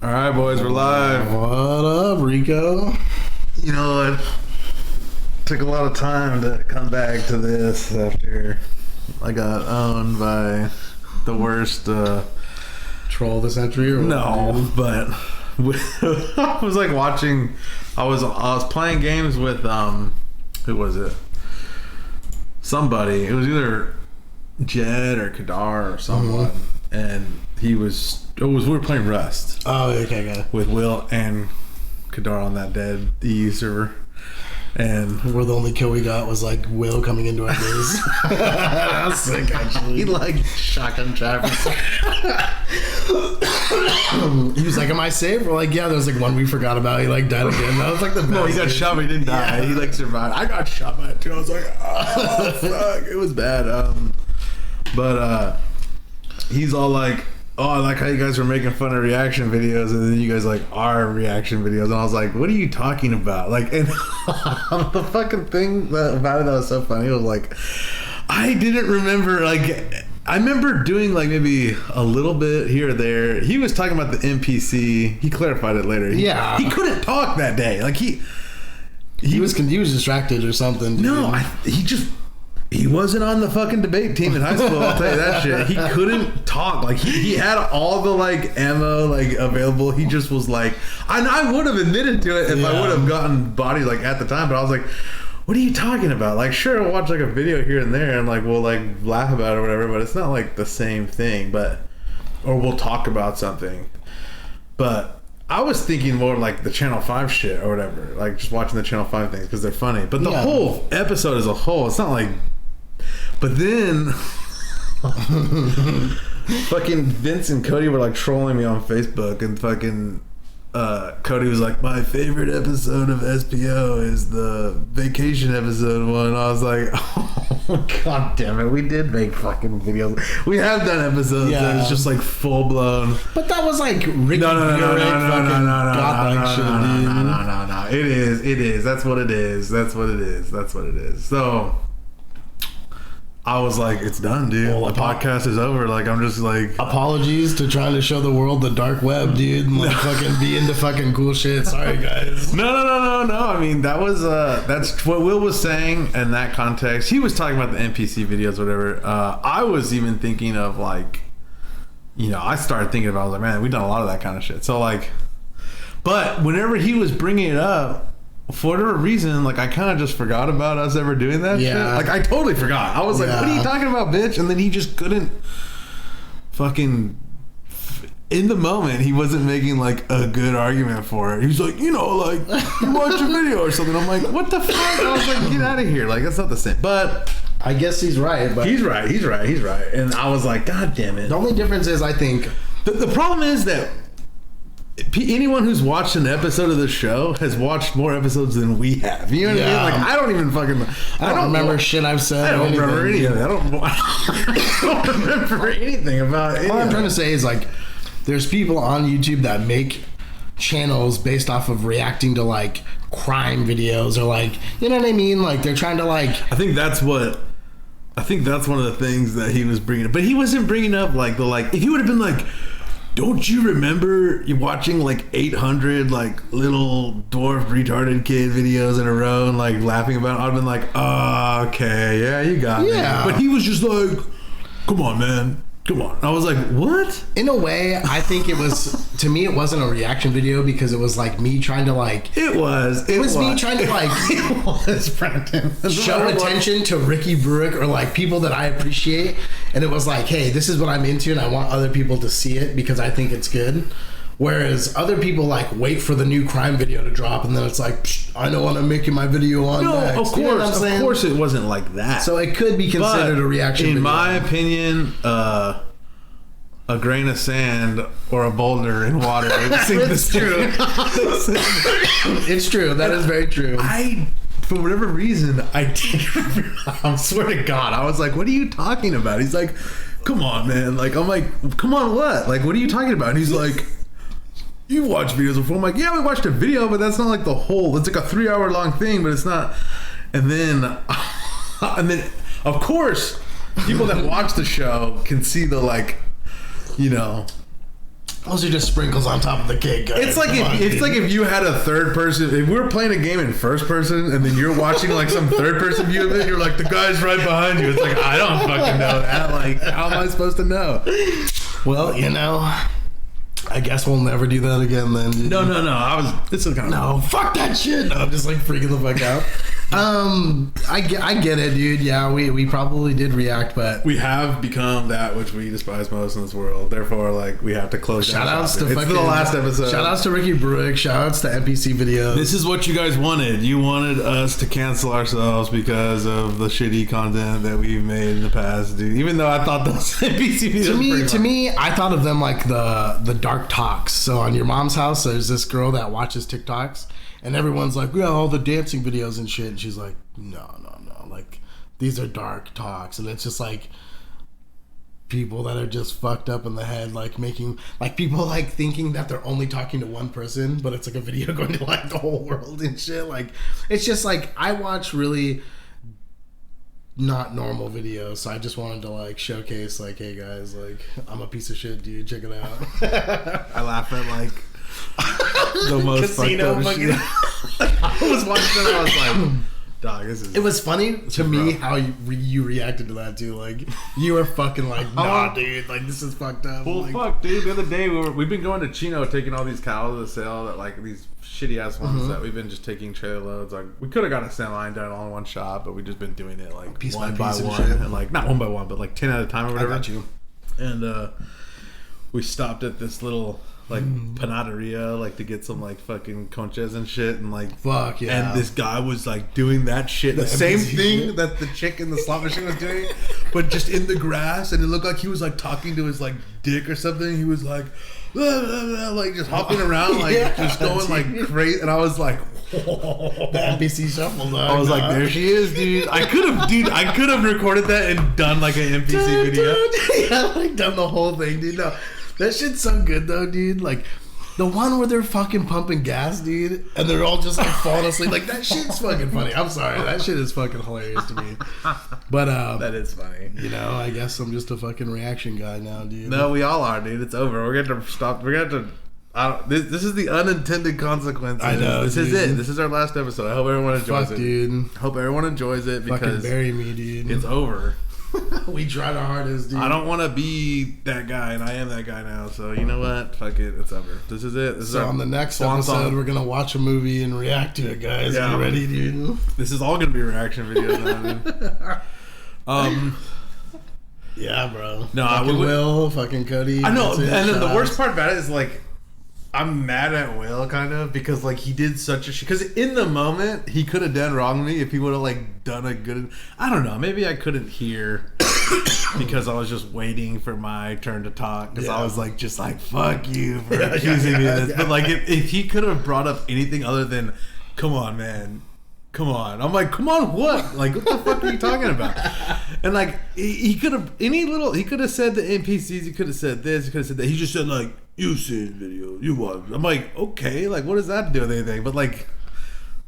All right, boys, we're live. What up, Rico? You know, it took a lot of time to come back to this after I got owned by the worst Troll of the century? Or no, but I was like watching. I was playing games with who was it? Somebody. It was either Jed or Khadar or someone, and we were playing Rust. Oh, okay. With Will and Khadar on that dead EU server. And where the only kill we got was like Will coming into our base. That was sick, actually. He like shotgun Travis. He was like, "Am I safe?" We're like, "Yeah." There's like one we forgot about. He like died again. That was like the best. No, he got shot, but he didn't die. Yeah. He like survived. I got shot by it too. I was like, oh fuck, it was bad. But he's all like, "Oh, I like how you guys were making fun of reaction videos, and then you guys like our reaction videos." And I was like, "What are you talking about?" Like, and the fucking thing about it that was so funny was like, I didn't remember. Like, I remember doing like maybe a little bit here or there. He was talking about the NPC. He clarified it later. He couldn't talk that day. Like he was distracted or something. Dude. No, he wasn't on the fucking debate team in high school. I'll tell you that shit. He couldn't talk. Like he had all the like ammo like available. He just was like, I would have admitted to it if I would have gotten bodied like at the time. But I was like, what are you talking about? Like, sure, I'll watch like a video here and there, and like we'll like laugh about it or whatever. But it's not like the same thing. Or we'll talk about something. But I was thinking more like the Channel 5 shit or whatever. Like just watching the Channel 5 things because they're funny. But the whole episode as a whole, it's not like. But then fucking Vince and Cody were like trolling me on Facebook, and fucking Cody was like, "My favorite episode of SPO is the vacation episode one." I was like, oh god damn it, we did make fucking videos. We have done episodes that was just like full blown. But that was like Ricky no. It is. That's what it is. So I was like, it's done, dude. Well, the podcast is over. Like, I'm just like... Apologies to trying to show the world the dark web, dude. And like fucking be into fucking cool shit. Sorry, guys. No. I mean, that was... that's what Will was saying in that context. He was talking about the NPC videos, whatever. I was even thinking of like... You know, I started thinking about... I was like, man, we've done a lot of that kind of shit. So like... But whenever he was bringing it up... For whatever reason, like I kind of just forgot about us ever doing that shit. Like I totally forgot. I was like, what are you talking about, bitch? And then he just couldn't fucking... In the moment, he wasn't making like a good argument for it. He was like, you know, like, you watch a video or something. I'm like, what the fuck? I was like, get out of here. Like, that's not the same. But... I guess he's right. But He's right. And I was like, god damn it. The only difference is, I think... The problem is that anyone who's watched an episode of the show has watched more episodes than we have. You know what I mean? Like, I don't even fucking... I don't remember shit I've said. I don't remember any of it. I don't remember anything about it. All I'm trying to say is, like, there's people on YouTube that make channels based off of reacting to, like, crime videos or, like, you know what I mean? Like, they're trying to, like... I think that's one of the things that he was bringing up. But he wasn't bringing up, like, if he would have been like... Don't you remember you watching like 800 like little dwarf retarded kid videos in a row and like laughing about it? I'd been like, oh, okay, yeah, you got me. But he was just like, come on, man. Come on. I was like, what? In a way, I think it was, to me, it wasn't a reaction video because it was like me trying to like... It was me trying to like... It was, Brandon. Show attention to Ricky Bruick or like people that I appreciate. And it was like, hey, this is what I'm into and I want other people to see it because I think it's good. Whereas other people like wait for the new crime video to drop and then it's like, I know what I'm making my video on next. Of course it wasn't like that. So it could be considered a reaction video. In my opinion, a grain of sand or a boulder in water. It's true. It's true. That is very true. For whatever reason, I swear to God, I was like, what are you talking about? He's like, come on, man. Like, I'm like, come on, what? Like, what are you talking about? And he's like, you watch videos before. I'm like, yeah, we watched a video, but that's not like the whole. It's like a 3-hour long thing, but it's not. And then, of course, people that watch the show can see the like, you know, Those are just sprinkles on top of the cake, guys. It's like if you had a third person. If we were playing a game in first person, and then you're watching like some third person view of it, you're like the guy's right behind you. It's like I don't fucking know that. Like how am I supposed to know? Well, you know, I guess we'll never do that again then. Dude. No. This is kind of fuck that shit. No, I'm just like freaking the fuck out. I get it, dude. Yeah, we probably did react, but we have become that which we despise most in this world. Therefore, like we have to close. Shout outs to fucking, the last episode. Shout outs to Ricky Brick. Shout outs to NPC videos. This is what you guys wanted. You wanted us to cancel ourselves because of the shitty content that we've made in the past, dude. Even though I thought those NPC videos to me, I thought of them like the dark talks. So on Your Mom's House, there's this girl that watches TikToks. And everyone's like, yeah, all the dancing videos and shit. And she's like, no. Like, these are dark talks. And it's just like people that are just fucked up in the head, like making, like people like thinking that they're only talking to one person, but it's like a video going to like the whole world and shit. Like, it's just like, I watch really not normal videos. So I just wanted to like showcase, like, hey guys, like, I'm a piece of shit, dude. Check it out. I laugh at like, the most casino fucked up shit. I was watching it and I was like, dog, this is... It was funny to me how you reacted to that too. Like, you were fucking like, nah, dude, like, this is fucked up. Well, like, fuck, dude. The other day, we've been going to Chino taking all these cows to sell, that like these shitty-ass ones that we've been just taking trailer loads. Like, we could have got a center line done all in one shot, but we've just been doing it like piece one by one. Shit. And like, not one by one, but like 10 at a time or whatever. I got you. And we stopped at this little... like panaderia, like to get some like fucking conchas and shit, and like fuck yeah. And this guy was like doing that shit, the same thing that the chick in the slot machine was doing, but just in the grass, and it looked like he was like talking to his like dick or something. He was like, blah, blah, blah, like just hopping around, like just going like crazy, and I was like, the NPC shuffle. I was like, there she is, dude. I could have recorded that and done like an NPC video. Yeah, like done the whole thing, dude. No. That shit's so good though, dude. Like the one where they're fucking pumping gas, dude, and they're all just like falling asleep. Like that shit's fucking funny. I'm sorry, that shit is fucking hilarious to me. But that is funny. You know, I guess I'm just a fucking reaction guy now, dude. No, we all are, dude. It's over. We're gonna stop. We're gonna have to. This is the unintended consequences. I know. This is it. This is our last episode. I hope everyone enjoys it, dude. Hope everyone enjoys it because fucking bury me, dude. It's over. We tried our hardest, dude. I don't want to be that guy, and I am that guy now. So you know what? Fuck it. It's over. This is it. So on the next episode, we're gonna watch a movie and react to it, guys. Yeah, get ready, dude. This is all gonna be reaction videos. Yeah, bro. No, fucking Will, fucking Cody. I know, and then the worst part about it is like, I'm mad at Will kind of because like he did such a shit. Because in the moment he could have done wrong to me if he would have like done a good. I don't know. Maybe I couldn't hear because I was just waiting for my turn to talk. Because I was like, just like fuck you for accusing me of this. But like if he could have brought up anything other than, come on, man. Come on. I'm like, come on, what? Like, what the fuck are you talking about? And like, he could have he could have said the NPCs, he could have said this, he could have said that. He just said like, you seen the video, you watched. I'm like, okay, like, what does that have to do with anything? But like,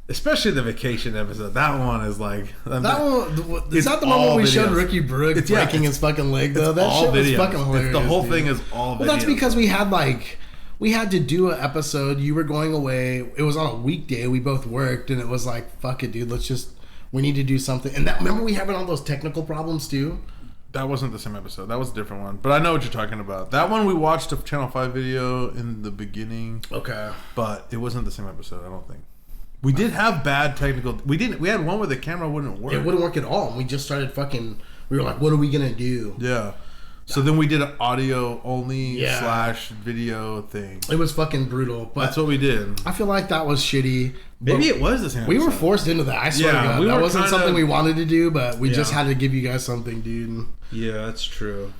especially the vacation episode, that one is like, that one is that the one where we showed Ricky Brick breaking his fucking leg though? That shit was fucking hilarious. The whole thing is all videos. Well, that's because we had to do an episode. You were going away. It was on a weekday. We both worked, and it was like, fuck it, dude. We need to do something. And remember we having all those technical problems too? That wasn't the same episode. That was a different one. But I know what you're talking about. That one we watched a Channel 5 video in the beginning. Okay. But it wasn't the same episode, I don't think. We did have bad technical... We had one where the camera wouldn't work. It wouldn't work at all. And we just started fucking... We were like, what are we going to do? Yeah. So then we did an audio only / video thing. It was fucking brutal. But that's what we did. I feel like that was shitty. Maybe it was the same episode. We were forced into that. I swear to God. That wasn't something we wanted to do, but we just had to give you guys something, dude. Yeah, that's true.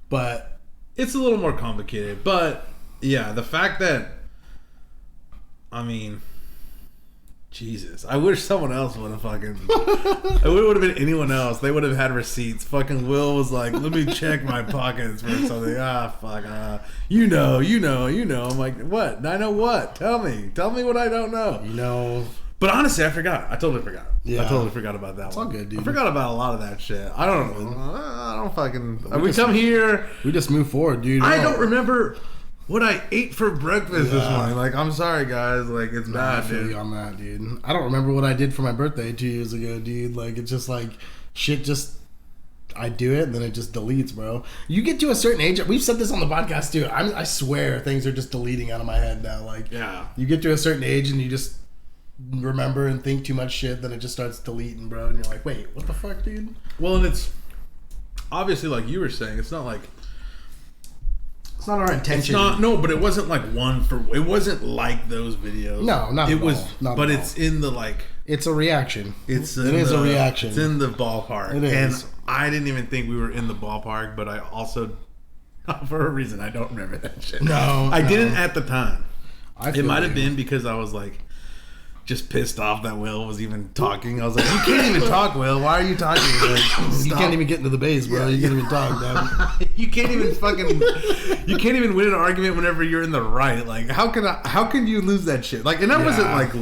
But it's a little more complicated. But yeah, the fact that... I mean... Jesus, I wish someone else would have fucking... It would have been anyone else. They would have had receipts. Fucking Will was like, let me check my pockets for something. Fuck. You know. I'm like, what? I know what? Tell me what I don't know. You know. But honestly, I forgot. I totally forgot. Yeah. I totally forgot about that it's one. It's all good, dude. I forgot about a lot of that shit. I don't know. I don't fucking... We come here... We just move forward, dude. I don't remember... what I ate for breakfast this morning. Like, I'm sorry, guys. Like, it's bad, I feel dude. you on that, dude. I don't remember what I did for my birthday 2 years ago, dude. Like, it's just like shit. Just I do it, and then it just deletes, bro. You get to a certain age. We've said this on the podcast too. I swear things are just deleting out of my head now. Like, yeah, you get to a certain age, and you just remember and think too much shit, then it just starts deleting, bro. And you're like, wait, what the fuck, dude? Well, and it's obviously like you were saying. It's not like. It's not our intention. It's not, but it wasn't like it wasn't like those videos. No, not it at was, all. Not but at it's all. in the like. It's a reaction. It is a reaction. It's in the ballpark. It is. And I didn't even think we were in the ballpark, but I also, for a reason, I don't remember that shit. No, I didn't at the time. It might have been because I was like, just pissed off that Will was even talking. I was like, you can't even talk, Will. Why are you talking? Like, you can't even get into the base, bro. You can't even talk, man. You can't even you can't even win an argument whenever you're in the right. Like, how can you lose that shit? Like, and that wasn't like,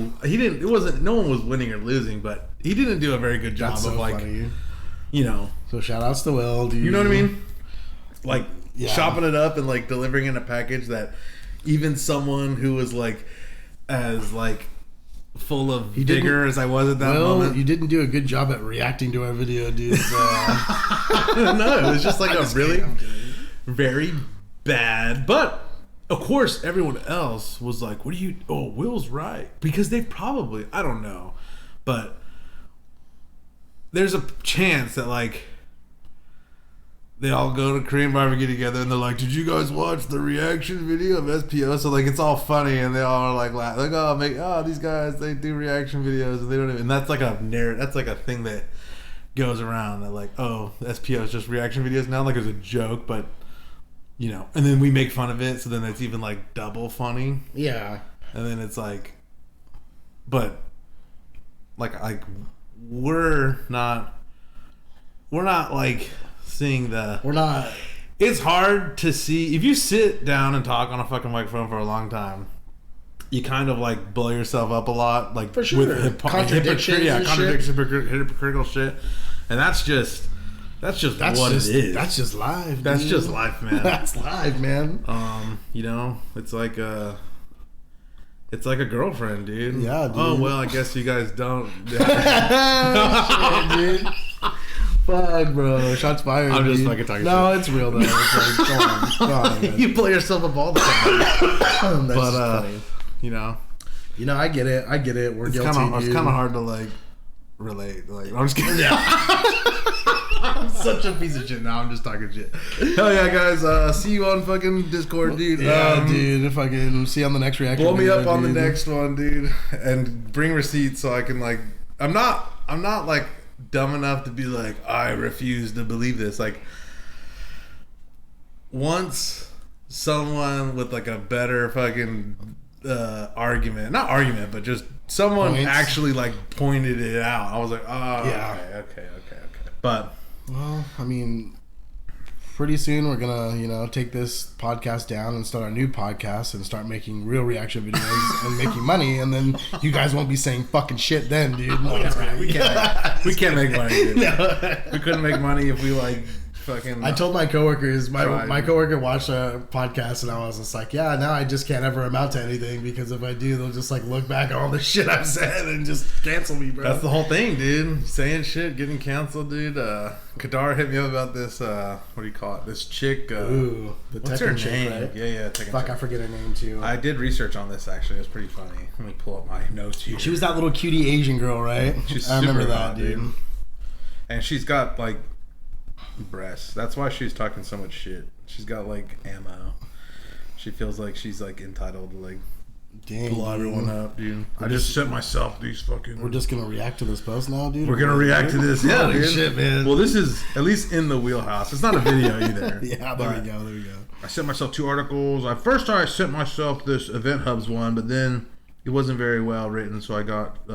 no one was winning or losing, but he didn't do a very good job That's of so like, funny. You know. So shout outs to Will, dude. You know what I mean? Like, chopping it up and like delivering in a package that even someone who was like, as like, full of vigor as I was at that moment. You didn't do a good job at reacting to our video, dude. So. No, it was just like very bad. But of course, everyone else was like, "What do you? Oh, Will's right," because they probably, I don't know, but there's a chance that like they all go to Korean barbecue together and they're like, "Did you guys watch the reaction video of SPO?" So like it's all funny and they all are like, these guys, they do reaction videos and they don't even, and that's like that's like a thing that goes around that like, oh, SPO is just reaction videos now, like it's a joke, but you know, and then we make fun of it, so then it's even like double funny. Yeah. And then it's like, but like we're not like seeing we're not. It's hard to see if you sit down and talk on a fucking microphone for a long you kind of like blow yourself up a lot, like for sure, with contradiction, hypocritical shit, and that's just what it is. That's just life. That's dude. just life, man. That's life, man. You know, it's like a girlfriend, dude. Yeah, dude. Oh well, I guess you guys don't. Shit, dude. Fuck, bro. Shots fired. I'm just dude. fucking talking No, shit. it's real though. It's like, come on, man. You blow yourself up all the time. That's But funny. you know, I get it. We're guilty. It's kind of hard to like relate. Like, I'm just kidding. I'm such a piece of shit now. I'm just talking shit. Hell yeah, guys. See you on fucking Discord, dude. Yeah, dude. If I can see you on the next reaction. Blow me video, up on dude. the next one, dude, and bring receipts so I can like. I'm not like dumb enough to be like, I refuse to believe this. Like, once someone with like a better fucking argument, not argument, but just someone Points. actually like pointed it out, I was like, oh Yeah. okay. But well, I mean, pretty soon we're gonna take this podcast down and start our new podcast and start making real reaction videos and making money, and then you guys won't be saying fucking shit then, dude. No, we can't make money, dude. No. We couldn't make money if we like fucking. I told my coworkers, my coworker watched our podcast, and I was just like, yeah, now I just can't ever amount to anything, because if I do, they'll just like look back at all the shit I've said and just cancel me, bro. That's the whole thing, dude. Saying shit, getting canceled, dude. Khadar hit me up about this. What do you call it? This chick. Ooh, the what's her chick, name? right? Yeah. Fuck, I forget her name too. I did research on this actually. It was pretty funny. Let me pull up my notes here. She was that little cutie Asian girl, right? I remember that, hot, dude. And she's got like breasts. That's why she's talking so much shit. She's got like ammo. She feels like she's like entitled to like blow everyone up, dude. I just sent myself these fucking. We're just gonna react to this post now, dude. We're gonna react to this. Yeah, Holy dude. shit, man. Well, this is at least in the wheelhouse. It's not a video either. Yeah, there we go. I sent myself 2 articles. At first, I sent myself this Event Hubs one, but then it wasn't very well written, so I got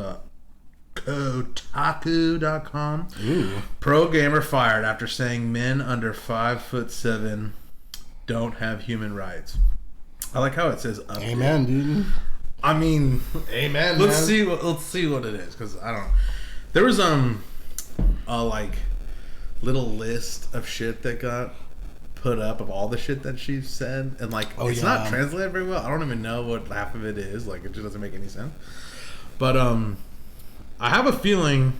Kotaku.com. Ooh. Pro gamer fired after saying men under 5'7" don't have human rights. I like how it says up. Amen, dude. I mean, amen. Let's see what it is, because I don't know. There was a like little list of shit that got put up of all the shit that she's said, and like it's not translated very well. I don't even know what half of it is. Like it just doesn't make any sense. But I have a feeling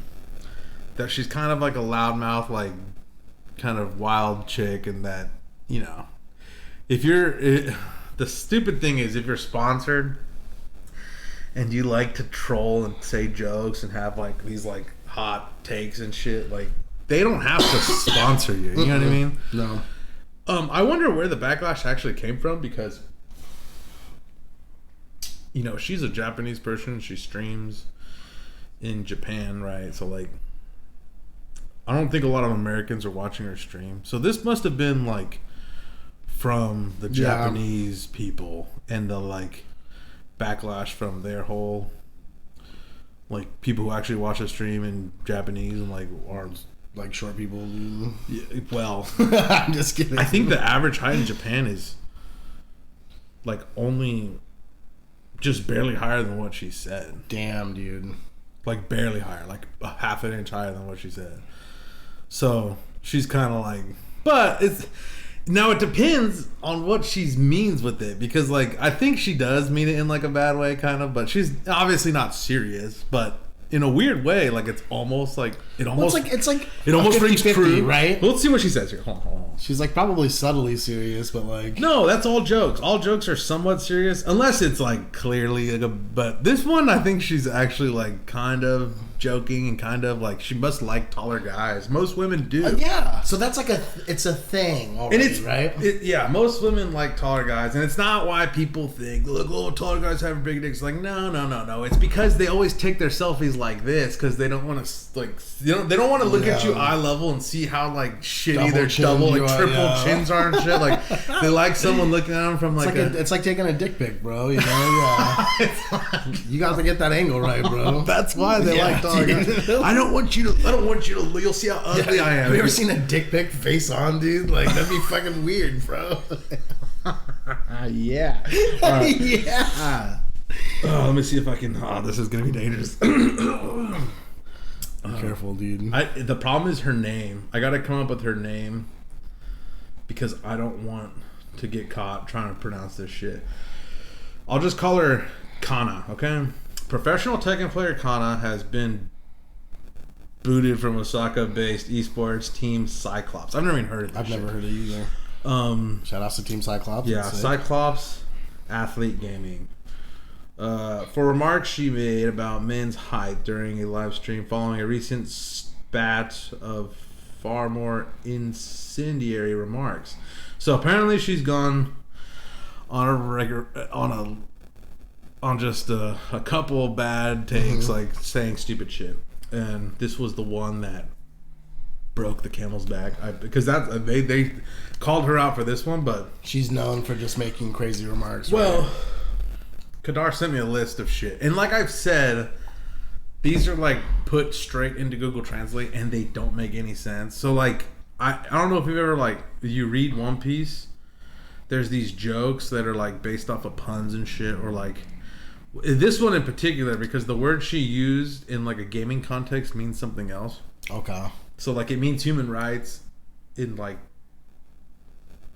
that she's kind of like a loudmouth, like kind of wild chick, and that, you know, if you're the stupid thing is if you're sponsored and you like to troll and say jokes and have like these like hot takes and shit, like they don't have to sponsor you. You know what I mean? No. I wonder where the backlash actually came from, because, you know, she's a Japanese person. She streams in Japan, right? So, like, I don't think a lot of Americans are watching her stream. So this must have been, like, from the Japanese people and the, like, backlash from their whole, like, people who actually watch the stream in Japanese and, like, are... Like short people. Yeah, well, I'm just kidding. I think the average height in Japan is like only just barely higher than what she said. Damn, dude. Like barely higher, like a half an inch higher than what she said. So she's kind of like, but it's now it depends on what she means with it, because like I think she does mean it in like a bad way, kind of, but she's obviously not serious, but. In a weird way, like it's almost like it almost it's like it almost rings true, right? Well, let's see what she says here. Hold on. She's like probably subtly serious, but like no, that's all jokes. All jokes are somewhat serious, unless it's like clearly like a. But this one, I think she's actually like kind of joking and kind of like she must like taller guys. Most women do. Yeah, so that's like it's a thing already, and it's right? Yeah, most women like taller guys, and it's not why people think look, oh, taller guys have big dicks. Like no. It's because they always take their selfies like this because they don't want to like they don't want to look at you eye level and see how like shitty their double and triple chins are and shit. Like they like someone looking at them from like it's like taking a dick pic, bro. You know, you got to get that angle right, bro. That's why they like taller guys. I don't want you to. You'll see how ugly I am. Have you ever seen a dick pic face on, dude? Like that'd be fucking weird, bro. Yeah. Right. Yeah. Oh, let me see if I can. Oh, this is gonna be dangerous. Be careful, dude. The problem is her name. I gotta come up with her name because I don't want to get caught trying to pronounce this shit. I'll just call her Kana, okay? Professional Tekken player Kana has been booted from Osaka-based esports team Cyclops. I've never even heard of this. I've never heard of you either. Shout out to Team Cyclops. Yeah, Cyclops Athlete Gaming. For remarks she made about men's height during a live stream following a recent spat of far more incendiary remarks. So apparently she's gone on just a couple of bad takes, like saying stupid shit, and this was the one that broke the camel's back. Because that they called her out for this one, but she's known for just making crazy remarks. Well. Right? Kadar sent me a list of shit. And like I've said, these are like put straight into Google Translate and they don't make any sense. So like, I don't know if you've ever like, you read One Piece, there's these jokes that are like based off of puns and shit, or like, this one in particular, because the word she used in like a gaming context means something else. Okay. So like it means human rights in like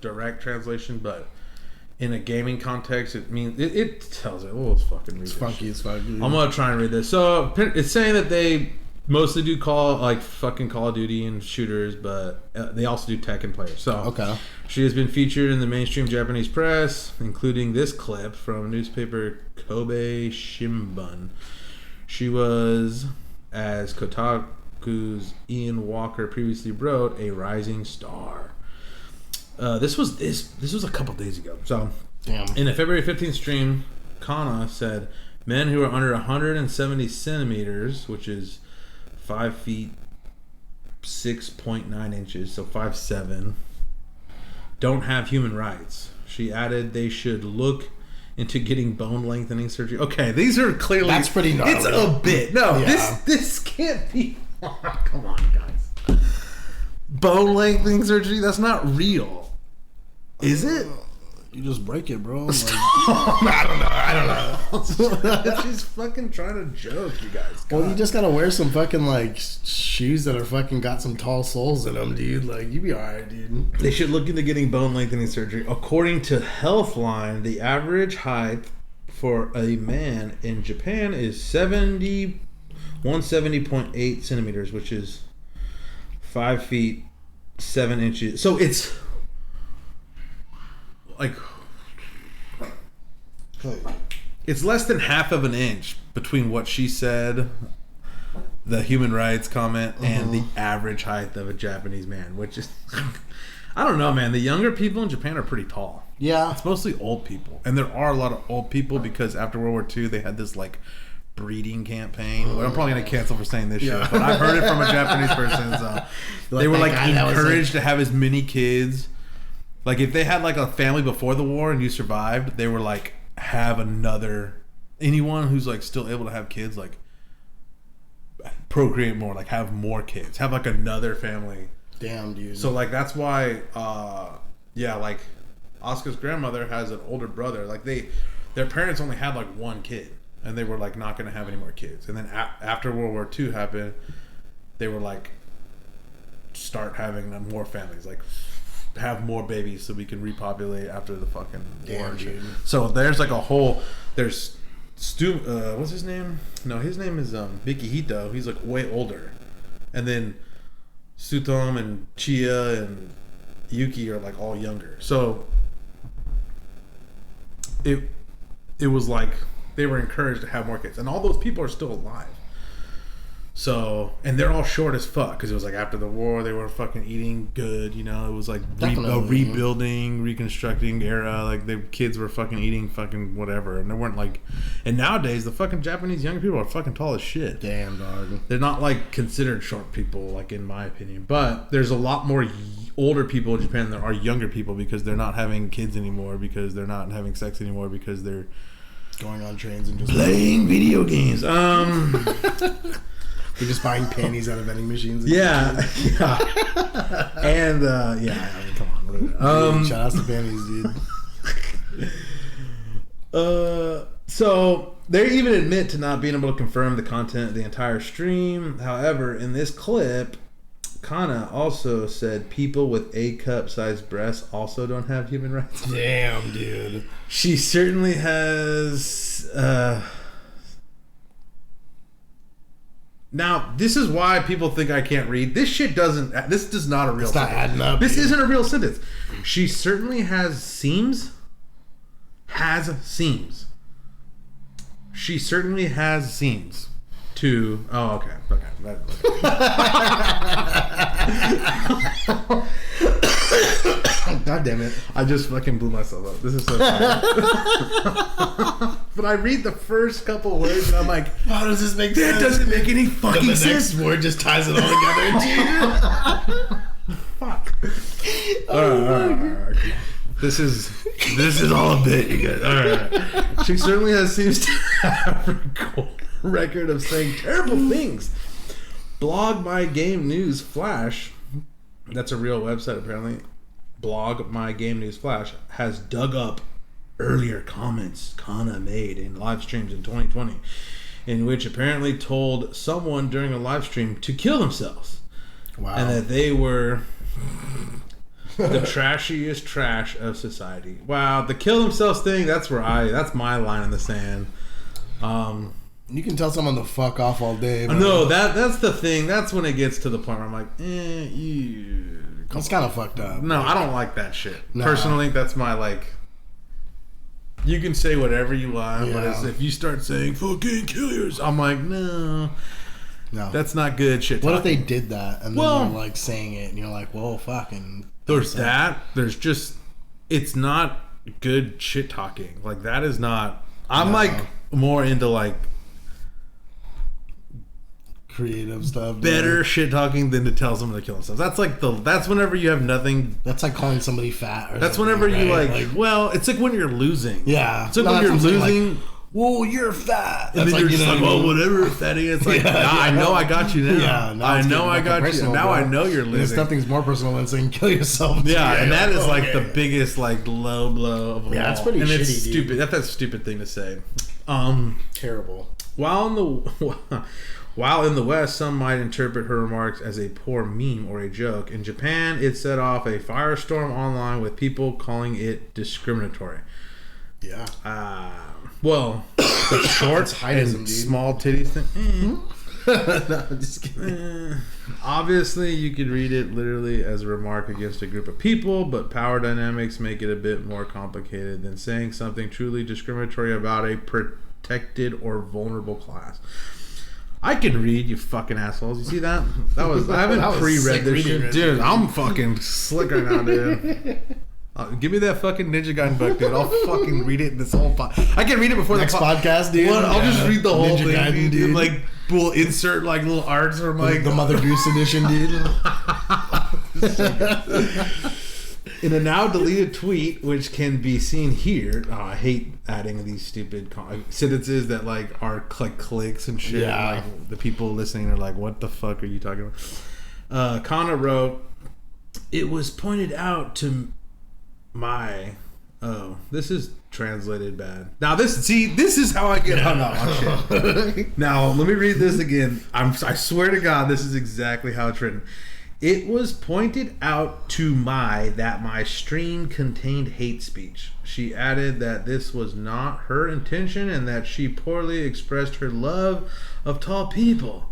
direct translation, but in a gaming context, it means it tells it. Oh, it's fucking. It's funky as fuck. I'm gonna try and read this. So it's saying that they mostly do fucking Call of Duty and shooters, but they also do Tekken players. So okay, she has been featured in the mainstream Japanese press, including this clip from newspaper Kobe Shimbun. She was, as Kotaku's Ian Walker previously wrote, a rising star. This was a couple days ago. So, damn. In a February 15th stream, Kana said, men who are under 170 centimeters, which is 5 feet 6.9 inches, so 5'7", don't have human rights. She added they should look into getting bone lengthening surgery. Okay, these are clearly... That's pretty gnarly. It's a bit. No, yeah. This can't be... Come on, guys. Bone lengthening surgery? That's not real. Is it? You just break it, bro. Like, I don't know. She's fucking trying to joke, you guys. Well, you just gotta wear some fucking like shoes that are fucking got some tall soles in them, dude. Like, you be alright, dude. They should look into getting bone lengthening surgery. According to Healthline, the average height for a man in Japan is 170.8 centimeters, which is 5 feet 7 inches. So it's like it's less than half of an inch between what she said, the human rights comment, and the average height of a Japanese man, which is I don't know, man. The younger people in Japan are pretty tall. Yeah, it's mostly old people, and there are a lot of old people because after World War II they had this like breeding campaign. I'm probably gonna cancel for saying this shit, but I've heard it from a Japanese person. So they were like encouraged to have as many kids. Like if they had like a family before the war and you survived, they were like have anyone who's like still able to have kids, like procreate more, like have more kids, have like another family. Damn, dude. So like that's why like Oscar's grandmother has an older brother. Like their parents only had like one kid, and they were like not going to have any more kids. And then after World War II happened, they were like start having more families, like have more babies so we can repopulate after the fucking war and shit. So there's like there's what's his name? No, his name is Mikihito. He's like way older. And then Sutom and Chia and Yuki are like all younger. So it was like they were encouraged to have more kids, and all those people are still alive. So, and they're all short as fuck because it was like after the war they were fucking eating good, you know. It was like a rebuilding, reconstructing era. Like the kids were fucking eating fucking whatever, and they weren't like. And nowadays the fucking Japanese young people are fucking tall as shit. Damn, dog. They're not like considered short people, like in my opinion. But there's a lot more older people in Japan than there are younger people because they're not having kids anymore, because they're not having sex anymore, because they're going on trains and just playing video games. They're just buying panties out of vending machines. Yeah. And, I mean, come on. Shout out to panties, dude. So, they even admit to not being able to confirm the content of the entire stream. However, in this clip, Kana also said people with A-cup sized breasts also don't have human rights. Damn, dude. She certainly has... Now, this is why people think I can't read. This shit doesn't... This is not a real sentence. It's not adding up. This isn't a real sentence. She certainly has seams. Has seams. She certainly has seams. To... Oh, okay. God damn it. I just fucking blew myself up. This is so funny. But I read the first couple words and I'm like, how does this make sense? That doesn't make any fucking the sense. The next word just ties it all together. Fuck. Alright. This is all a bit, you guys. Alright. She certainly seems to have a record of saying terrible things. Blog My Game News Flash, that's a real website apparently. Blog My Game News Flash has dug up earlier comments Kana made in live streams in 2020, in which apparently told someone during a live stream to kill themselves. Wow. And that they were the trashiest trash of society. Wow, the kill themselves thing, that's my line in the sand. You can tell someone to fuck off all day. No, that's the thing. That's when it gets to the point where I'm like, that's kind of fucked up. No, I don't like that shit. No. Personally, that's my like. You can say whatever you want, but if you start saying "fucking kill yourself," I'm like, no, that's not good shit. What if they did that and then you're like saying it and you're like, well, fucking. There's that. There's just, it's not good shit talking. Like that is not. I'm like more into like. Creative stuff. Better shit talking than to tell someone to kill themselves. That's like that's whenever you have nothing. That's like calling somebody fat. That's whenever you like. Well, it's like when you're losing. Yeah, it's like when you're losing. Like, "Whoa, you're fat." And then you're just like, "Well, whatever, fatty." It's like, I know I got you now. Yeah, I know I got you. Now I know you're There's living. nothing's more personal than saying "kill yourself." Yeah, and that is like the biggest like low blow of all. Yeah, it's pretty and shitty, it's dude. stupid. That's a stupid thing to say. Terrible. While in the West, some might interpret her remarks as a poor meme or a joke. In Japan, it set off a firestorm online with people calling it discriminatory. Yeah. Well, the shorts and small titties thing. No, I'm just kidding. Obviously, you could read it literally as a remark against a group of people, but power dynamics make it a bit more complicated than saying something truly discriminatory about a protected or vulnerable class. I can read, you fucking assholes. You see that? That was I haven't pre-read this shit, dude. I'm fucking slick right now, dude. Give me that fucking Ninja Gaiden book, dude. I'll fucking read it this whole I can read it before Next the podcast, dude. What? I'll just read the whole Ninja thing, Gaiden, dude. And, like, we'll insert like little arts or like the Mother Goose edition, dude. In a now deleted tweet, which can be seen here. Oh, I hate adding these stupid sentences that like are like clicks and shit. Yeah. Like the people listening are like, "What the fuck are you talking about?" Kana wrote, "It was pointed out to my." Oh, this is translated bad. Now this is how I get hung up on shit. Now let me read this again. I swear to God, this is exactly how it's written. It was pointed out to that my stream contained hate speech. She added that this was not her intention and that she poorly expressed her love of tall people.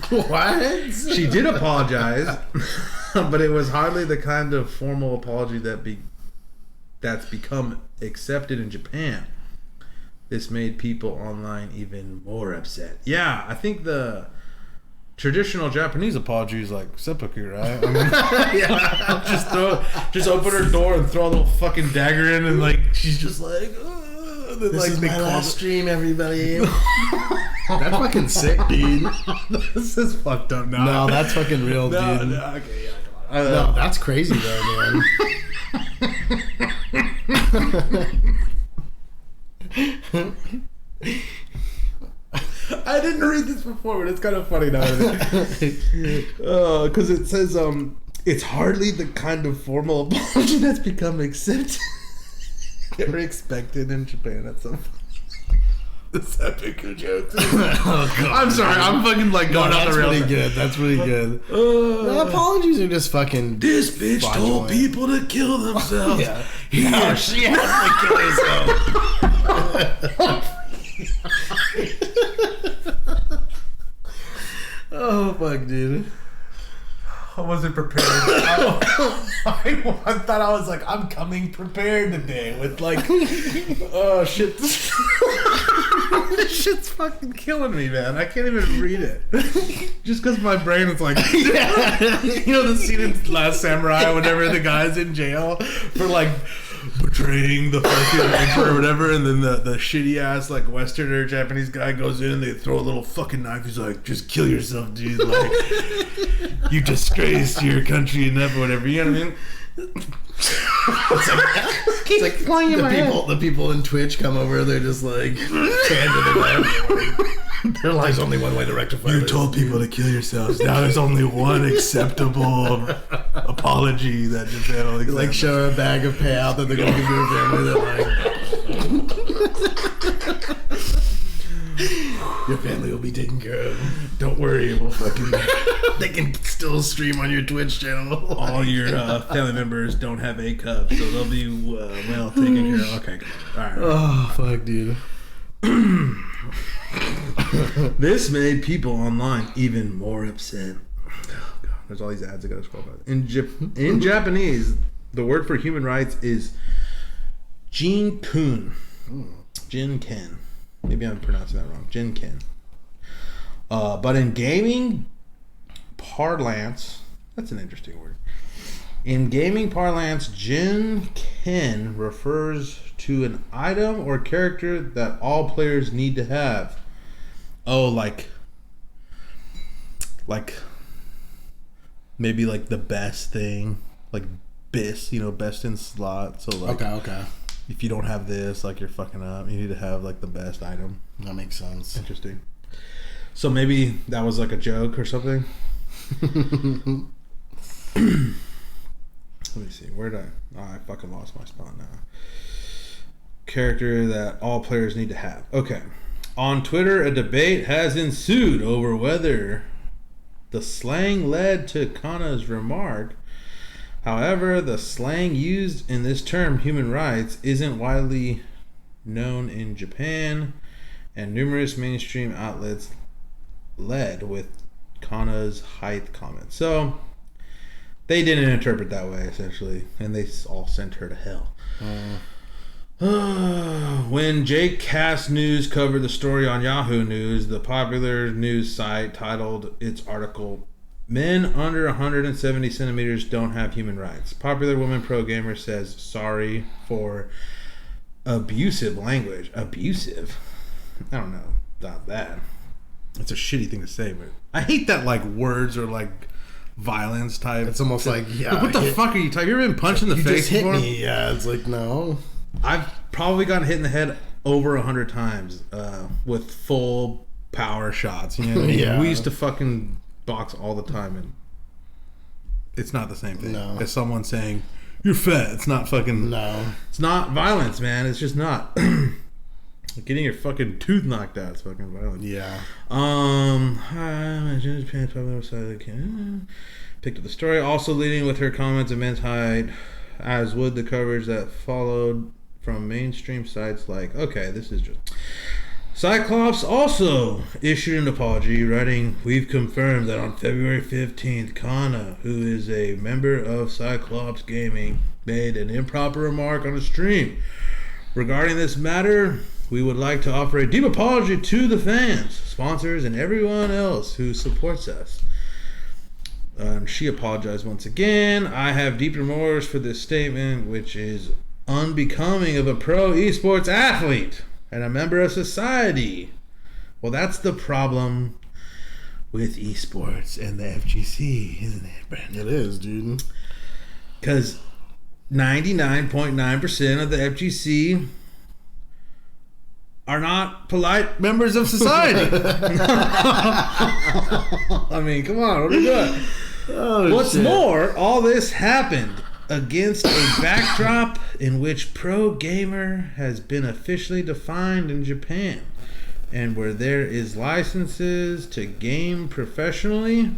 What? She did apologize, but it was hardly the kind of formal apology that's become accepted in Japan. This made people online even more upset. Yeah, I think the traditional Japanese apology is like seppuku, right? I mean, yeah, just open her door and throw a little fucking dagger in, and like she's just like, and then, This like, is they my call last stream, everybody. That's fucking sick, dude. This is fucked up now. No, that's fucking real, dude. No, okay, yeah, come on. No, that's crazy though, man. I didn't read this before, but it's kind of funny now. Because it says, it's hardly the kind of formal apology that's become accepted or expected in Japan. That's so funny. The seppuku joke. Oh, I'm sorry. I'm fucking like going out the rails. That's really good. That's really good. The apologies are just fucking. This bitch told people to kill themselves. Yeah. No, she has to kill herself. Oh fuck, dude. I wasn't prepared. I thought I was like, I'm coming prepared today with like, oh shit. This shit's fucking killing me, man. I can't even read it. Just because my brain is like, yeah. You know the scene in Last Samurai whenever the guy's in jail for like betraying the fucking emperor or whatever, and then the shitty ass like Westerner Japanese guy goes in, they throw a little fucking knife, he's like, just kill yourself, dude, like you disgraced your country and whatever, you know what I mean? It's like the people in Twitch come over, they're just like they're like, there's only one way to rectify You this. told people to kill yourselves. Now there's only one acceptable apology that Japan will accept. Like show her a bag of payout that they're gonna give to her family. They're like, your family will be taken care of. Don't worry, we'll fucking. They can still stream on your Twitch channel. All your family members don't have A cup, so they'll be well taken care of. Okay, all right. Oh fuck, dude. This made people online even more upset. Oh god, there's all these ads I gotta scroll by. In Japanese, the word for human rights is Jin-kun. Jin-ken. Maybe I'm pronouncing that wrong. Jin-ken. But in gaming parlance, that's an interesting word. In gaming parlance, Jin-ken refers to an item or character that all players need to have. Oh, like maybe like the best thing, like best in slot. So like, Okay. if you don't have this, like, you're fucking up. You need to have, like, the best item. That makes sense. Interesting. So maybe that was like a joke or something. Let me see. Where did I fucking lost my spot now. Character that all players need to have. Okay. On Twitter, a debate has ensued over whether the slang led to Kana's remark. However, the slang used in this term, human rights, isn't widely known in Japan, and numerous mainstream outlets led with Kana's height comment. So they didn't interpret that way, essentially, and they all sent her to hell. When Jake Cass News covered the story on Yahoo News, the popular news site titled its article, "Men under 170 centimeters don't have human rights. Popular woman pro gamer says sorry for abusive language." Abusive? I don't know. Not bad. It's a shitty thing to say, but I hate that, like, words or, like, violence type. It's almost like, yeah. Like, what the fuck are you talking? You ever been punched in the face just hit before? me. Yeah, it's like, no. I've probably gotten hit in the head over 100 times with full power shots. You know what I mean? Yeah. We used to fucking box all the time, and it's not the same thing as someone saying, "You're fat." It's not fucking... No. It's not violence, man. It's just not... Getting your fucking tooth knocked out is fucking violent. Yeah. Picked up the story, also leading with her comments of men's height, as would the coverage that followed from mainstream sites like, okay, this is just... Cyclops also issued an apology, writing, "We've confirmed that on February 15th, Kana, who is a member of Cyclops Gaming, made an improper remark on a stream. Regarding this matter, we would like to offer a deep apology to the fans, sponsors, and everyone else who supports us." She apologized once again. "I have deep remorse for this statement, which is unbecoming of a pro esports athlete and a member of society." Well, that's the problem with esports and the FGC, isn't it, Brandon? It is, dude. Because 99.9% of the FGC are not polite members of society. I mean, come on, what are you doing? What's more, all this happened against a backdrop in which pro gamer has been officially defined in Japan, and where there is licenses to game professionally.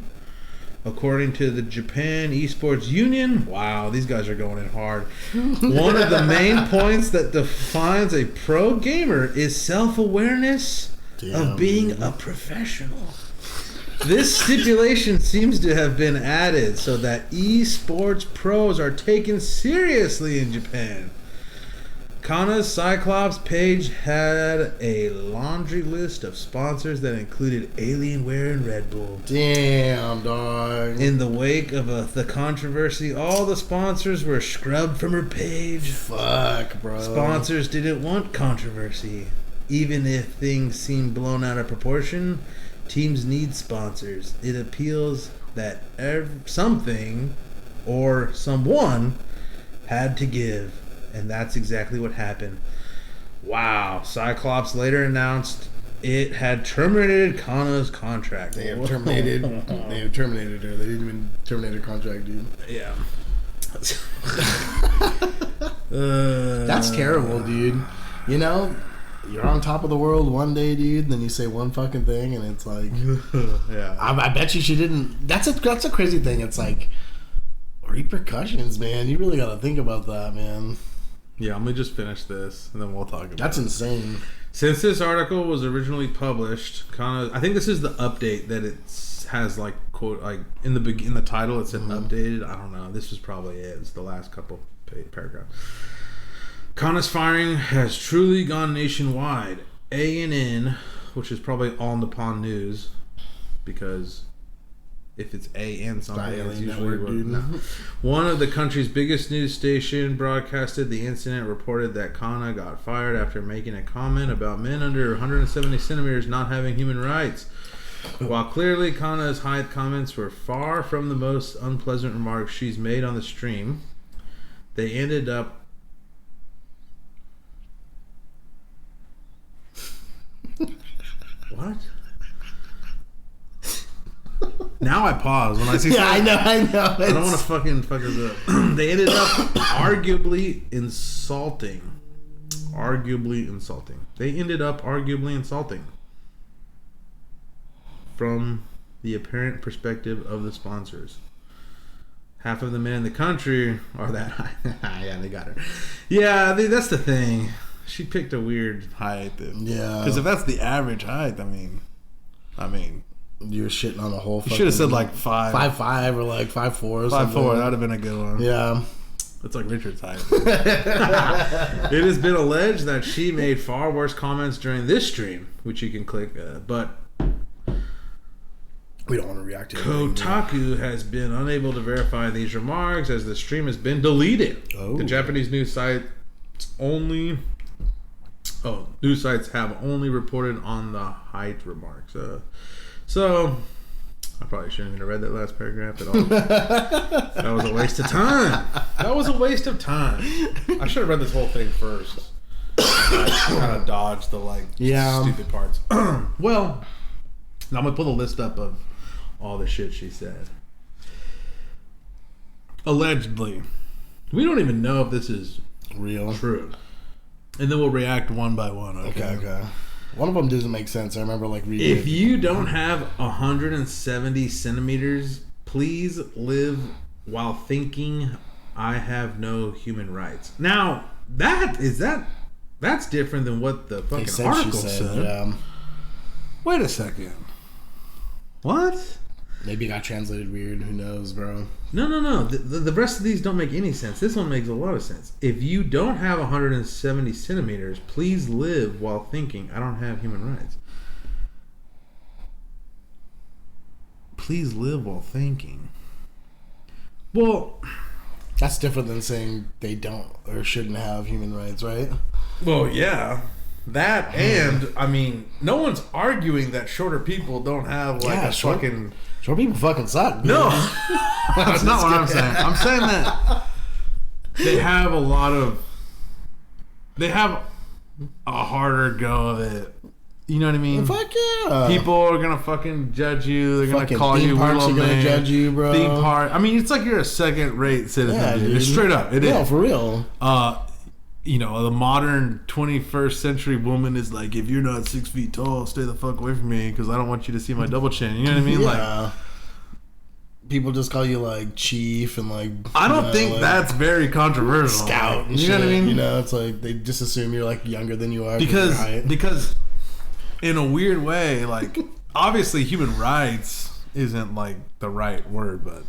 According to the Japan Esports Union, wow, these guys are going in hard. One of the main points that defines a pro gamer is self-awareness of being a professional. This stipulation seems to have been added so that esports pros are taken seriously in Japan. Kana's Cyclops page had a laundry list of sponsors that included Alienware and Red Bull. Damn, dog. In the wake of the controversy, all the sponsors were scrubbed from her page. Fuck, bro. Sponsors didn't want controversy. Even if things seem blown out of proportion, teams need sponsors. It appeals that something or someone had to give. And that's exactly what happened. Wow. Cyclops later announced it had terminated Kana's contract. They have terminated her. They didn't even terminate her contract, dude. Yeah. That's terrible, dude. You know, you're on top of the world one day, dude, and then you say one fucking thing, and it's like... Yeah. I bet you she didn't... That's a crazy thing. It's like... Repercussions, man. You really got to think about that, man. Yeah, let me just finish this, and then we'll talk about it. That's insane. Since this article was originally published, Kana, I think this is the update that it has, like, quote, like in the title it said updated. I don't know. This was probably it. It's the last couple paragraphs. Kana's firing has truly gone nationwide. ANN, which is probably All Nippon News, because if it's AN something, it's usually one of the country's biggest news station broadcasted the incident, reported that Kana got fired after making a comment about men under 170 centimeters not having human rights. While clearly Kana's height comments were far from the most unpleasant remarks she's made on the stream, they ended up what? Now I pause when I see. Yeah, I know. I don't want to fucking fuck this up. They ended up arguably insulting. They ended up arguably insulting. From the apparent perspective of the sponsors. Half of the men in the country are that high. Yeah, they got her. Yeah, that's the thing. She picked a weird height. Yeah. Because if that's the average height, I mean, you were shitting on the whole. You should have said like 5'5" or like 5'4" or 5'4". something. That would have been a good one. Yeah. That's like Richard's height. It has been alleged that she made far worse comments during this stream, which you can click, but we don't want to react to it. Kotaku has been unable to verify these remarks as the stream has been deleted. The Japanese news sites have only reported on the height remarks. So I probably shouldn't have read that last paragraph at all. That was a waste of time. I should have read this whole thing first. I kind of dodged the stupid parts. Well, now I'm gonna pull the list up of all the shit she said. Allegedly, we don't even know if this is true, and then we'll react one by one. Okay. One of them doesn't make sense. I remember reading. If you don't have 170 centimeters, please live while thinking I have no human rights. Now that's different than what the fucking article said. Yeah. Wait a second. What? Maybe it got translated weird. Who knows, bro? No. The rest of these don't make any sense. This one makes a lot of sense. If you don't have 170 centimeters, please live while thinking I don't have human rights. Please live while thinking. Well, that's different than saying they don't or shouldn't have human rights, right? Well, yeah. That and, I mean, no one's arguing that shorter people don't have short people fucking suck, dude. No. That's not what I'm saying. I'm saying that they have a harder go of it. You know what I mean? Fuck yeah. People are gonna fucking judge you. They're gonna call you parks are gonna judge you, bro. Theme park. I mean, it's like you're a second-rate citizen, yeah, dude. It's straight up. It is. No, for real. The modern 21st century woman is like, if you're not 6 feet tall, stay the fuck away from me because I don't want you to see my double chin. You know what I mean? Yeah. People just call you chief and I don't think that's very controversial. Scout and you know what I mean? It's they just assume you're younger than you are because in a weird way, obviously human rights isn't the right word, but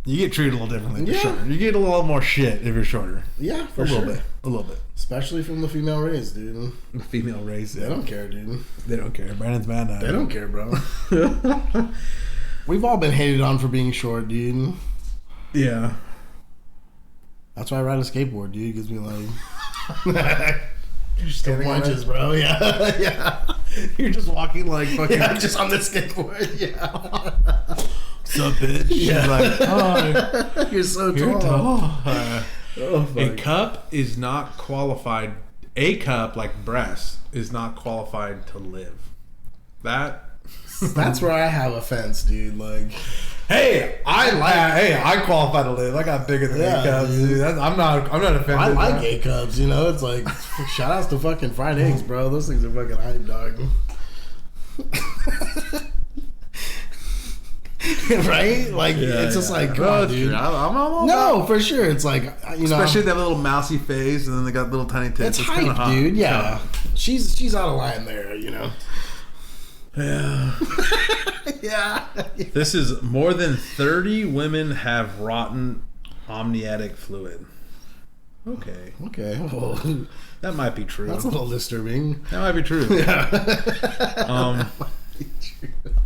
you get treated a little differently if you're shorter. You get a little more shit if you're shorter. Yeah, a little bit. Especially from the female race, dude. The female race. They don't care, dude. They don't care. Brandon's mad now. They don't care, bro. We've all been hated on for being short, dude. Yeah. That's why I ride a skateboard, dude. It gives me You're just standing on inches, bro. Yeah. Yeah. You're just walking fucking. Yeah, just on the skateboard. Yeah. What's up, bitch? Yeah. Oh, you're so tall. You're tall. A cup is not qualified. A cup, like breast, is not qualified to live. That's where I have offense, dude. Hey, I qualify to live. I got bigger than A cups, dude. I'm not offended. I like A cups, It's shout outs to fucking fried eggs, bro. Those things are fucking hype, dog. Right? It's just come on, dude. No, for sure. It's especially that little mousy face, and then they got little tiny tits. It's hype, hot, dude. Yeah, she's out of line there. Yeah. Yeah. This is more than 30 women have rotten amniotic fluid. Okay. Well, that might be true. That's a little disturbing. That might be true. Yeah.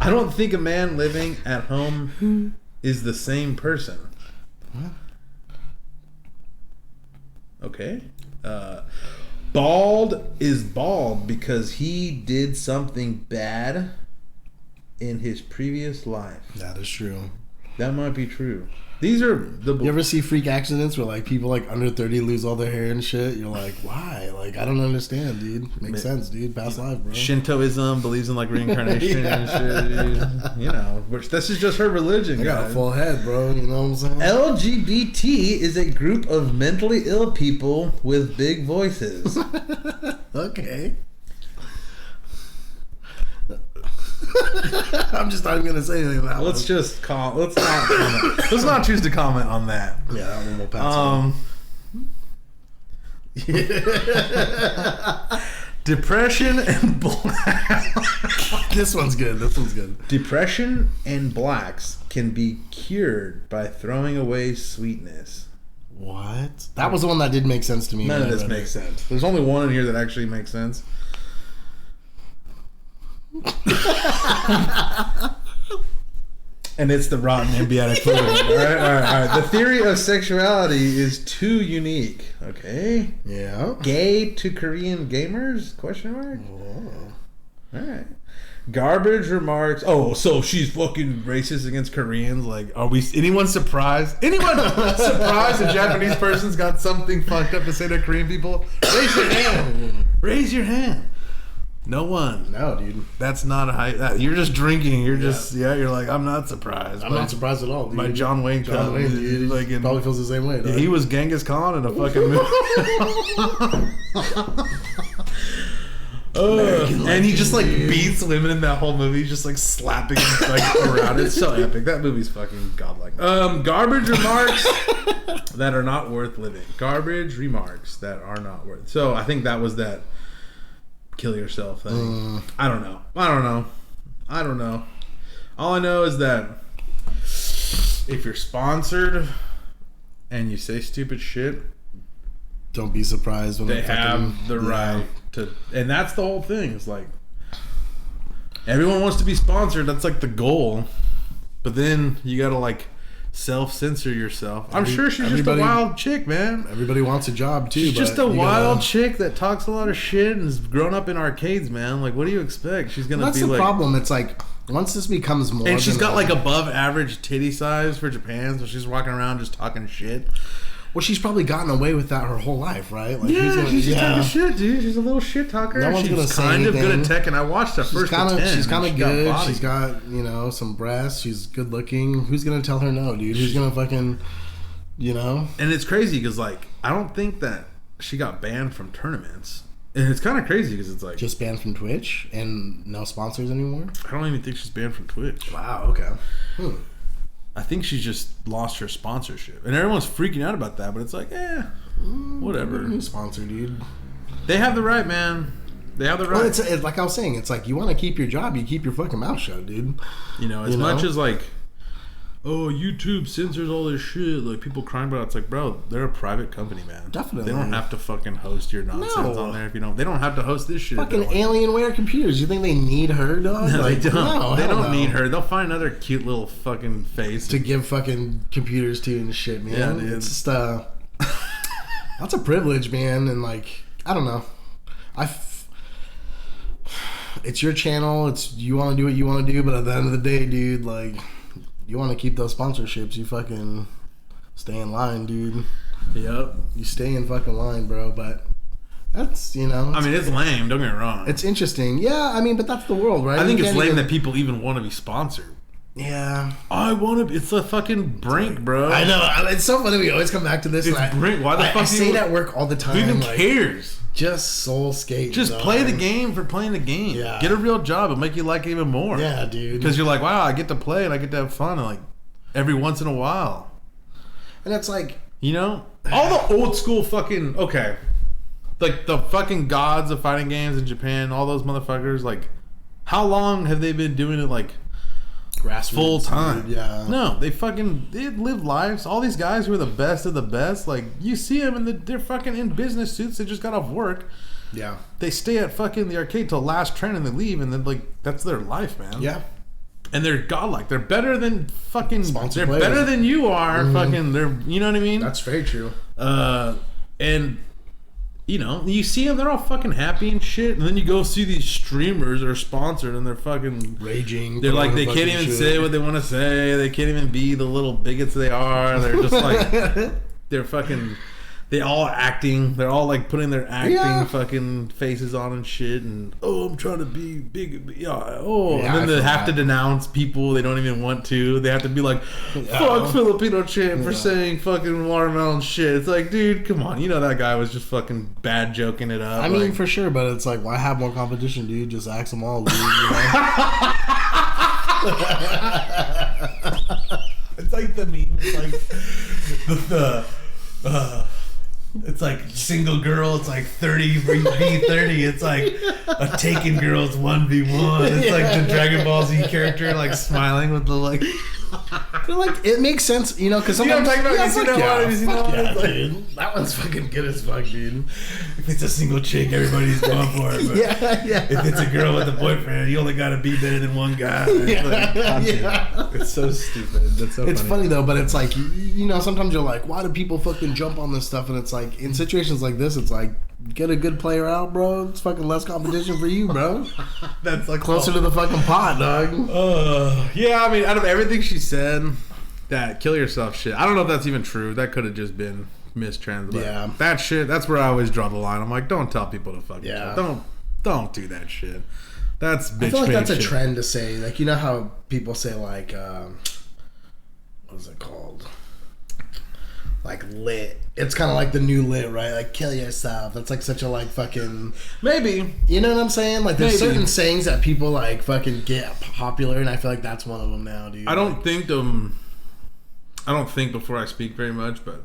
I don't think a man living at home is the same person. What? Okay. Bald is bald because he did something bad in his previous life. That is true. That might be true. These are the. You ever see freak accidents where like people like under 30 lose all their hair and shit? You're like, why? Like, I don't understand, dude. Makes sense, dude. Past life, bro. Shintoism believes in like reincarnation and shit, dude. You know, which this is just her religion. I got a full head, bro. You know what I'm saying? LGBT is a group of mentally ill people with big voices. Okay. I'm just not even gonna say anything about that. Let's just call. Let's not comment. Let's not choose to comment on that. Yeah, that one will pass on. Depression and black. This one's good. This one's good. Depression and blacks can be cured by throwing away sweetness. What? That was the one that did make sense to me. None of this makes sense. There's only one in here that actually makes sense. And it's the rotten embryonic fluid. All right. The theory of sexuality is too unique. Okay. Yeah. Gay to Korean gamers? Question mark. Oh. All right. Garbage remarks. Oh, so she's fucking racist against Koreans? Like, are we? Anyone surprised? Anyone surprised a Japanese person's got something fucked up to say to Korean people? Raise your hand. Raise your hand. No one. No, dude. That's not a high. You're just drinking. You're just you're like, I'm not surprised. I'm not surprised at all, dude. My John Wayne, dude. Like Probably feels the same way. Yeah, he was Genghis Khan in a fucking movie. And he just like beats women in that whole movie, just like slapping like around. It's so epic. That movie's fucking godlike. Garbage remarks that are not worth living. Garbage remarks that are not worth. So I think that was that kill yourself thing. I don't know. All I know is that if you're sponsored and you say stupid shit, don't be surprised when they have the right to. And that's the whole thing. It's like everyone wants to be sponsored. That's like the goal. But then you gotta like self-censor yourself. I'm sure she's just a wild chick, man. Everybody wants a job too. She's just a wild chick that talks a lot of shit and has grown up in arcades, man. Like, what do you expect? She's gonna be like. That's the problem. It's like once this becomes more, and she's got like above average titty size for Japan, so she's walking around just talking shit. Well, she's probably gotten away with that her whole life, right? Like, she's just talking shit, dude. She's a little shit talker. No one's gonna say anything. She's kind of good at tech, and I watched the first 10. She's kind of good. She's got, some breasts. She's good looking. Who's gonna tell her no, dude? Who's gonna fucking, And it's crazy because, like, I don't think that she got banned from tournaments. And it's kind of crazy because it's like just banned from Twitch and no sponsors anymore. I don't even think she's banned from Twitch. Wow. Okay. I think she just lost her sponsorship, and everyone's freaking out about that. But it's like, whatever. New sponsor, dude. They have the right, man. They have the right. Well, it's like I was saying. It's like you want to keep your job, you keep your fucking mouth shut, dude. As much as like, oh, YouTube censors all this shit. Like people crying about it. It's like, bro, they're a private company, man. Definitely. They don't have to fucking host your nonsense on there if you don't. They don't have to host this shit. Fucking Alienware computers. You think they need her, dog? No, like, they don't. No, they don't need her. They'll find another cute little fucking face to give fucking computers to and shit, man. Yeah, dude. It's just that's a privilege, man. And like, I don't know. It's your channel. You want to do what you want to do, but at the end of the day, dude, like. You want to keep those sponsorships, you fucking stay in line, dude. Yep. You stay in fucking line, bro. But that's, it's lame. Don't get me wrong. It's interesting. Yeah, but that's the world, right? I think it's lame that people even want to be sponsored. Yeah. I want to. It's a fucking brink, bro. I know. It's so funny. We always come back to this. It's brink. Why the fuck? I say that at work all the time. Who even cares? Just soul skate. Just play the game for playing the game. Yeah. Get a real job. It'll make you like it even more. Yeah, dude. Because you're like, wow, I get to play and I get to have fun, and like every once in a while. And it's like, all the old school fucking like the fucking gods of fighting games in Japan, all those motherfuckers. Like, how long have they been doing it? Like. Grassroots, full time. Yeah. No, they live lives. All these guys who are the best of the best, like you see them and they're fucking in business suits. They just got off work. Yeah. They stay at fucking the arcade till last train and they leave, and then like that's their life, man. Yeah. And they're godlike. They're better than fucking. Sponsored they're players. better than you are. Fucking. They're. You know what I mean? That's very true. And you know, you see them, they're all fucking happy and shit, and then you go see these streamers that are sponsored and they're fucking raging. They're like, they can't even say what they want to say. They can't even be the little bigots they are. They're just like, they're fucking, they all acting. They're all like putting their acting fucking faces on and shit. And I'm trying to be big. Yeah. And then they have to denounce people they don't even want to. They have to be like, fuck Filipino champ for saying fucking watermelon shit. It's like, dude, come on. You know that guy was just fucking bad joking it up. I mean, for sure, but it's like, why have more competition, dude? Just ask them all, dude. You know? It's like the meme. It's like it's like single girl. It's like 30v30. It's like a taken girl's 1v1. It's like the Dragon Ball Z character like smiling with the like. Like it makes sense, you know, because you know what I'm talking about. You see that one? Have you seen that one? Yeah, dude. That one's fucking good as fuck, dude. If it's a single chick, everybody's going for it. But yeah. If it's a girl with a boyfriend, you only got to be better than one guy. It's so stupid. That's so It's funny though, but it's like, you know, sometimes you're like, why do people fucking jump on this stuff? And it's like, in situations like this, it's like, get a good player out, bro. It's fucking less competition for you, bro. That's like closer to the fucking pot, dog. Yeah, I mean, out of everything she said, that kill yourself shit, I don't know if that's even true. That could have just been mistranslated. Yeah. That shit, that's where I always draw the line. I'm like, don't tell people to fucking don't do that shit. That's bitch. I feel like that's a trend to say. Like, you know how people say like, what is it called? Like lit. It's kind of like the new lit, right? Like kill yourself. That's like such a like fucking maybe. You know what I'm saying? Like there's certain sayings that people like fucking get popular, and I feel like that's one of them now, dude. I don't think before I speak very much, but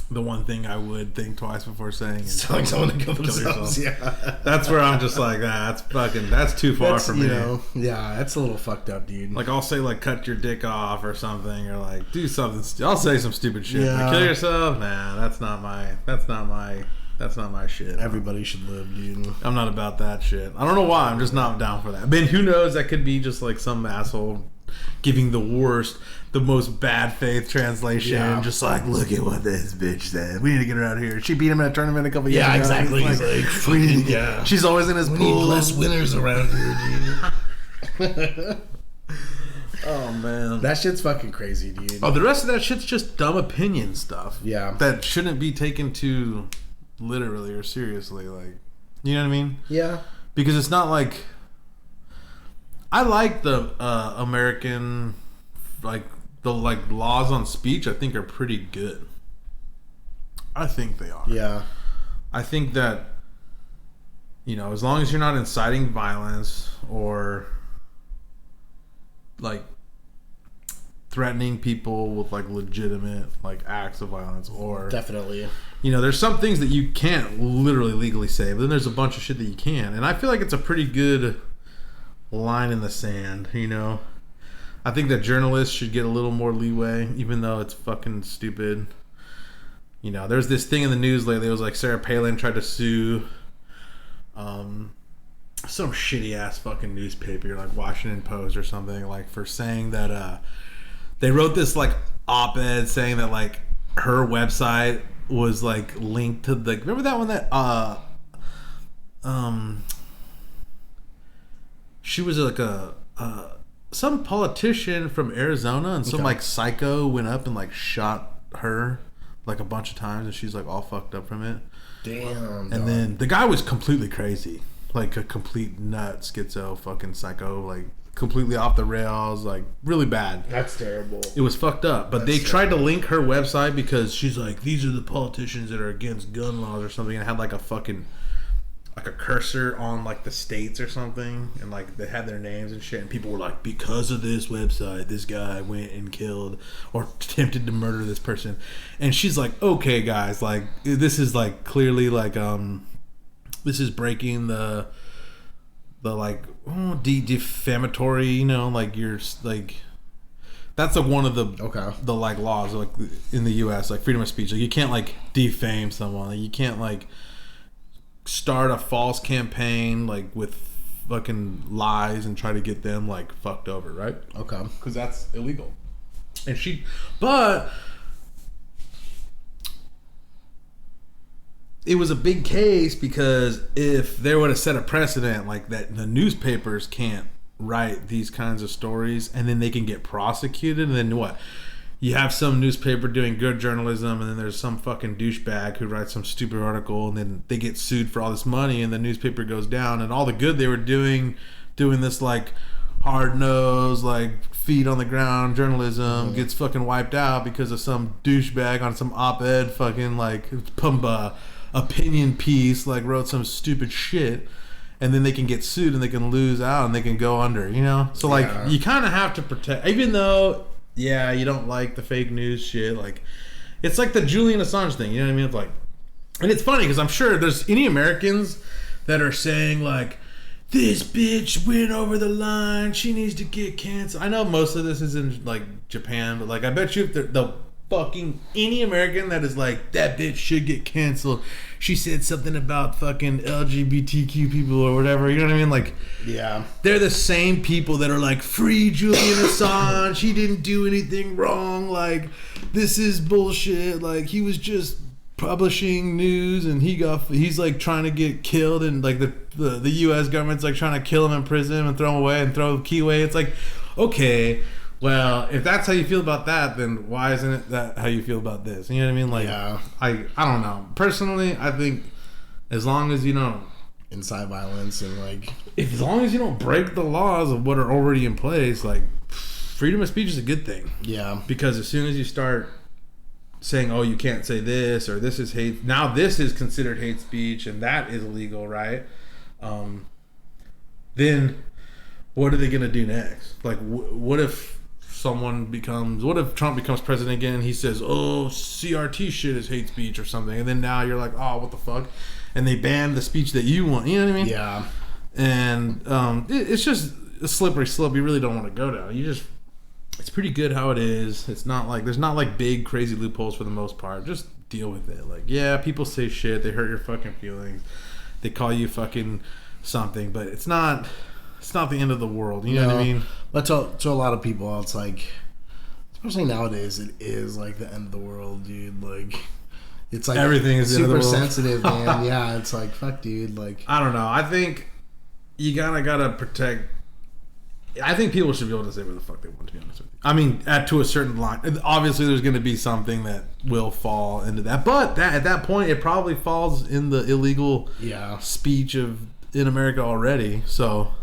the one thing I would think twice before saying is telling someone to kill themselves. Yeah, that's where I'm just like, that's too far for me. You know, yeah, that's a little fucked up, dude. Like I'll say like cut your dick off or something, or like do something. I'll say some stupid shit. Yeah. Like, kill yourself? Nah, that's not my shit. Everybody should live, dude. I'm not about that shit. I don't know why. I'm just not down for that. I mean, who knows? That could be just like some asshole giving the most bad faith translation. Yeah. Just like, look at what this bitch said. We need to get her out of here. She beat him in a tournament a couple years ago. Yeah, exactly. Like, she's always in his pool. We need less winners around here, dude. Oh, man. That shit's fucking crazy, dude. Oh, the rest of that shit's just dumb opinion stuff. Yeah. That shouldn't be taken too literally or seriously. Like, you know what I mean? Yeah. Because it's not like... I like the American, like, the like laws on speech, I think are pretty good. I think they are. Yeah. I think that, you know, as long as you're not inciting violence or like threatening people with like legitimate like acts of violence, or definitely, you know, there's some things that you can't literally legally say, but then there's a bunch of shit that you can. And I feel like it's a pretty good line in the sand, you know. I think that journalists should get a little more leeway, even though it's fucking stupid. You know, there's this thing in the news lately. It was like Sarah Palin tried to sue some shitty ass fucking newspaper, like Washington Post or something, like for saying that they wrote this like op-ed saying that like her website was like linked to the, remember that one that she was like a some politician from Arizona, and some like psycho went up and like shot her like a bunch of times, and she's like all fucked up from it. Damn. And then the guy was completely crazy, like a complete nut, schizo, fucking psycho, like completely off the rails, like really bad. That's terrible. It was fucked up. But they tried to link her website because she's like, these are the politicians that are against gun laws or something, and had like a fucking like a cursor on like the states or something, and like they had their names and shit, and people were like, because of this website this guy went and killed or attempted to murder this person. And she's like, okay guys, like this is like clearly like this is breaking the like defamatory, you know, like you're like, that's like one of the like laws like in the US, like freedom of speech, like you can't like defame someone, like you can't like start a false campaign like with fucking lies and try to get them like fucked over, right? Okay. Because that's illegal. And but it was a big case because if they would have set a precedent like that, the newspapers can't write these kinds of stories and then they can get prosecuted, and then what? You have some newspaper doing good journalism, and then there's some fucking douchebag who writes some stupid article, and then they get sued for all this money, and the newspaper goes down, and all the good they were doing this like hard-nosed, like feet on the ground journalism gets fucking wiped out because of some douchebag on some op-ed fucking like opinion piece, like wrote some stupid shit, and then they can get sued and they can lose out and they can go under, you know? So like you kind of have to protect, even though you don't like the fake news shit, like it's like the Julian Assange thing, you know what I mean? It's like, and it's funny because I'm sure there's any Americans that are saying like, this bitch went over the line, she needs to get canceled. I know most of this is in like Japan, but like I bet you if the fucking any American that is like, that bitch should get canceled, she said something about fucking LGBTQ people or whatever, you know what I mean? Like, yeah, they're the same people that are like, free Julian Assange, he didn't do anything wrong, like this is bullshit, like he was just publishing news and he's like trying to get killed, and like the US government's like trying to kill him in prison and throw him away and throw the key away. It's like, okay, well, if that's how you feel about that, then why isn't it that how you feel about this? You know what I mean? Like, I don't know. Personally, I think as long as you don't incite violence and like, as long as you don't break the laws of what are already in place, like freedom of speech is a good thing. Yeah. Because as soon as you start saying, oh, you can't say this, or this is hate, now this is considered hate speech and that is illegal, right? Then what are they going to do next? Like, what if Trump becomes president again and he says, oh, CRT shit is hate speech or something, and then now you're like, oh, what the fuck? And they ban the speech that you want, you know what I mean? Yeah. And it's just a slippery slope you really don't want to go down. It's pretty good how it is. It's not like, there's not like big crazy loopholes for the most part. Just deal with it. Like, yeah, people say shit, they hurt your fucking feelings, they call you fucking something, but it's not the end of the world, you know what I mean? But to a lot of people, it's like, especially nowadays, it is like the end of the world, dude. Like, it's like everything is super sensitive, man. Yeah, it's like, fuck, dude. Like, I don't know. I think you gotta protect. I think people should be able to say where the fuck they want, to be honest with you. I mean, to a certain line. Obviously, there's going to be something that will fall into that. But at that point, it probably falls in the illegal speech in America already. So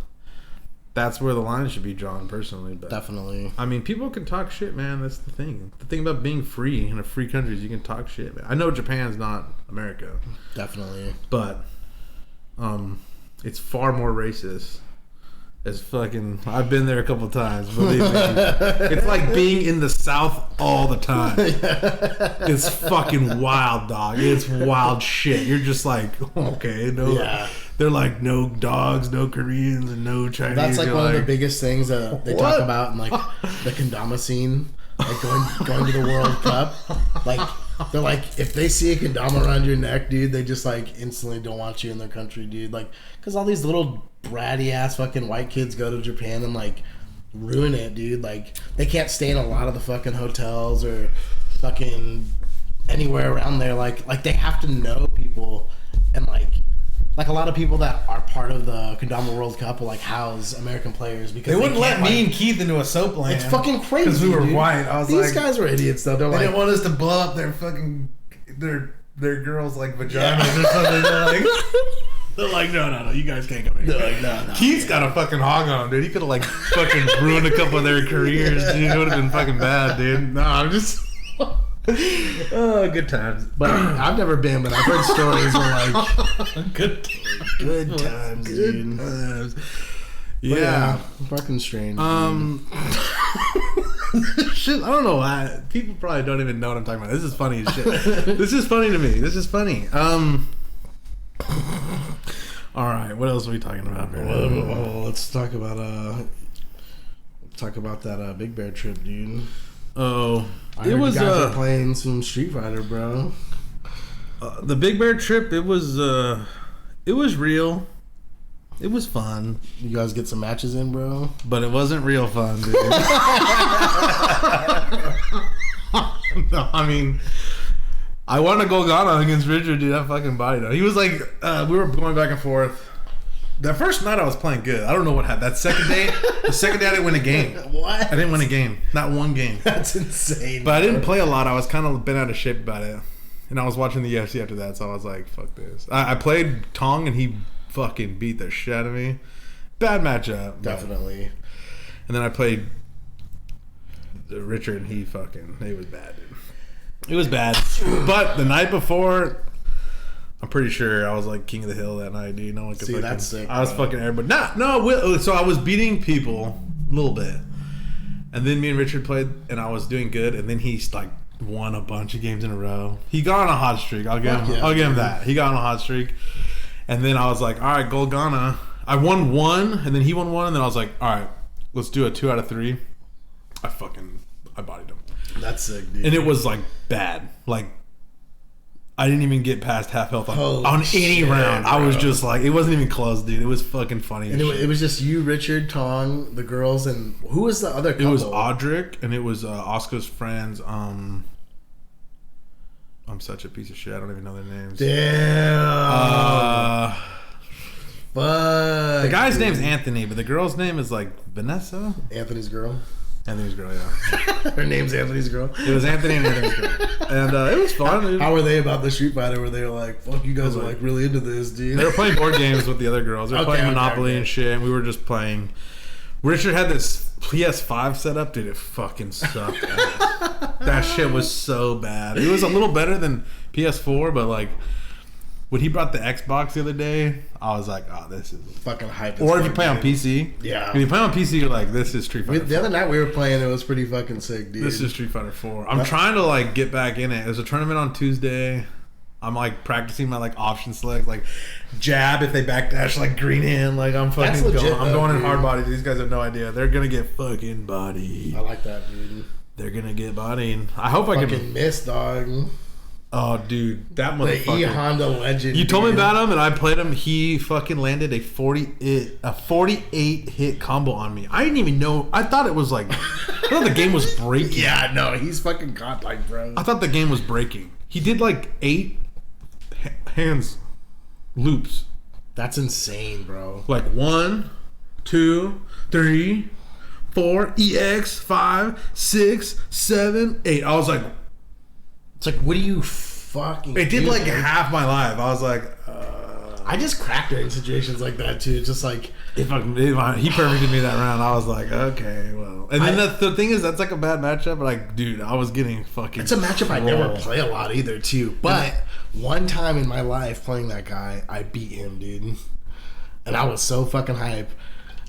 that's where the line should be drawn, personally. But definitely. I mean, people can talk shit, man. That's the thing. The thing about being free in a free country is you can talk shit, man. I know Japan's not America. Definitely. But it's far more racist. It's fucking, I've been there a couple times, believe me. It's like being in the South all the time. It's fucking wild, dog. It's wild shit. You're just like, okay, no. Yeah. They're like, no dogs, no Koreans, and no Chinese. That's like one of the biggest things that they talk about in like the kendama scene, like going to the World Cup. Like, they're like, if they see a kendama around your neck, dude, they just like instantly don't want you in their country, dude. Like, because all these little bratty ass fucking white kids go to Japan and like ruin it, dude. Like, they can't stay in a lot of the fucking hotels or fucking anywhere around there. Like they have to know people, and like a lot of people that are part of the Kendama World Cup will like house American players because they wouldn't let me and Keith into a soap land. It's fucking crazy because we were white. I was these guys were idiots though. They didn't want us to blow up their fucking their girls like vaginas or something. They're like, no, you guys can't come in. They're like, no. Keith's got a fucking hog on him, dude. He could have like fucking ruined a couple of their careers, dude. It would have been fucking bad, dude. No, I'm just. Oh, good times. But I've never been, but I've heard stories where like good times, dude. Yeah, fucking strange. Shit, I don't know why. People probably don't even know what I'm talking about. This is funny as shit. This is funny to me. This is funny. All right, what else are we talking about? Let's talk about that Big Bear trip, dude. Oh, I heard you guys were playing some Street Fighter, bro. The Big Bear trip, it was real. It was fun. You guys get some matches in, bro? But it wasn't real fun, dude. No, I mean, I won a Golgana against Richard, dude. That fucking body, though. He was like, we were going back and forth. That first night I was playing good. I don't know what happened. That second day, I didn't win a game. What? I didn't win a game. Not one game. That's insane. But I didn't play a lot. I was kind of bent out of shape about it. And I was watching the UFC after that, so I was like, fuck this. I played Tong, and he fucking beat the shit out of me. Bad matchup. Definitely. And then I played Richard, and it was bad, dude. It was bad. But the night before, I'm pretty sure I was like king of the hill that night, dude. No one could. See, that's sick. I was fucking everybody. So I was beating people a little bit, and then me and Richard played, and I was doing good, and then he's like won a bunch of games in a row. He got on a hot streak. I'll give him that. He got on a hot streak, and then I was like, all right, Golgana. I won one, and then he won one, and then I was like, all right, let's do a 2 out of 3. I bodied him. That's sick, dude. And it was like bad. Like, I didn't even get past half health on any shit, round. Bro. I was just like, it wasn't even close, dude. It was fucking funny. And it was just you, Richard, Tong, the girls, and who was the other couple? It was Audric, and it was Oscar's friends. I'm such a piece of shit. I don't even know their names. Damn. Fuck. The guy's name's Anthony, but the girl's name is like Vanessa. Anthony's girl. Anthony's girl, yeah. Her name's Anthony's girl. It was Anthony and Anthony's girl. And it was fun. How were they about the Street Fighter? Were they like, fuck, you guys are like really into this, dude? They were playing board games with the other girls. They were playing Monopoly and shit, and we were just playing. Richard had this PS5 set up, dude. It fucking sucked. That shit was so bad. It was a little better than PS4, but like when he brought the Xbox the other day, I was like, oh, this is fucking hype. Or if you play on PC. Yeah. If you play on PC, you're like, this is Street Fighter 4. The other night we were playing, it was pretty fucking sick, dude. This is Street Fighter 4. I'm trying to like get back in it. There's a tournament on Tuesday. I'm like practicing my like option select, like jab if they backdash, like green hand, like I'm fucking going in hard body. These guys have no idea. They're gonna get fucking bodied. I like that, dude. They're gonna get bodied. I hope I can miss, dog. Oh, dude, that motherfucker. The E Honda legend. You told me about him, and I played him. He fucking landed a 48 hit combo on me. I didn't even know. I thought it was like, I thought the game was breaking. Yeah, no, he's fucking godlike, bro. I thought the game was breaking. He did like 8 hands loops. That's insane, bro. Like 1, 2, 3, 4, EX, 5, 6, 7, 8. I was like, it's like, what do you fucking it did like half my life. I was like, I just cracked her in situations like that too. Just like if he perfected me that round, I was like, okay, well. And then the thing is, that's like a bad matchup. But like, dude, I was getting fucking. It's a matchup I never play a lot either, too. But one time in my life playing that guy, I beat him, dude, and I was so fucking hype.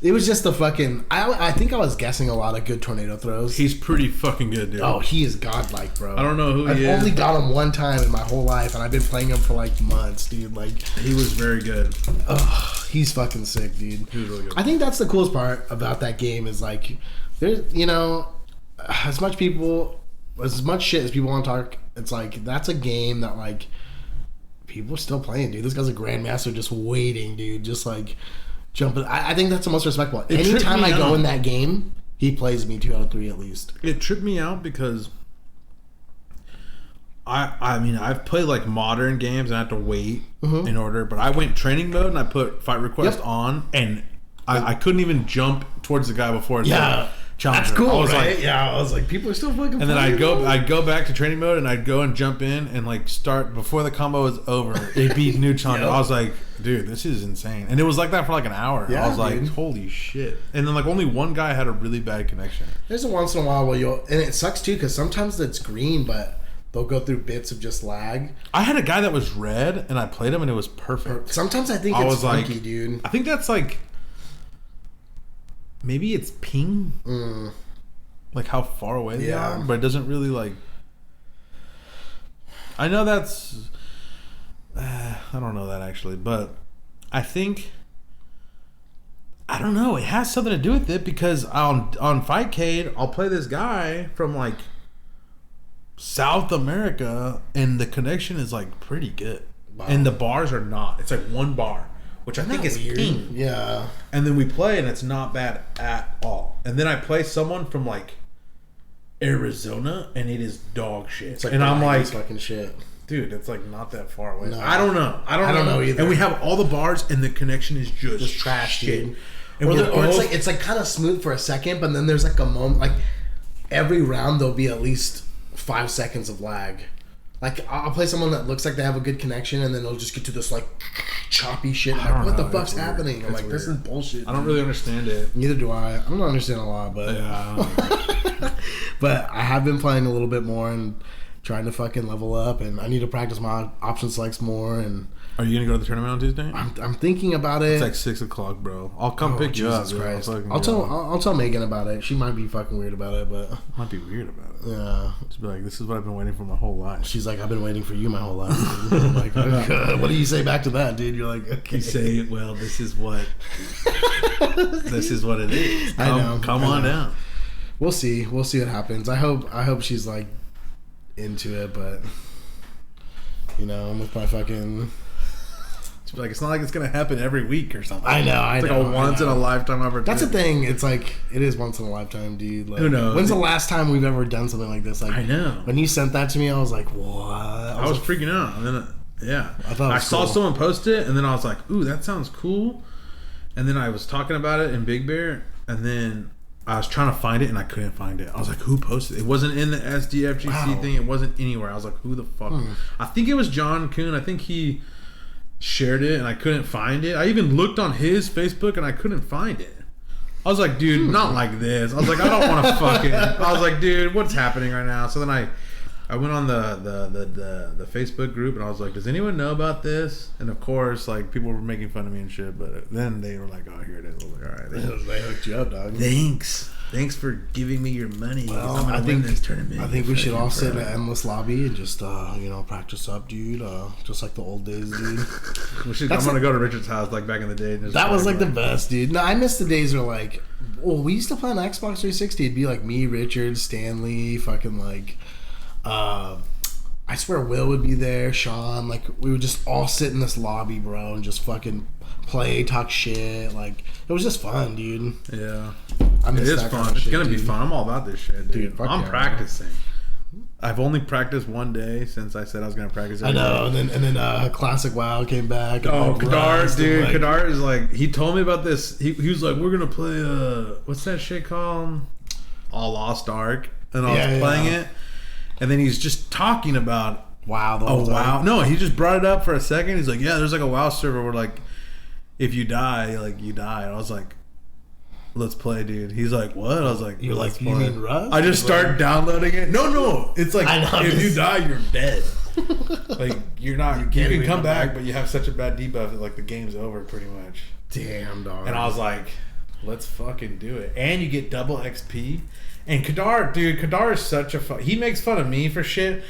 It was just the fucking. I think I was guessing a lot of good tornado throws. He's pretty fucking good, dude. Oh, he is godlike, bro. I don't know who he is. I've only got him one time in my whole life, and I've been playing him for like months, dude. Like he was very good. Oh, he's fucking sick, dude. He was really good. I think that's the coolest part about that game is like, there's as much shit as people want to talk. It's like that's a game that like people are still playing, dude. This guy's a grandmaster, just waiting, dude. Just like. Jumping. I think that's the most respectable. Anytime I go in that game, he plays me 2 out of 3 at least. It tripped me out because I mean I've played like modern games and I have to wait in order, but I went training mode and I put fight request on and I couldn't even jump towards the guy before it That's cool, I was right? I was like, people are still fucking. And then I'd go back to training mode and I'd go and jump in and like start before the combo was over. It beat new challenger. I was like, dude, this is insane. And it was like that for like an hour. I was like, holy shit. And then like only one guy had a really bad connection. There's a once in a while where and it sucks too because sometimes it's green, but they'll go through bits of just lag. I had a guy that was red and I played him and it was perfect. Sometimes I think it's funky, dude. I think that's like. Maybe it's ping. Like how far away they are, but it doesn't really like. I know that's. I don't know that actually, but I think. I don't know. It has something to do with it because on Fightcade, I'll play this guy from like South America, and the connection is like pretty good, and the bars are not. It's like 1 bar. Which I think is ping. Yeah. And then we play and it's not bad at all. And then I play someone from like Arizona and it is dog shit. It's like and I'm like fucking shit. Dude, it's like not that far away. No. I don't know. I don't know either. And we have all the bars, and the connection is just trash, shit. dude. And Or it's like kind of smooth for a second, but then there's like a moment, like every round there'll be at least 5 seconds of lag. Like I'll play someone that looks like they have a good connection, and then they'll just get to this like choppy shit. Like, what the fuck's happening? I'm like, this is bullshit. I don't really understand it. Neither do I. I don't understand a lot, but but I have been playing a little bit more and trying to fucking level up, and I need to practice my option selects more. And are you gonna go to the tournament on Tuesday? I'm thinking about it. It's like 6 o'clock, bro. I'll come pick you up. Christ. I'll tell Megan about it. She might be fucking weird about it, but might be weird about it. Yeah, just be like, this is what I've been waiting for my whole life. She's like, I've been waiting for you my whole life. I'm like, what do you say back to that, dude? You're like, okay. You say, well, this is what it is. I know. Come on down. We'll see. We'll see what happens. I hope she's like into it, but you know, I'm with my fucking. Like, it's not like it's gonna happen every week or something. I know. It's like a once in a lifetime opportunity. That's the thing. It's like it is once in a lifetime, dude. Like, who knows? When's the last time we've ever done something like this? Like, I know. When you sent that to me, I was like, what? I was freaking out, and then I saw someone post it, and then I was like, ooh, that sounds cool. And then I was talking about it in Big Bear, and then I was trying to find it, and I couldn't find it. I was like, who posted it? It wasn't in the SDFGC thing. It wasn't anywhere. I was like, who the fuck? I think it was John Kuhn. I think he shared it, and I couldn't find it. I even looked on his Facebook, and I couldn't find it. I was like, dude, not like this. I was like, I don't want to fucking. I was like, dude, what's happening right now? So then I went on the Facebook group, and I was like, does anyone know about this? And of course, like, people were making fun of me and shit, but then they were like, oh, here it is. I was like, all right, they hooked you up, dog. Thanks for giving me your money. Well, I'm gonna win this tournament. I think we should all sit in an endless lobby and just practice up, dude. Just like the old days, dude. I'm gonna go to Richard's house like back in the day. And that was like the best, dude. No, I miss the days where like, well, we used to play on Xbox 360. It'd be like me, Richard, Stanley, fucking like, I swear Will would be there, Sean. Like, we would just all sit in this lobby, bro, and just fucking play, talk shit. Like, it was just fun, dude. Yeah. It is fun. It's gonna be fun. I'm all about this shit, dude. I'm practicing. I've only practiced one day since I said I was gonna practice. I know, and then Classic WoW came back. Oh, Khadar, dude! Khadar is like, he told me about this. He was like, we're gonna play what's that shit called? All Lost Ark, and I was playing it, and then he's just talking about WoW. WoW. No, he just brought it up for a second. He's like, yeah, there's like a WoW server where like, if you die, like you die. And I was like, let's play, dude. He's like, what? I was like, you're like, you mean Rust? I just start downloading it. No. It's like, if you die, you're dead. Like, you're not. You can come back, but you have such a bad debuff that like the game's over pretty much. Damn, dog. And I was like, let's fucking do it. And you get double XP. And Khadar is such a he makes fun of me for shit.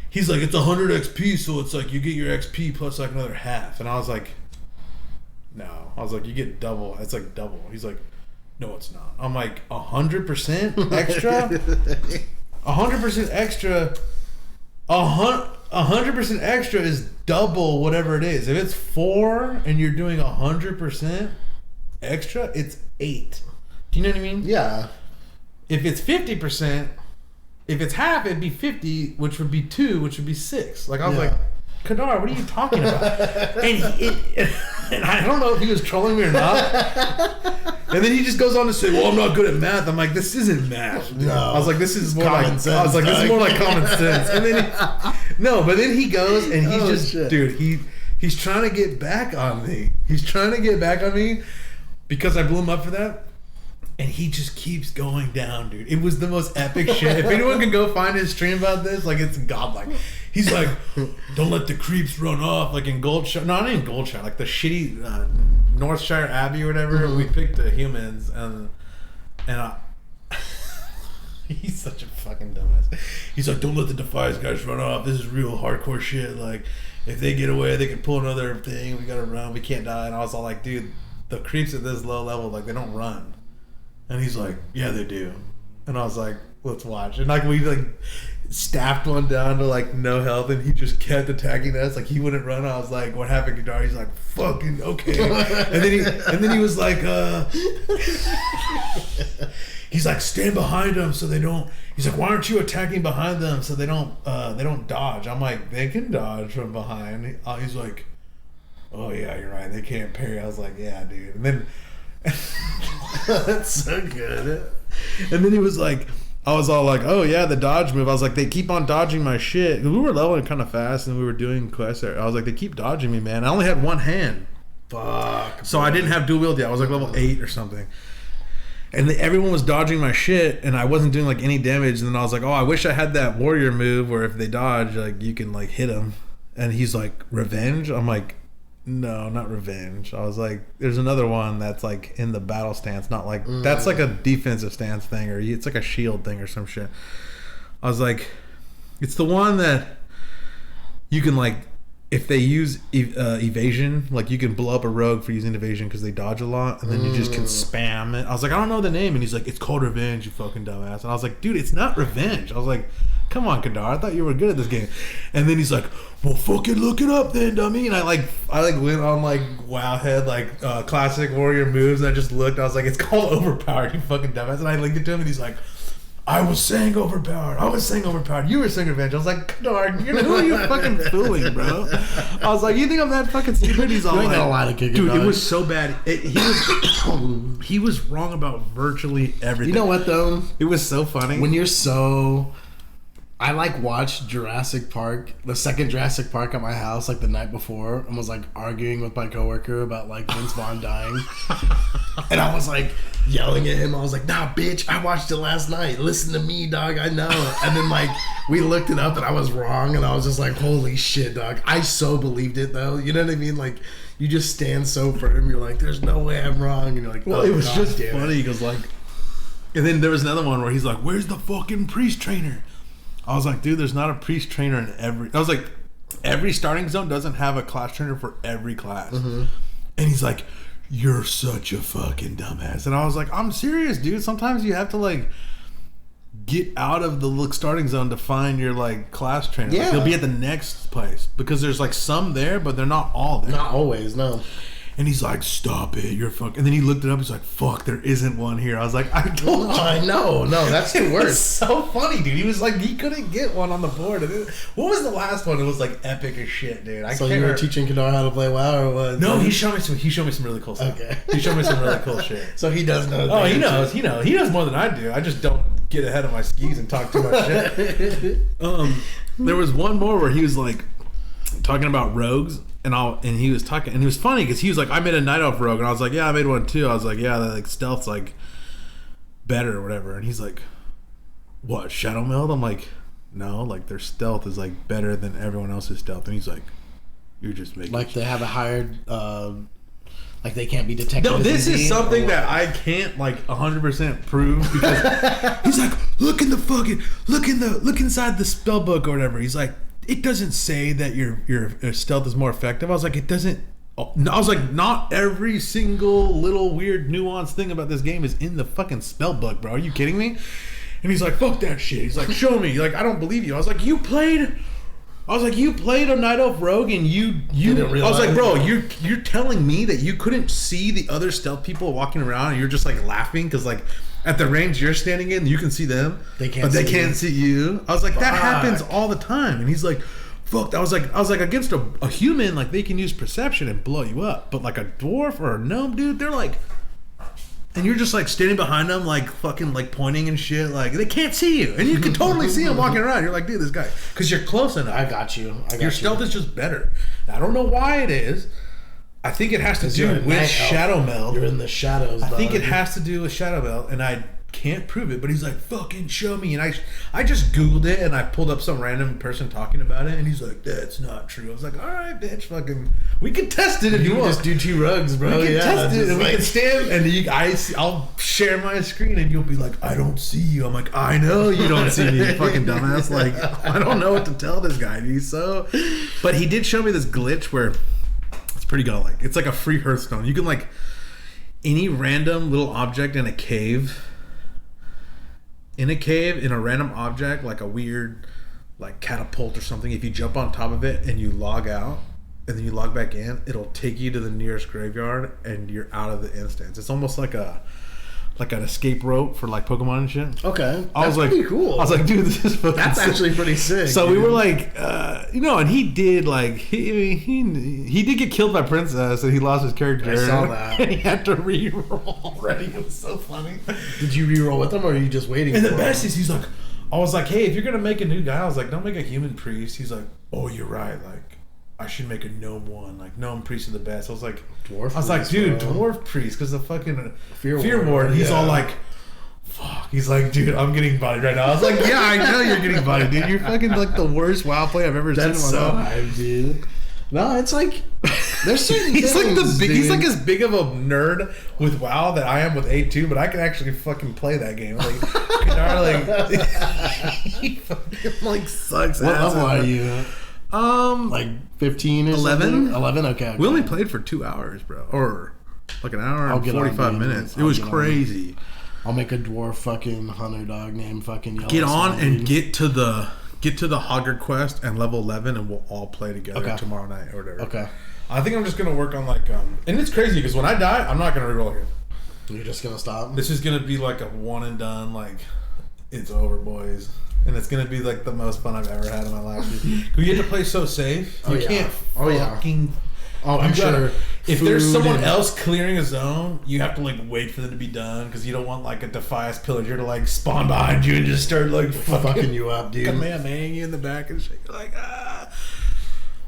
He's like, it's 100 XP, so it's like you get your XP plus like another half. And I was like, no. I was like, you get double. It's like double. He's like, no, it's not. I'm like, 100% extra? 100% extra. 100% extra is double whatever it is. If it's 4 and you're doing 100% extra, it's 8. Do you know what I mean? Yeah. If it's 50%, if it's half, it'd be 50, which would be 2, which would be 6. Like, I was like, Khadar, what are you talking about? and I don't know if he was trolling me or not. And then he just goes on to say, well, I'm not good at math. I'm like, this isn't math. No. I was like, this is more like common sense. I was like, this is more like common sense. And then but then he goes and he's dude, he's trying to get back on me. He's trying to get back on me because I blew him up for that. And he just keeps going down, dude. It was the most epic shit. If anyone can go find his stream about this, like, it's godlike. He's like, don't let the creeps run off, like in Goldshire. No, not in Goldshire. Like the shitty Northshire Abbey or whatever. Mm-hmm. We picked the humans, and he's such a fucking dumbass. He's like, don't let the Defiance guys run off. This is real hardcore shit. Like, if they get away, they can pull another thing. We gotta run. We can't die. And I was all like, dude, the creeps at this low level, like, they don't run. And he's like, yeah, they do. And I was like, let's watch. And like, we like staffed one down to like no health, and he just kept attacking us. Like, he wouldn't run. I was like, what happened, Khadar? He's like, fucking okay. And then he was like, he's like, stand behind them so they don't. He's like, why aren't you attacking behind them so they don't dodge? I'm like, they can dodge from behind. He's like, oh yeah, you're right. They can't parry. I was like, yeah, dude. And then that's so good. And then he was like, I was all like, oh yeah, the dodge move. I was like, they keep on dodging my shit. We were leveling kind of fast and we were doing quests. I was like, they keep dodging me, man. I only had one hand. Fuck. So I didn't have dual wield yet. I was like level 8 or something. And everyone was dodging my shit, and I wasn't doing like any damage. And then I was like, "Oh, I wish I had that warrior move where if they dodge, like you can like hit them." And he's like, "Revenge?" I'm like, "No, not revenge." I was like, "There's another one that's like in the battle stance, not like that's like a defensive stance thing, or it's like a shield thing or some shit." I was like, "It's the one that you can like." If they use evasion, like you can blow up a rogue for using evasion because they dodge a lot, and then you just can spam it. I was like, I don't know the name, and he's like, it's called revenge, you fucking dumbass. And I was like, dude, it's not revenge. I was like, come on, Khadar, I thought you were good at this game. And then he's like, well, fucking look it up then, dummy. And I went on like Wowhead, like classic warrior moves, and I just looked. I was like, it's called overpowered, you fucking dumbass. And I linked it to him, and he's like, I was saying overpowered. You were saying revenge. I was like, Khadar, who are you fucking fooling, bro? I was like, you think I'm that fucking stupid? He's all like, a lot of kicking, dude, dog. it was so bad. He was wrong about virtually everything. You know what though? It was so funny. When you're so... I like watched Jurassic Park, the second Jurassic Park at my house like the night before, and was like arguing with my coworker about like Vince Vaughn dying. And I was like yelling at him. I was like, nah, bitch, I watched it last night. Listen to me, dog. I know. And then like we looked it up and I was wrong, and I was just like, holy shit, dog. I so believed it though. You know what I mean? Like you just stand so firm. You're like, there's no way I'm wrong. And you're like, well, oh, it was God, just funny because like, and then there was another one where he's like, where's the fucking priest trainer? I was like, dude, there's not a priest trainer in every... I was like, every starting zone doesn't have a class trainer for every class. Mm-hmm. And he's like, you're such a fucking dumbass. And I was like, I'm serious, dude. Sometimes you have to, like, get out of the starting zone to find your, like, class trainer. Yeah. Like, he'll be at the next place. Because there's, like, some there, but they're not all there. Not always, no. And he's like, stop it, you're fucking... And then he looked it up, he's like, fuck, there isn't one here. I was like, I told you. I know, no, that's the worst. It's so funny, dude. He was like, he couldn't get one on the board. What was the last one? It was like epic as shit, dude. So you were teaching Khadar how to play WoW or what? No, he showed me some really cool stuff. Okay. He showed me some really cool shit. So he does know. Oh, he knows. He knows more than I do. I just don't get ahead of my skis and talk too much shit. There was one more where he was like talking about rogues. And he was talking, and it was funny because he was like, I made a night elf rogue, and I was like, yeah, I made one too. I was like, yeah, that like stealth's like better or whatever. And he's like, what, shadow meld? I'm like, no, like their stealth is like better than everyone else's stealth. And he's like, you're just making like they have a higher like they can't be detected. No, this is something that I can't like 100% prove because he's like, look inside the spell book or whatever. He's like, it doesn't say that your stealth is more effective. I was like, it doesn't. I was like, not every single little weird nuanced thing about this game is in the fucking spell book, bro. Are you kidding me? And he's like, fuck that shit. He's like, show me. Like, I don't believe you. I was like, you played a Night Elf Rogue and you didn't realize. I was like, bro, you're telling me that you couldn't see the other stealth people walking around and you're just like laughing because like at the range you're standing in, you can see them, but they can't see you. I was like, that happens all the time. And he's like, fuck. I was like, against a human, like they can use perception and blow you up, but like a dwarf or a gnome, dude, they're like, and you're just like standing behind them, like fucking like pointing and shit, like they can't see you, and you can totally see them walking around. You're like, dude, this guy, because you're close enough. I got you. Your stealth is just better. I don't know why it is. I think it has to do with shadow meld. You're in the shadows. I think it has to do with shadow meld, and I can't prove it. But he's like, "Fucking show me!" And I just googled it, and I pulled up some random person talking about it, and he's like, "That's not true." I was like, "All right, bitch, fucking, we can test it if you want. Just do 2 rugs, bro. We can test it, and we can stand, and I'll share my screen, and you'll be like, I don't see you. I'm like, I know you don't see me, you fucking dumbass. Like, I don't know what to tell this guy. But he did show me this glitch where it's pretty godlike. It's like a free Hearthstone. You can like any random little object in a cave. In a random object, like a weird like catapult or something, if you jump on top of it and you log out and then you log back in, it'll take you to the nearest graveyard and you're out of the instance. It's almost like like an escape rope for like Pokemon and shit. Okay, I was like, pretty cool. I was like, dude, this is fucking That's sick. actually pretty sick. So dude. we were like, and he did like he did get killed by Princess, and he lost his character. I saw that. And he had to re-roll already. It was so funny. Did you re-roll with him, or are you just waiting? And for the best him? is he's like, I was like, hey, if you're gonna make a new guy, I was like, don't make a human priest. He's like, oh, you're right. Like, I should make a gnome one. Like, gnome priests are the best. I was like, dwarf. I was like, dude, bro. dwarf priest, because the fucking Fear Ward. He's yeah. all like, fuck. He's like, dude, I'm getting bodied right now. I was like, yeah, I know you're getting bodied, dude. You're fucking like the worst WoW play I've ever seen in my so life. hype, dude. No, it's like there's certain he's things, like the big, dude. he's like as big of a nerd with WoW that I am with A2, but I can actually fucking play that game. Like, Khadar, like, he fucking like sucks. What ass level at are it. you? Like 15 or 11? something? 11? Okay. We only played for 2 hours, bro, or like an hour and 45 minutes. It was crazy. I'll make a dwarf fucking hunter dog named fucking Yellow. Get on and get to the Hogger quest and level 11, and we'll all play together tomorrow night or whatever. Okay. I think I'm just gonna work on like and it's crazy because when I die, I'm not gonna reroll again. You're just gonna stop. This is gonna be like a one and done. Like, it's over, boys. And it's gonna be like the most fun I've ever had in my life. We get to play so safe. You can't fucking. Oh, I'm sure. If there's someone else clearing a zone, you have to like wait for them to be done because you don't want like a Defias pillager to like spawn behind you and just start like fucking you up, dude. Kamehameha you in the back and shit. You're like, ah.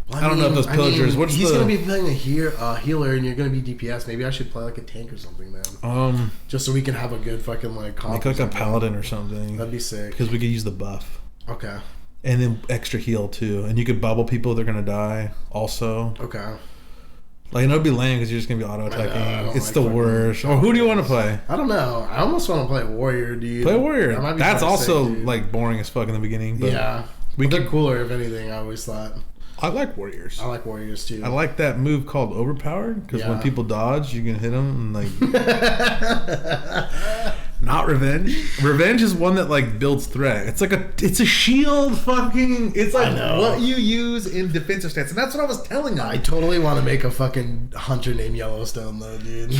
Well, I don't know if those pillagers. He's gonna be playing a healer, and you're gonna be DPS. Maybe I should play like a tank or something, man. Just so we can have a good fucking like. Make like a paladin or something. That'd be sick. Because we could use the buff. Okay. And then extra heal too, and you could bubble people. They're gonna die also. Okay. Like, and it'll be lame because you're just gonna be auto attacking. It's like the worst. Or who do you want to play? I don't know. I almost want to play warrior, dude. Play warrior. That's also sick, like boring as fuck in the beginning. But yeah, they're cooler if anything. I always thought. I like warriors. I like warriors too. I like that move called overpowered because when people dodge, you can hit them and like. Not revenge. Revenge is one that like builds threat. It's like it's a shield. Fucking. It's like what you use in defensive stance, and that's what I was telling them. I totally want to make a fucking hunter named Yellowstone though, dude.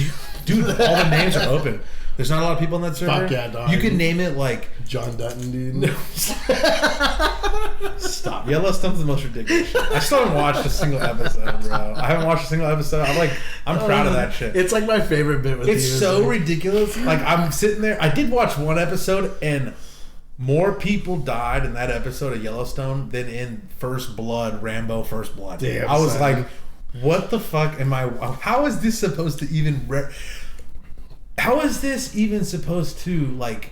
Dude, all the names are open. There's not a lot of people in that server. Fuck yeah, dog. You can name it like John Dutton, dude. No. Stop. Yellowstone's the most ridiculous shit. I still haven't watched a single episode, bro. I haven't watched a single episode. I'm proud of that shit. It's like my favorite bit with you. It's so ridiculous. Like, I'm sitting there. I did watch one episode, and more people died in that episode of Yellowstone than in First Blood, Rambo First Blood. Damn, I was son. like, what the fuck am I... How is this supposed to even... How is this even supposed to, like,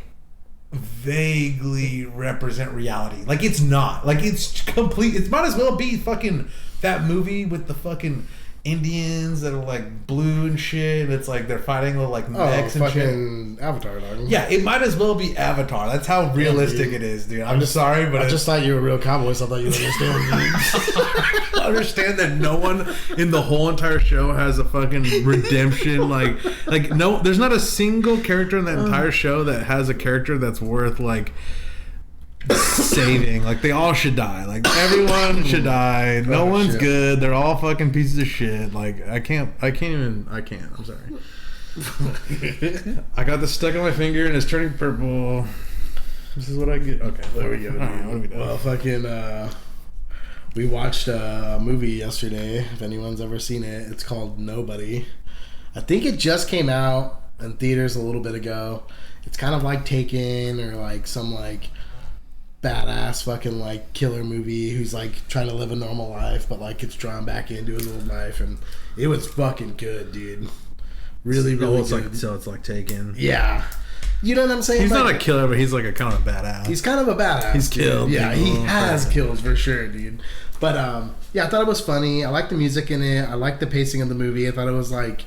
vaguely represent reality? Like, it's not. Like, it's complete. It might as well be fucking that movie with the fucking Indians that are, like, blue and shit. And it's like they're fighting with, like, mechs and shit. Avatar, dog. Yeah, it might as well be Avatar. That's how realistic it is, dude. I'm just sorry, but I just thought you were a real cowboy, so I thought you understand. I understand that no one in the whole entire show has a fucking redemption. Like no, there's not a single character in that entire show that has a character that's worth like saving. Like, they all should die. Like, everyone should die. No one's good. They're all fucking pieces of shit. Like, I can't. I'm sorry. I got this stuck on my finger and it's turning purple. This is what I get. Okay, there we go. All right, what are we doing? Well, fucking, we watched a movie yesterday. If anyone's ever seen it, it's called Nobody. I think it just came out in theaters a little bit ago. It's kind of like Taken or like some like badass fucking like killer movie who's like trying to live a normal life, but like gets drawn back into his old life, and it was fucking good, dude. Really good. It's like Taken. Yeah. You know what I'm saying? He's like, not a killer, but he's like a kind of a badass. He's kind of a badass. He's killed. Yeah, he people. has kills for sure, dude. But yeah, I thought it was funny. I liked the music in it. I liked the pacing of the movie. I thought it was like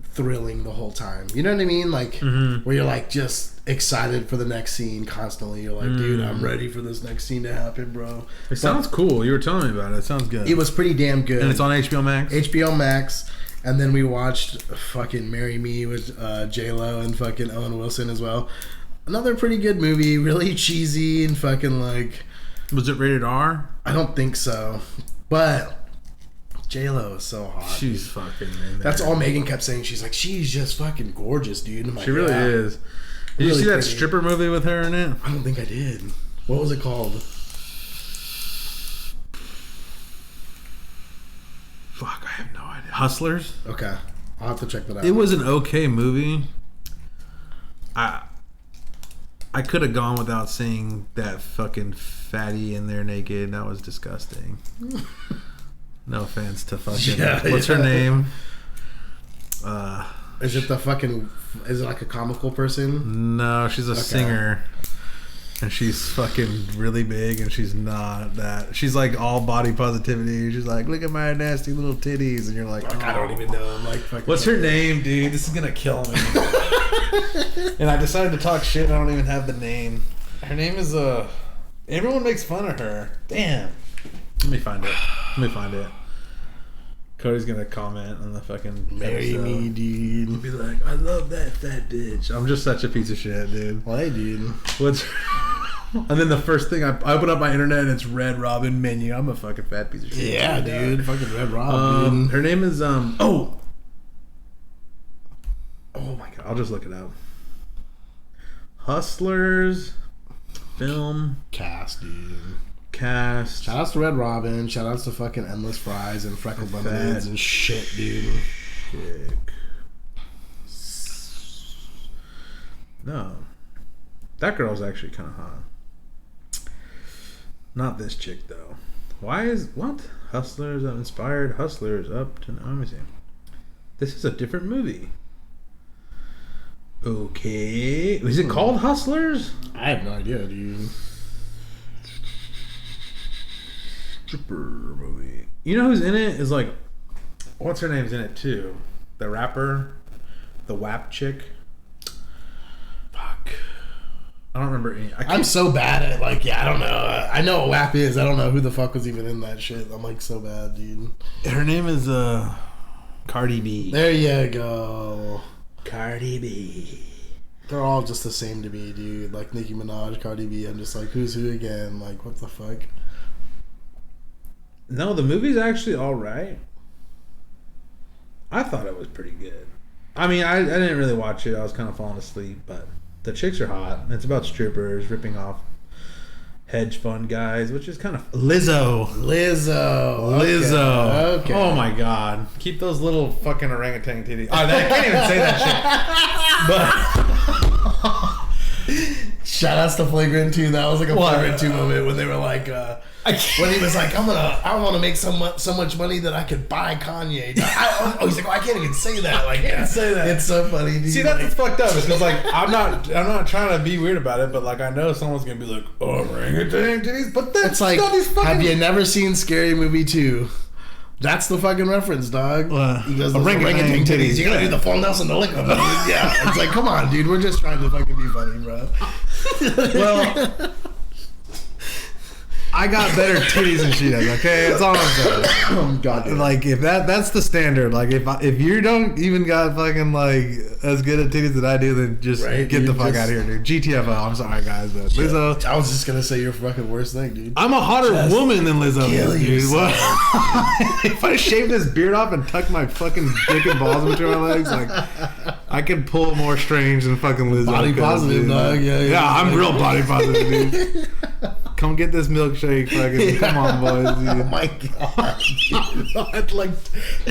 thrilling the whole time. You know what I mean? Like where you're like just excited for the next scene constantly. You're like, dude, I'm ready for this next scene to happen, bro. It sounds cool. You were telling me about it. It sounds good. It was pretty damn good. And it's on HBO Max? HBO Max. And then we watched fucking Marry Me with J-Lo and fucking Owen Wilson as well. Another pretty good movie. Really cheesy and fucking like... Was it rated R? I don't think so. But J-Lo is so hot. She's fucking in there. That's all Megan kept saying. She's like, she's just fucking gorgeous, dude. I'm like, She really is. Did you see that stripper movie with her in it? I don't think I did. What was it called? Fuck, I have no idea. Hustlers? Okay. I'll have to check that out. It was an okay movie. I could have gone without seeing that fucking fatty in there naked. That was disgusting. No offense to fucking... What's her name? Is it the fucking... Is it like a comical person? No, she's a singer. And she's fucking really big, and she's not that. She's like all body positivity. She's like, look at my nasty little titties, and you're like, oh. I don't even know. I'm like, fucking. What's her name, dude? This is gonna kill me. And I decided to talk shit. I don't even have the name. Her name is Everyone makes fun of her. Damn. Let me find it. Cody's gonna comment on the fucking marry episode. Me, dude. He'll be like, I love that fat bitch. I'm just such a piece of shit, dude. Well, hey, dude. What's... And then the first thing I open up my internet and it's Red Robin menu. I'm a fucking fat piece of shit. Yeah, dude. Fucking Red Robin. Her name is oh my god, I'll just look it up. Hustlers film cast, dude. Cast. Shout outs to Red Robin. Shout outs to fucking Endless Fries and Freckled Lemonades and shit, dude. Chick. No. That girl's actually kind of hot. Not this chick, though. Why is... What? Hustlers inspired Hustlers up to... Let me see. This is a different movie. Okay. Is it called Hustlers? I have no idea, dude. Stripper movie. You know who's in it? Is like... What's her name's in it, too? The rapper? The WAP chick? Fuck. I don't remember any. I'm so bad at like, I don't know. I know what WAP is. I don't know who the fuck was even in that shit. I'm like so bad, dude. Her name is Cardi B. There you go. Cardi B. They're all just the same to me, dude. Like Nicki Minaj, Cardi B. I'm just like, who's who again? Like, what the fuck? No, the movie's actually all right. I thought it was pretty good. I mean, I didn't really watch it. I was kind of falling asleep, but the chicks are hot. It's about strippers ripping off hedge fund guys, which is kind of... LIZZO. Okay. Oh my god. Keep those little fucking orangutan titties. I can't even say that shit. But... Shout outs to Flagrant 2. That was like a Flagrant 2 moment when they were like... when he was like, I want to make so much money that I could buy Kanye. He's like, I can't even say that. Like, I can't say that. It's so funny, dude. See, that's what's fucked up. It's because like I'm not trying to be weird about it, but like I know someone's gonna be like, orangutan titties, but that's like, these fucking... have you never seen Scary Movie 2? That's the fucking reference, dog. He goes, orangutan titties. You gotta do the full Nelson to lick them. Yeah, it's like, come on, dude. We're just trying to fucking be funny, bro. Well, I got better titties than she does. Okay, that's all I'm saying. Oh God, dude. Like if that's the standard. Like if you don't even got fucking like as good at titties that I do, then just get the fuck out of here, dude. GTFO. I'm sorry, guys, but LIZZO. I was just gonna say your fucking worst thing, dude. I'm a hotter woman than LIZZO. Dude. What? If I shave this beard off and tuck my fucking dick and balls between my legs, like I could pull more strange than fucking LIZZO. Body positive, dog. Yeah, I'm real body positive, dude. Come get this milkshake, fucking. Come on, boys. Dude. Oh my god, dude. I'd like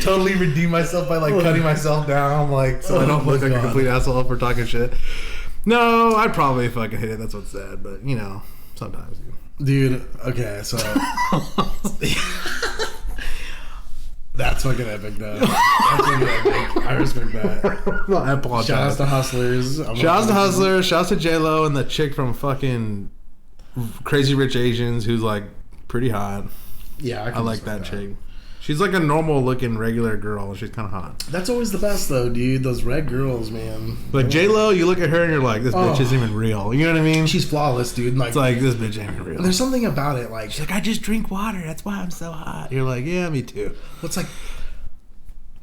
totally redeem myself by like cutting myself down, like so I don't look like a complete asshole for talking shit. No, I'd probably fucking hit it. That's what's sad, but you know, sometimes. Dude, okay, so that's fucking epic, though. That's fucking epic. I respect that. Well, I apologize. Shout outs to Hustlers. Shout outs to Hustlers. Shout outs to J-Lo and the chick from fucking Crazy Rich Asians who's like pretty hot. Yeah, I like that chick. She's like a normal looking regular girl. She's kind of hot. That's always the best though, dude. Those red girls, man. Like J-Lo, you look at her and you're like, this bitch isn't even real. You know what I mean? She's flawless, dude. Like, it's like, this bitch ain't even real. There's something about it, like... She's like, I just drink water. That's why I'm so hot. You're like, yeah, me too. What's like...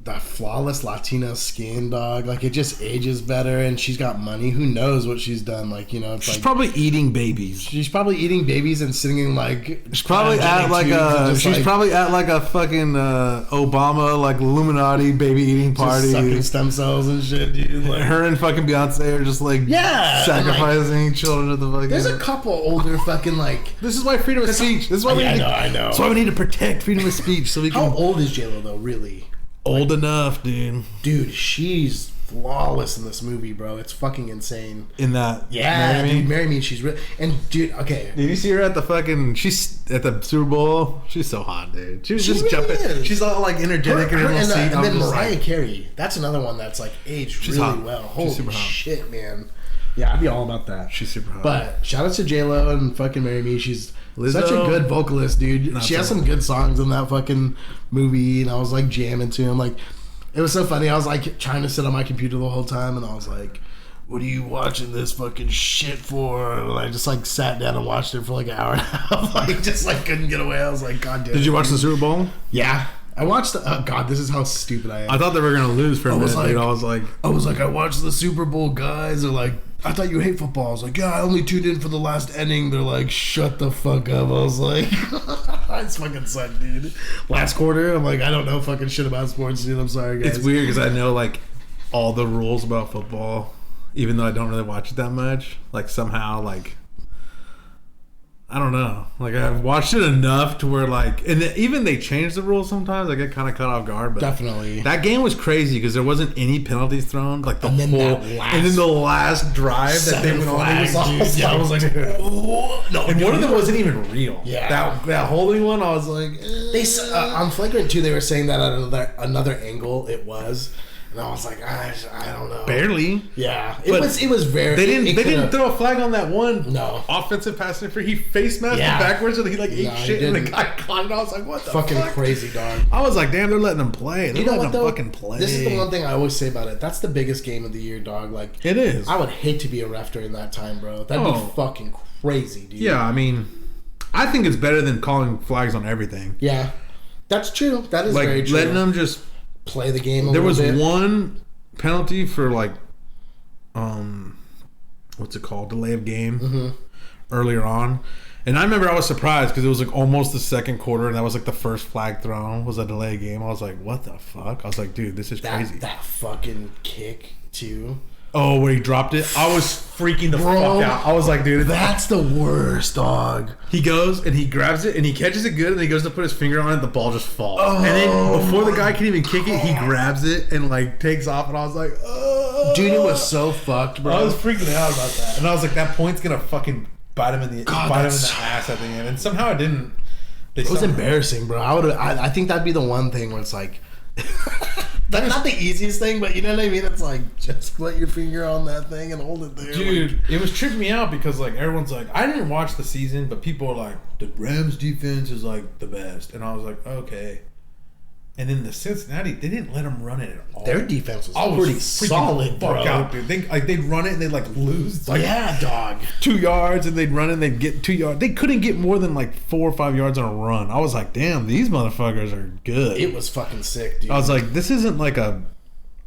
that flawless Latina skin, dog. Like, it just ages better, and she's got money. Who knows what she's done? Like, you know, it's she's like, probably eating babies. she's probably eating babies and singing like. She's probably at like a. She's probably at like a fucking Obama like Illuminati baby eating party. Sucking stem cells and shit, dude. Like, her and fucking Beyonce are just like sacrificing children to the fucking. There's a couple older fucking like. This is why freedom of speech. This is why we. I know. That's why we need to protect freedom of speech so we can. How old is JLo though? Really? Old enough, dude. Dude, she's flawless in this movie, bro. It's fucking insane. In that, yeah, dude, Marry Me. She's real. And dude, okay. Did you see her at the fucking? She's at the Super Bowl. She's so hot, dude. She was just really jumping. Is. She's all like energetic in her little seat. And then Mariah Carey. That's another one that's like aged really hot. well. She's Holy super hot. shit, man. Yeah, I'd be all about that. She's super hot. But shout out to JLo and fucking Marry Me. She's LIZZO, such a good vocalist, dude. She has some good songs in that fucking movie, and I was like jamming to him. Like, it was so funny. I was like trying to sit on my computer the whole time, and I was like, "What are you watching this fucking shit for?" And I just like sat down and watched it for like an hour and a half. Like, just like couldn't get away. I was like, "God damn." Did you watch the Super Bowl? Yeah. I watched the, oh god, this is how stupid I am. I thought they were gonna lose for a minute. Dude. I was like, I watched the Super Bowl, guys. They're like, I thought you hate football. I was like, yeah, I only tuned in for the last inning. They're like, shut the fuck up. I was like, it's fucking sucked, dude. Last quarter, I'm like, I don't know fucking shit about sports, dude. I'm sorry, guys. It's weird because I know like all the rules about football, even though I don't really watch it that much. Like somehow, like I don't know. Like I've watched it enough to where like, and even they change the rules sometimes. I get kind of caught off guard. But definitely, that game was crazy because there wasn't any penalties thrown. Like the last drive that they went on, I was like, oh no! And one of them wasn't even real. Yeah, that holding one, I was like, they on Flagrant 2, they were saying that at another angle it was. And I was like, I don't know. Barely. Yeah. It was very... They didn't throw a flag on that one offensive pass interference. He face masked backwards and he like ate shit and the guy caught it. I was like, what the fuck? Fucking crazy, dog. I was like, damn, they're letting them play. They're letting them fucking play. This is the one thing I always say about it. That's the biggest game of the year, dog. Like, it is. I would hate to be a ref during that time, bro. That'd be fucking crazy, dude. Yeah, I mean, I think it's better than calling flags on everything. Yeah. That's true. That is very true. Letting them just... play the game a there little bit. Was one penalty for like what's it called, delay of game earlier on, and I remember I was surprised because it was like almost the second quarter and that was like the first flag thrown was a delay of game. I was like, what the fuck? I was like, dude, this is crazy. That fucking kick too. Oh, where he dropped it, I was freaking the fuck out. I was like, dude, that's the worst, dog. He goes and he grabs it and he catches it good and he goes to put his finger on it, the ball just falls. And then before the guy can even kick it, he grabs it and like takes off, and I was like, oh. Dude, it was so fucked, bro. I was freaking out about that, and I was like, that point's gonna fucking bite him in the ass at the end, and somehow it didn't. It was embarrassing, bro. I think that'd be the one thing where it's like. That's not the easiest thing, but you know what I mean? It's like, just put your finger on that thing and hold it there. Dude, like, it was tripping me out because, like, everyone's like, I didn't watch the season, but people are like, the Rams defense is, like, the best. And I was like, okay. And then the Cincinnati, they didn't let them run it at all. Their defense was pretty solid, bro. Out, dude. They'd run it and they'd, like, lose. Like, yeah, dog. 2 yards, and they'd run it and they'd get 2 yards. They couldn't get more than, like, 4 or 5 yards on a run. I was like, damn, these motherfuckers are good. It was fucking sick, dude. I was like, this isn't like a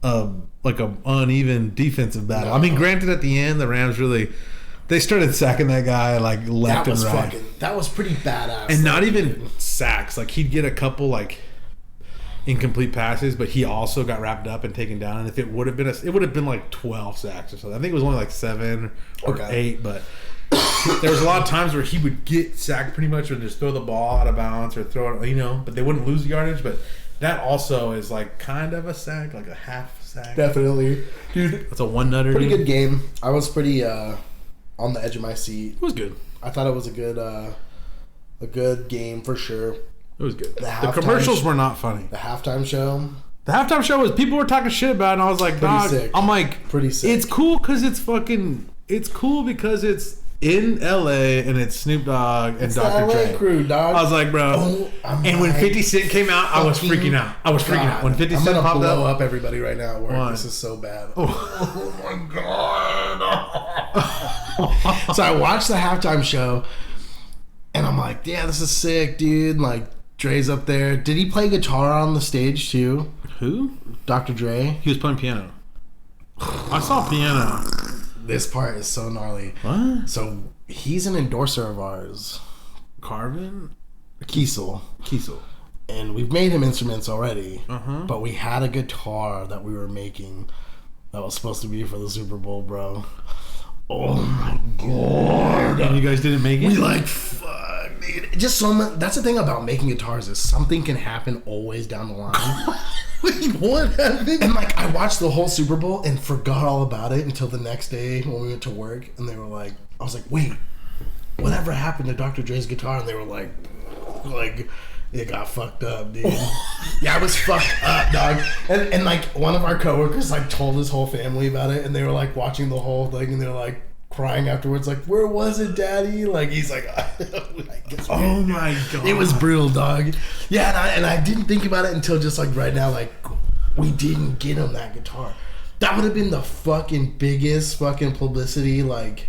uneven defensive battle. No. I mean, granted, at the end, the Rams they started sacking that guy like left and right. That was pretty badass. And not even sacks. Like he'd get a couple like incomplete passes, but he also got wrapped up and taken down. And if it would have been it would have been like 12 sacks or something. I think it was only like 7 or 8, but there was a lot of times where he would get sacked pretty much and just throw the ball out of bounds or throw it, but they wouldn't lose the yardage. But that also is like kind of a sack, like a half sack. Definitely. Dude, it's a one nutter. Pretty good game. I was pretty on the edge of my seat. It was good. I thought it was a good game for sure. It was good. The commercials were not funny. The halftime show. The halftime show was people were talking shit about it, and I was like, dog. Sick. I'm like, pretty sick. It's cool because it's fucking. It's cool because it's in LA and it's Snoop Dogg and Dr. Dre. Crew, dog. I was like, bro. And when 50 Cent came out, I was freaking out. When 50 Cent popped up, I'm gonna blow up everybody right now at work. This is so bad. Oh my god. So I watched the halftime show, and I'm like, yeah, this is sick, dude. Like, Dre's up there. Did he play guitar on the stage too? Who? Dr. Dre. He was playing piano. I saw piano. This part is so gnarly. What? So he's an endorser of ours. Carvin? Kiesel. And we've made him instruments already. Uh-huh. But we had a guitar that we were making that was supposed to be for the Super Bowl, bro. Oh my god. And you guys didn't make it? We like, fuck, dude. Just so much. That's the thing about making guitars is something can happen always down the line. Wait, what happened? And like, I watched the whole Super Bowl and forgot all about it until the next day when we went to work. And they were like, I was like, wait, whatever happened to Dr. Dre's guitar? And they were like, it got fucked up, dude. Yeah, it was fucked up, dog. And like, one of our coworkers like told his whole family about it, and they were like watching the whole thing, and they were like crying afterwards, like, "Where was it, Daddy?" Like, he's like, "Oh my god, it was brutal, dog." Yeah, and I didn't think about it until just like right now, like, we didn't get him that guitar. That would have been the fucking biggest fucking publicity, like.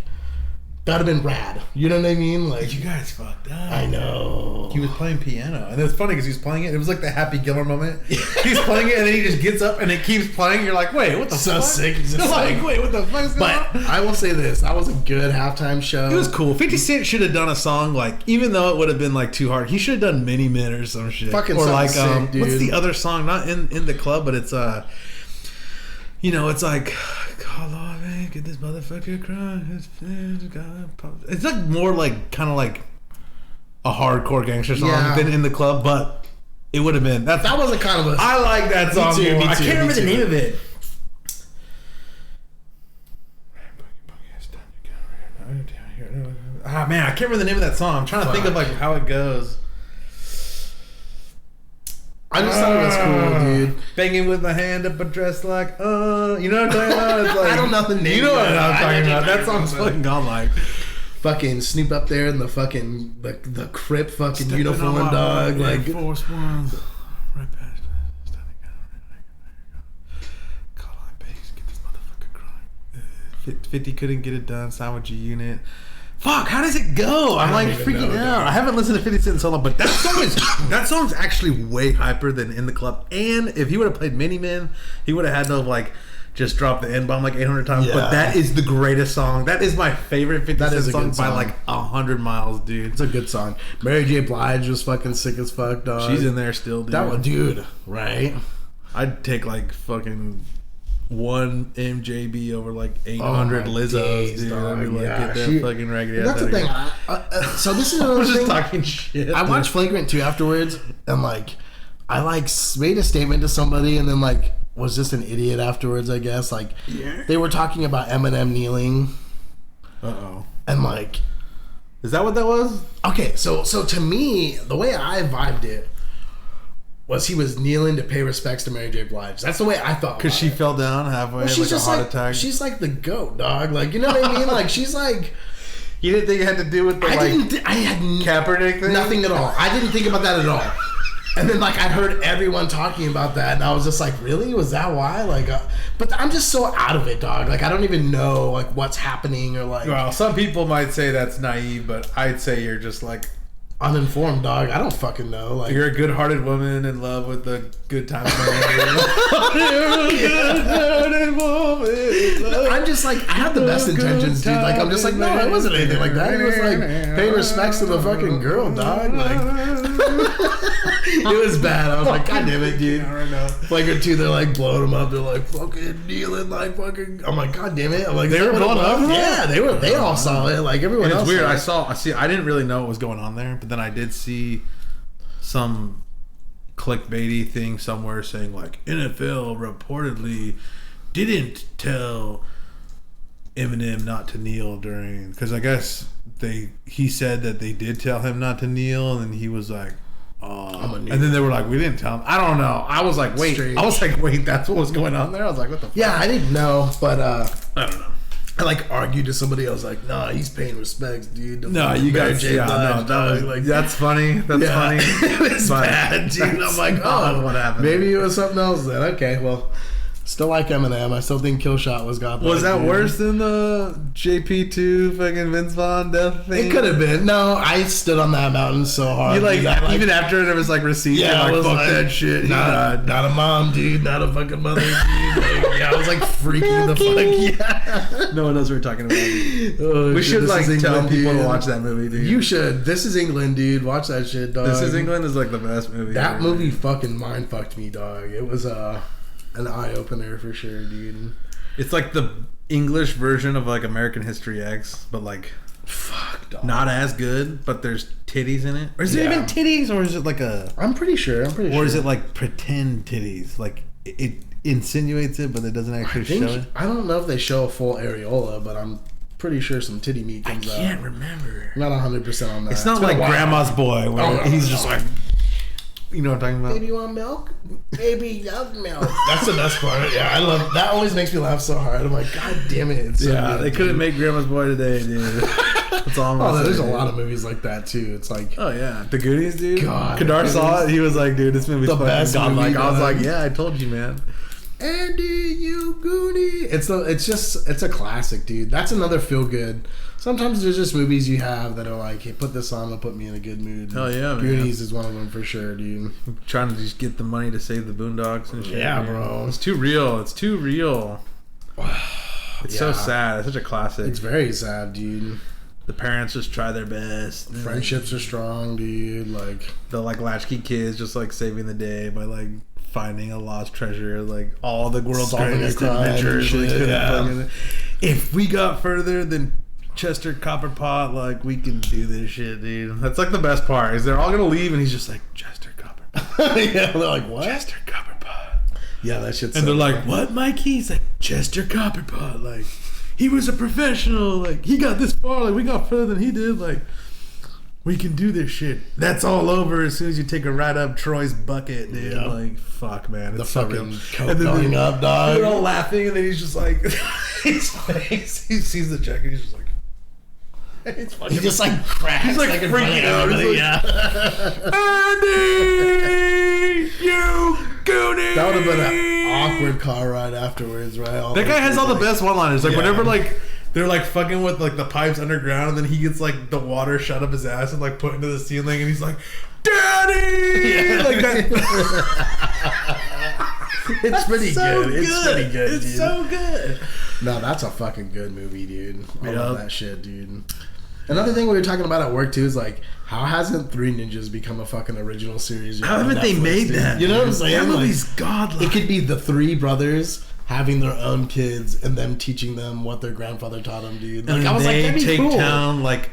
That'd have been rad. You know what I mean? Like, you guys fucked up. I know. He was playing piano, and it was funny because he was playing it. It was like the Happy Gilmore moment. He's playing it, and then he just gets up, and it keeps playing. You're like, wait, what the so fuck? Sick. He's just like, wait, what the fuck is going on? But I will say this: that was a good halftime show. It was cool. 50 Cent should have done a song like, even though it would have been like too hard, he should have done Many Men or some shit. Fucking or like, sick, dude. What's the other song? Not in the club, but it's you know, it's like, God, Lord, man, get this motherfucker crying. It's like more like kind of like a hardcore gangster song than in the club, but it would have been that was a kind of a. I like that song more. I can't remember the name of it. Ah man, I can't remember the name of that song. I'm trying to think of like how it goes. I just thought it was cool, dude. Banging with my hand up a dress like, you know what I'm talking about? It's like, I don't know the name. You know what I'm talking about. That song's fucking godlike. Fucking Snoop up there in the fucking, the Crip fucking uniform, dog. Like, Force One. Right past. Call on base. Get this motherfucker crying. 50 couldn't get it done. Sign with G Unit. Fuck, how does it go? I'm like freaking out. I haven't listened to 50 Cent in so long, but that song's actually way hyper than In the Club. And if he would have played Many Men, he would have had to have like just dropped the N-bomb like 800 times. Yeah. But that is the greatest song. That is my favorite 50 Cent song by like 100 miles, dude. It's a good song. Mary J. Blige was fucking sick as fuck, dog. She's in there still, dude. That one, dude. Right? I'd take like fucking one MJB over like 800 Lizzos, dude. I mean, like, get that fucking raggedy ass. That's the thing. So this is another I'm just thing. Talking shit. I watched Flagrant 2 afterwards, and like, I like made a statement to somebody, and then like was just an idiot afterwards. I guess like they were talking about Eminem kneeling. And like, is that what that was? Okay, so to me, the way I vibed it was he was kneeling to pay respects to Mary J. Blige. That's the way I thought. Because she fell down halfway, well, she's like just a heart attack. She's like the goat, dog. Like, you know what I mean? Like, she's like. You didn't think it had to do with the I had Kaepernick thing? Nothing at all. I didn't think about that at all. And then like I heard everyone talking about that, and I was just like, really? Was that why? Like, but I'm just so out of it, dog. Like, I don't even know like what's happening or like. Well, some people might say that's naive, but I'd say you're just like uninformed, dog. I don't fucking know. Like, you're a good-hearted woman in love with a good time. I'm just like, I have the best intentions, dude. Like, I'm just like, no, it wasn't anything like that. It was like paying respects to the fucking girl, dog. Like, it was bad. I was like, God damn it, dude. Flagrant 2, they're like blowing them up. They're like fucking kneeling, like fucking. I'm like, God damn it. I'm like, they were blowing up. Yeah, they were. They all saw it. Like everyone else. It's weird. I didn't really know what was going on there, but then I did see some clickbaity thing somewhere saying like NFL reportedly didn't tell Eminem not to kneel during, because I guess he said that they did tell him not to kneel, and he was like, and then they were like, we didn't tell him. I don't know. I was like, wait. Strange. I was like, wait, that's what was going on there? I was like, what the fuck? Yeah, I didn't know, but I don't know. I like argued to somebody. I was like, "Nah, he's paying respects, dude." No, you guys, like that's funny. That's funny. It was bad, dude. I'm like, oh, what happened? Maybe it was something else then. Okay, well, Still like Eminem. I still think Killshot was godlike. Was that worse than the JP2 fucking Vince Vaughn death thing? It could have been. No, I stood on that mountain so hard. You like, even after there was like receipts, yeah, I was fuck like, that shit. Not a mom, dude. Not a fucking mother, dude. Like, yeah, I was like freaking the fuck. Yeah. No one knows what we're talking about. Oh, We should like tell England, people dude. to watch that movie, dude. You should. This is England, dude. Watch that shit, dog. This is England is like the best movie. That ever. movie fucking mind fucked me, dog. It was an eye opener for sure, dude. It's like the English version of like American History X, but like Fuck, dog. not as good. But there's titties in it. Or is Yeah. it even titties, or is it like a? I'm pretty sure. Or is it like pretend titties? Like it insinuates it, but it doesn't actually show it. I don't know if they show a full areola, but I'm pretty sure some titty meat comes out. I can't remember. I'm not 100% on that. It's not been like a while. Grandma's Boy, where Oh, no, he's no, just no. like, you know what I'm talking about? Baby, you want milk? Baby, love milk. That's the best part. Yeah, I love that. Always makes me laugh so hard. I'm like, God damn it! It's so Yeah, good, they couldn't dude. make Grandma's Boy today, dude. That's all I'm gonna Oh, say, there's a dude. lot of movies like that too. It's like, Oh yeah, the Goonies, dude. God, Khadar The saw Goonies. it. He was like, dude, this movie's The fucking best godlike. movie, I was dog. like, yeah, I told you, man. Andy, you Goonie. It's a classic, dude. That's another feel good. Sometimes there's just movies you have that are like, hey, put this on, it'll put me in a good mood. Hell yeah, man. Goonies is one of them for sure, dude. Trying to just get the money to save the Boondocks and shit. Yeah, man. bro. It's too real. It's too real. It's so Yeah. sad. It's such a classic. It's very sad, dude. The parents just try their best. Friendships are strong, dude. Like, The like latchkey kids just like saving the day by like finding a lost treasure, like all the world's Solving a greatest crime and adventures. shit, We couldn't yeah. fucking- if we got further than Chester Copperpot, like we can do this shit, dude. That's like the best part. Is they're all gonna leave and he's just like Chester Copperpot, yeah, they're like, what? Chester Copperpot, Yeah, that shit's and so they're like, funny. what, Mikey? He's like Chester Copperpot, like he was a professional, like he got this far, like we got further than he did, like. We can do this shit. That's all over as soon as you take a ride up Troy's bucket, dude. Yep. Like, fuck, man. The It's so fucking real. coke And then going up, dog. they're all laughing, and then he's just like, his face. He sees the check, and he's just like, it's fucking. He just like cracks. He's, like, in front of freaking out. He's everybody, like, Andy, you goonie. That would have been an awkward car ride afterwards, right? All That those guy has all the people, best one-liners. Like Yeah. whenever like they're like fucking with like the pipes underground, and then he gets like the water shut up his ass and like put into the ceiling, and he's like, "Daddy!" Like that. It's pretty so good. It's pretty good, It's dude. so good. No, that's a fucking good movie, dude. I Yup. love that shit, dude. Another thing we were talking about at work too is like, how hasn't Three Ninjas become a fucking original series? yet How on haven't they Netflix, made dude? that? You know what I'm saying? That Like, movie's godlike. it could be the three brothers having their own kids and them teaching them what their grandfather taught them, dude. Like, And I was like, they that'd be take cool. down like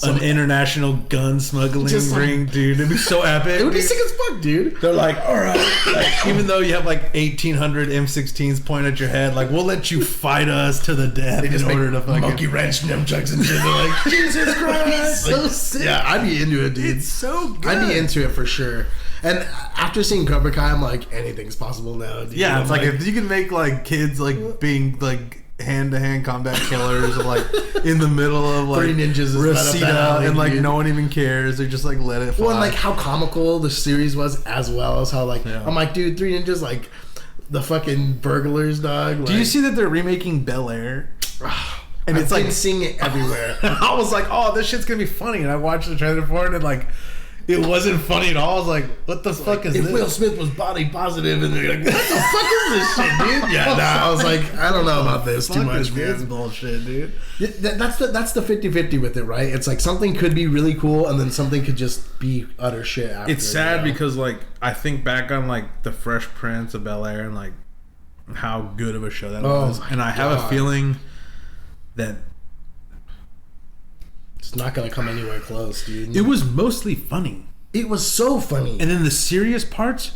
an international gun smuggling Just, like- ring, dude. It'd be so epic. It would be dude. sick as fuck, dude. They're like, all right, like, even though you have like 1,800 M16s pointed at your head, like we'll let you fight us to the death They just in make order to fucking. monkey wrench nunchucks and shit. They're like, Jesus Christ, so sick. Yeah, I'd be into it, dude. It's so good. I'd be into it for sure. And after seeing Cobra Kai, I'm like, anything's possible now, dude. Yeah, it's I'm like if you can make like kids like being like hand-to-hand combat killers, or, like in the middle of like Three Ninjas is right up that Reseda, alley, and like dude. no one even cares. They just like let it fly. well, and like how comical the series was, as well as how like Yeah. I'm like, dude, Three Ninjas, like the fucking burglars, dog. Like, do you see that they're remaking Bel Air? And I've it's been like seeing it everywhere. I was like, oh, this shit's gonna be funny, and I watched the trailer for it, and like, it wasn't funny at all. I was like, what the fuck is If this? Will Smith was body positive, and they're like, what the fuck is this shit, dude? Yeah, nah, I was like, I don't know about this too Fuck much, is this man. bullshit, dude? Yeah, that's the 50-50 with it, right? It's like something could be really cool, and then something could just be utter shit after. It's sad you know? because like I think back on like the Fresh Prince of Bel Air and like how good of a show that Oh was, my and I have a God. feeling that it's not gonna come anywhere close, dude. it was mostly funny, It was so funny. and then the serious parts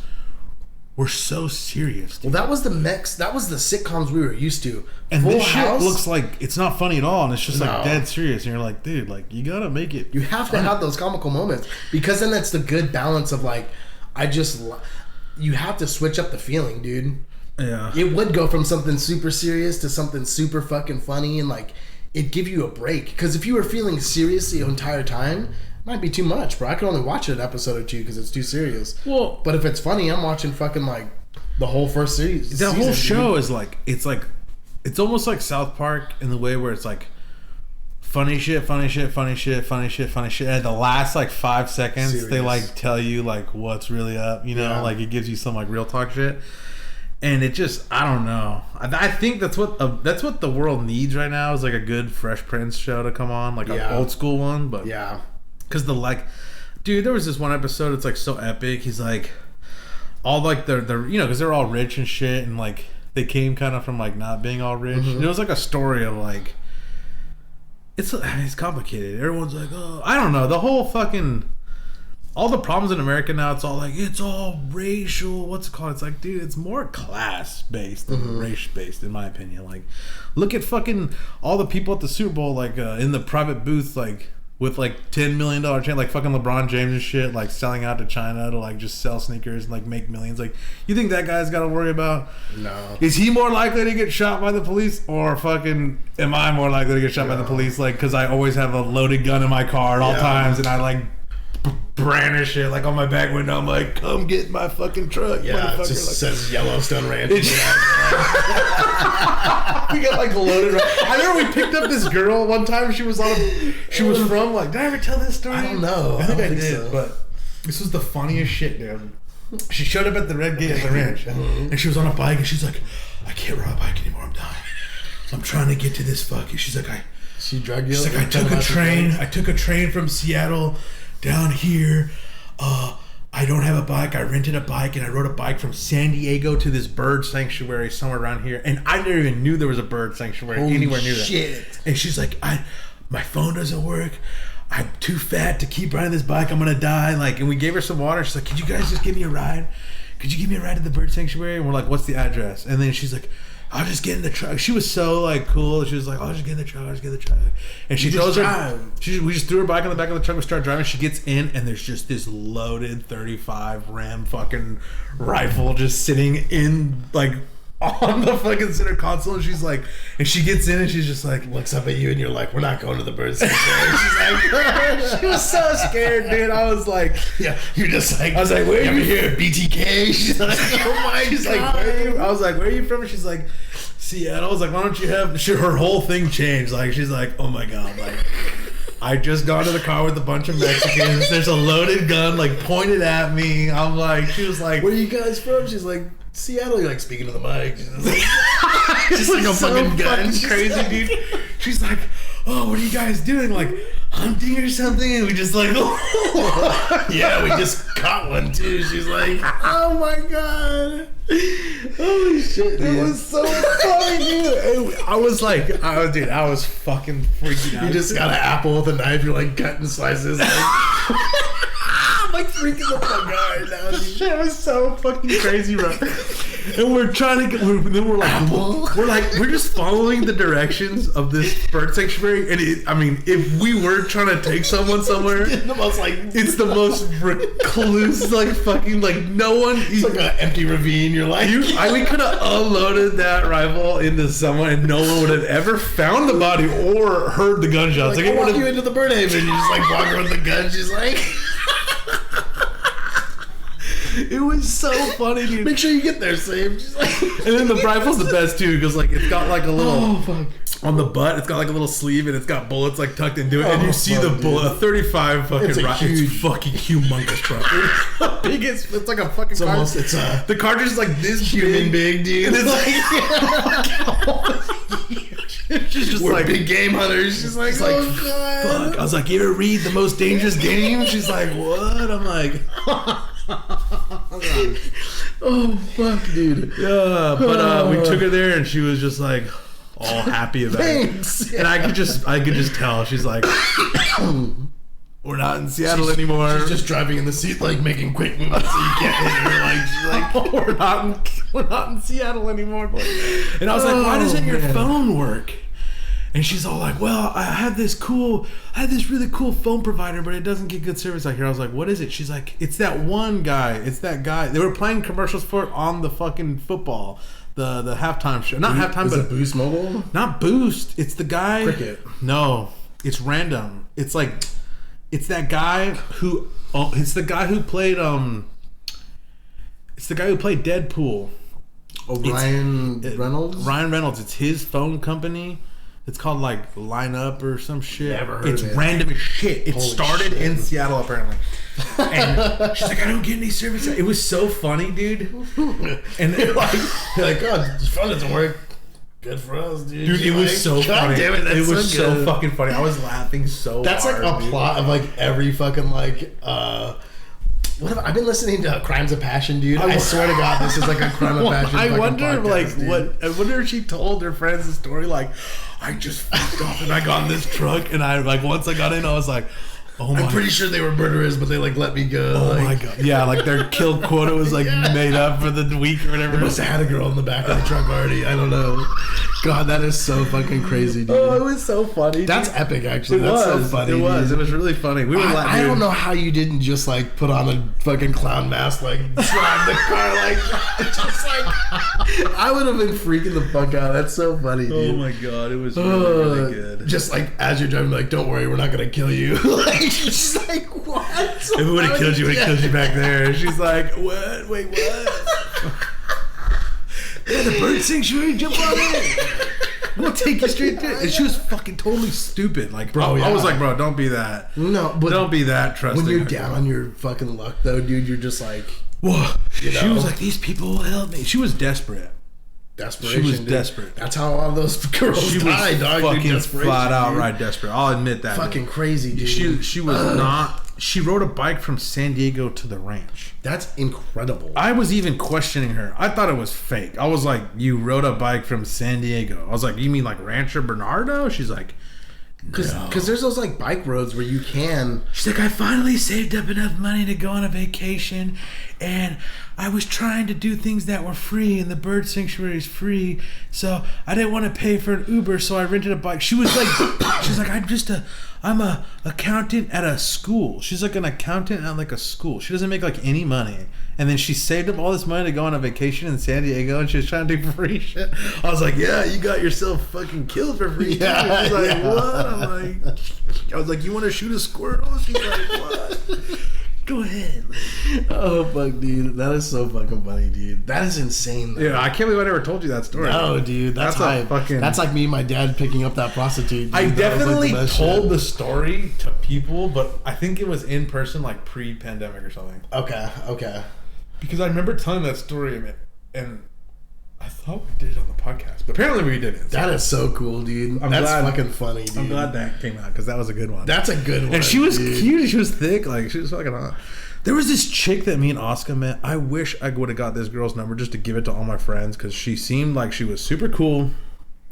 were so serious, dude. Well, that was the mix. That was the sitcoms we were used to. And Full this shit House, looks like it's not funny at all, and it's just like No. dead serious. And you're like, dude, like you gotta make it. you have to have those comical moments because then that's the good balance of like, you have to switch up the feeling, dude. Yeah. It would go from something super serious to something super fucking funny, and like it'd give you a break. Because if you were feeling serious the entire time, it might be too much, bro. I could only watch an episode or two because it's too serious. Well, But if it's funny, I'm watching fucking like The whole first series. The whole show is like it's almost like South Park in the way where it's like funny shit. And the last like 5 seconds, serious. They like tell you like what's really up. You know, like it gives you some like real talk shit. And it just, I don't know. I think that's what the world needs right now is like a good Fresh Prince show to come on, like an old school one. But because dude, there was this one episode. It's like so epic. He's like, all like they're because they're all rich and shit, and like they came kind of from like not being all rich. And it was like a story of like, it's complicated. Everyone's like, oh, I don't know. The whole fucking. All the problems in America now, it's all like, it's all racial. What's it called? It's like, dude, it's more class-based than race-based, in my opinion. Like, look at fucking all the people at the Super Bowl, like, in the private booth, like, with, like, $10 million chain, like, fucking LeBron James and shit, like, selling out to China to, like, just sell sneakers and, like, make millions. Like, you think that guy's got to worry about? No. Is he more likely to get shot by the police? Or fucking, am I more likely to get shot by the police? Like, because I always have a loaded gun in my car at all times, and I, like... brandish it like on my back window. I'm like, come get my fucking truck. Yeah, it just says Yellowstone Ranch. We got like loaded. I remember we picked up this girl one time. She was from like. Did I ever tell this story? I don't know. I think I did. So. But this was the funniest shit, dude. She showed up at the red gate at the ranch, and she was on a bike, and she's like, I can't ride a bike anymore. I'm dying. I'm trying to get to this fucking. She's like, She drug you. She's like, I took a train from Seattle down here. I don't have a bike. I rented a bike, and I rode a bike from San Diego to this bird sanctuary somewhere around here. And I never even knew there was a bird sanctuary anywhere near that. And she's like, my phone doesn't work. I'm too fat to keep riding this bike. I'm gonna die. Like, and we gave her some water. She's like, could you guys just give me a ride? Could you give me a ride to the bird sanctuary? And we're like, what's the address? And then she's like, I'll just get in the truck. She was so like cool. She was like, I'll just get in the truck. And she goes, we just threw her bike on the back of the truck. We start driving. She gets in, and there's just this loaded 35 Ram fucking rifle just sitting in like on the fucking center console. And she's like, and she gets in, and she's just like, looks up at you, and you're like, we're not going to the bird sanctuary. She's like, she was so scared, dude. I was like, yeah, you're just like, I was like, where are you here? BTK. She's like, oh my She's God. Like, where are you? I was like, where are you from? She's like, Seattle. I was like, why don't you have? Her whole thing changed. Like, she's like, oh my God, like, I just got to the car with a bunch of Mexicans. There's a loaded gun, like, pointed at me. I'm like, she was like, where are you guys from? She's like, Seattle. You're like, speaking to the mic. Just like a fucking gun. Crazy, dude. She's like, oh, what are you guys doing? Like, hunting or something? And we just like, oh. Yeah, we just caught one too. She's like, oh my God. Holy shit, dude. It was so funny, dude. I was like, I was fucking freaking out. You just got an apple with a knife. You're like cutting slices. Like, I'm like freaking the fuck out now. Shit was so fucking crazy, bro. And we're trying to get. We're just following the directions of this bird sanctuary. And if we were trying to take someone somewhere, it's the most recluse, like fucking like no one. It's like an empty ravine. You're like, we could have unloaded that rifle into someone, and no one would have ever found the body or heard the gunshots. Like, walk you into the bird haven. You just like walk around with the gun. She's like. It was so funny, dude. Make sure you get there safe. She's like, and then the rifle's the best too, because like it's got like a little on the butt. It's got like a little sleeve, and it's got bullets like tucked into it. And you see the bullet, a 35 fucking rifle. It's fucking humongous, bro. Biggest. It's like a fucking. The cartridge is like this human big, dude. And it's like. She's just We're like big game hunters. She's like, God. Fuck. I was like, you ever read The Most Dangerous Game? She's like, what? I'm like, oh fuck, dude. Yeah, but we took her there, and she was just like all happy about it. And I could just tell. She's like, we're not in Seattle anymore. She's just driving in the seat, like making quick moves so you can't hit her. Like, she's like, oh, we're not in Seattle anymore. And I was like, why doesn't your phone work? And she's all like, well, I had this really cool phone provider, but it doesn't get good service out here. I was like, what is it? She's like, it's that one guy. It's that guy. They were playing commercials for it on the fucking football, the halftime show. Not halftime, is but it Boost Mobile? Not Boost. It's the guy. Cricket. No, it's random. It's like, it's that guy who. Oh, it's the guy who played. It's the guy who played Deadpool. Ryan Reynolds? Ryan Reynolds. It's his phone company. It's called like Line Up or some shit. Never heard it's of it. random as shit. It Holy started shit. in Seattle apparently. And she's like, I don't get any service. It was so funny, dude. And you're like, oh, this phone doesn't work. Good for us, dude. Dude, it was so funny. Damn it, that's was so good. fucking funny. I was laughing so That's hard. like a plot of like every fucking like what have I've been listening to Crimes of Passion, dude. I swear to God, this is like a Crime of Passion. I wonder, podcast, like, dude. what? I wonder if she told her friends the story. Like, I just fucked off and I got in this truck, and I like once I got in, I was like, oh my. I'm pretty sure they were murderers, but they like let me go. Oh like, my god! Yeah, like their kill quota was like made up for the week or whatever. They must have had a girl in the back of the truck already. I don't know. God, that is so fucking crazy, dude. Oh, it was so funny. That's epic, actually. It That's was. so funny. It was. Dude. It was really funny. We were. I don't know how you didn't just like put on a fucking clown mask, like drive the car, like just like I would have been freaking the fuck out. That's so funny, dude. Oh my god, it was really good. Just like as you're driving, like, don't worry, we're not gonna kill you. Like, just like what? If we would have killed you, we'd have killed you back there. She's like, what? Wait, what? Yeah, the bird sanctuary, jump on in. We'll take you straight there. And she was fucking totally stupid. Like, bro, I was like, bro, don't be that. No, but don't be that trusting. When you're down on your fucking luck, though, dude, you're just like, whoa. You know? She was like, these people will help me. She was desperate. Desperation. She was dude. desperate. That's how all those girls She died, was dog. fucking Dude, flat out dude. right desperate. I'll admit that. Fucking crazy, dude. She was not. She rode a bike from San Diego to the ranch. That's incredible. I was even questioning her. I thought it was fake. I was like, you rode a bike from San Diego. I was like, you mean like Rancho Bernardo? She's like, Because there's those like bike roads where you can. She's like, I finally saved up enough money to go on a vacation, and I was trying to do things that were free, and the bird sanctuary is free, so I didn't want to pay for an Uber, so I rented a bike. She was like, she's like, I'm a accountant at a school. She's like an accountant at like a school. She doesn't make like any money. And then she saved up all this money to go on a vacation in San Diego, and she was trying to do free shit. I was like, yeah, you got yourself fucking killed for free shit. Yeah, She's like, yeah. what? I'm like, I was like, you want to shoot a squirrel? She's like, what? Go ahead. Oh fuck, dude, that is so fucking funny, dude. That is insane. Though. Yeah, I can't believe I never told you that story. No, dude, that's a hype. fucking. That's like me and my dad picking up that prostitute. Dude. I That was, definitely like, the best told shit. the story to people, but I think it was in person, like pre-pandemic or something. Okay. Because I remember telling that story, and I thought we did it on the podcast, but apparently we didn't. So That is so cool, dude. I'm That's glad- fucking funny, dude. I'm glad that came out because that was a good one. That's a good one. And she was dude. cute. She was thick. Like, she was fucking hot. There was this chick that me and Oscar met. I wish I would have got this girl's number just to give it to all my friends because she seemed like she was super cool.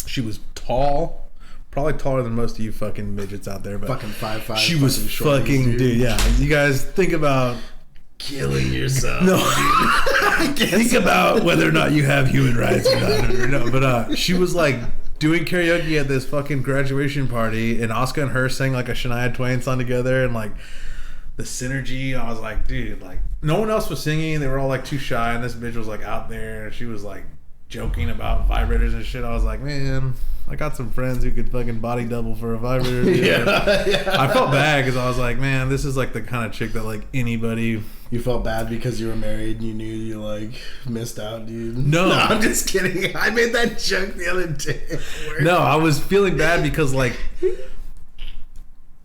She was tall. Probably taller than most of you fucking midgets out there. But Fucking 5'5". she was shorties, fucking, dude. Yeah. You guys think about... Killing yourself. No. Think about whether or not you have human rights or not. No, but she was like doing karaoke at this fucking graduation party, and Oscar and her sang like a Shania Twain song together, and like the synergy. I was like, dude, like no one else was singing. They were all like too shy, and this bitch was like out there, and she was like joking about vibrators and shit. I was like, man, I got some friends who could fucking body double for a vibrator. Yeah. I felt bad because I was like, man, this is like the kind of chick that like anybody. You felt bad because you were married and you knew you like missed out, dude. No. I'm just kidding. I made that joke the other day. No, I was feeling bad because like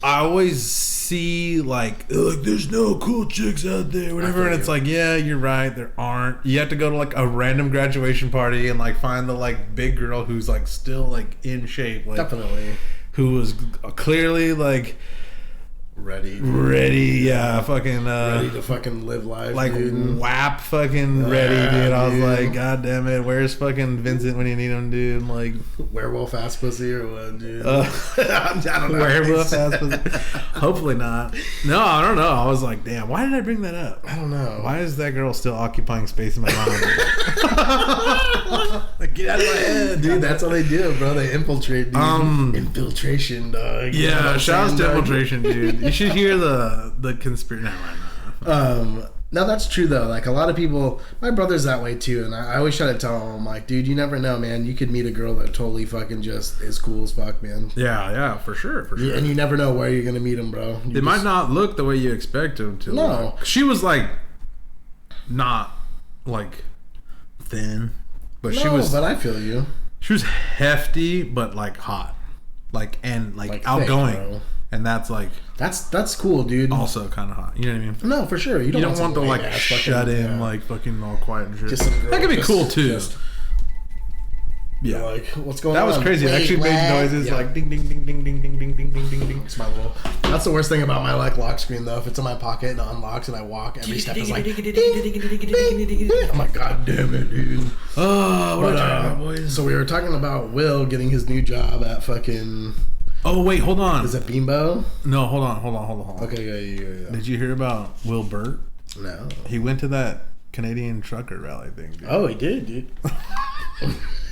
I always see like there's no cool chicks out there, whatever, and it's like, yeah, you're right, there aren't. You have to go to like a random graduation party and like find the like big girl who's like still like in shape, like Definitely. who was clearly like Ready, yeah, fucking ready to fucking live life, like dude. WAP fucking ready, Yeah, dude. I was dude. like, god damn it, where's fucking Vincent when you need him, dude? Like Werewolf ass pussy or what, dude? I don't know. werewolf ass pussy. Hopefully not. No, I don't know. I was like, damn, why did I bring that up? I don't know. Why is that girl still occupying space in my mind? Like, get out of my head, Dude, that's how they do it, bro. They infiltrate, dude. Infiltration, dog. You know what Yeah, I'm shout out saying, to dog? infiltration, dude. You should hear the conspiracy. No. No, that's true though. Like a lot of people, my brother's that way too, and I always try to tell him, I'm like, dude, you never know, man. You could meet a girl that totally fucking just is cool as fuck, man. Yeah, for sure. And you never know where you're gonna meet them, bro. They might not look the way you expect them to. No. She was like not like thin. But but I feel you. She was hefty, but like hot, like outgoing, thick, and that's like that's cool, dude. Also kind of hot. You know what I mean? No, for sure. You don't want the like shut in, like fucking all quiet and shit. That could be cool too. Yeah, like what's going on? That was crazy. It actually made noises like ding ding ding ding ding ding ding ding ding ding ding. It's my little. That's the worst thing about my like lock screen though. If it's in my pocket and it unlocks and I walk, every step is like. I'm like, God damn it, dude. Oh, what are we talking about, boys? So we were talking about Will getting his new job at fucking. Oh wait, hold on. Is it Bimbo? No, hold on. Okay, yeah. Did you hear about WILBERT? No. He went to that Canadian trucker rally thing, dude. Oh, he did, dude.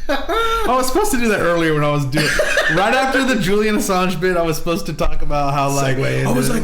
I was supposed to do that earlier when I was doing right after the Julian Assange bit. I was supposed to talk about how like I was like,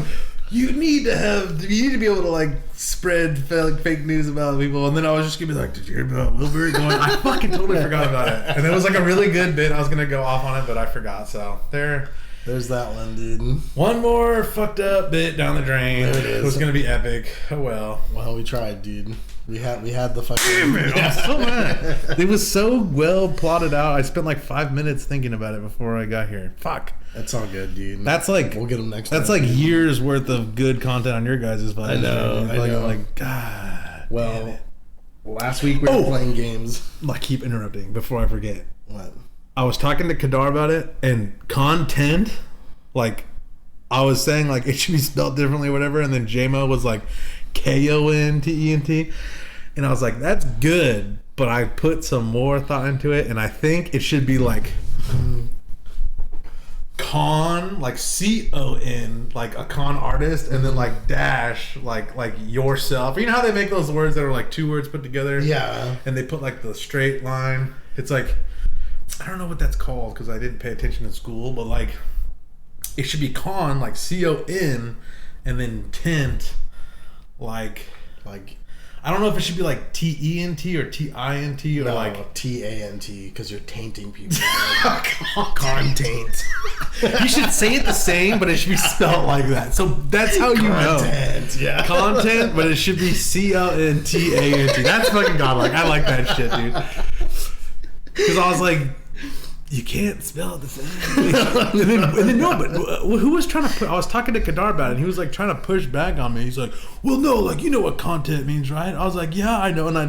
you need to be able to like spread fake news about people, and then I was just gonna be like, did you hear about WILBERT? I fucking totally forgot about it, and it was like a really good bit. I was gonna go off on it, but I forgot. So there's that one, dude. One more fucked up bit down the drain. There it is. It was gonna be epic. Oh well. Well, we tried, dude. We had the fucking. Damn it! I'm so mad. It was so well plotted out. I spent like 5 minutes thinking about it before I got here. Fuck. That's all good, dude. That's like we'll get them next. That's time, like dude. years worth of good content on your guys' podcast. I know. Like God. Well, last week we were playing games. I keep interrupting before I forget. What? I was talking to Khadar about it, and content, like, I was saying like it should be spelled differently or whatever, and then JMO was like KONTENT, and I was like, that's good, but I put some more thought into it, and I think it should be like con, like CON, like a con artist, and then like dash, like yourself. You know how they make those words that are like two words put together? Yeah. And they put like the straight line. It's like, I don't know what that's called because I didn't pay attention in school, but like it should be con, like CON, and then tent, like I don't know if it should be like TENT or TINT or like TANT because you're tainting people. Content. You should say it the same, but it should be spelled like that. So that's how you know. Yeah. Content, but it should be CONTANT. That's fucking godlike. I like that shit, dude. Because I was like, you can't spell it the same. and then no, but who was trying to put? I was talking to Khadar about it, and he was like trying to push back on me. He's like, well, no, like you know what content means, right? I was like, yeah, I know, and I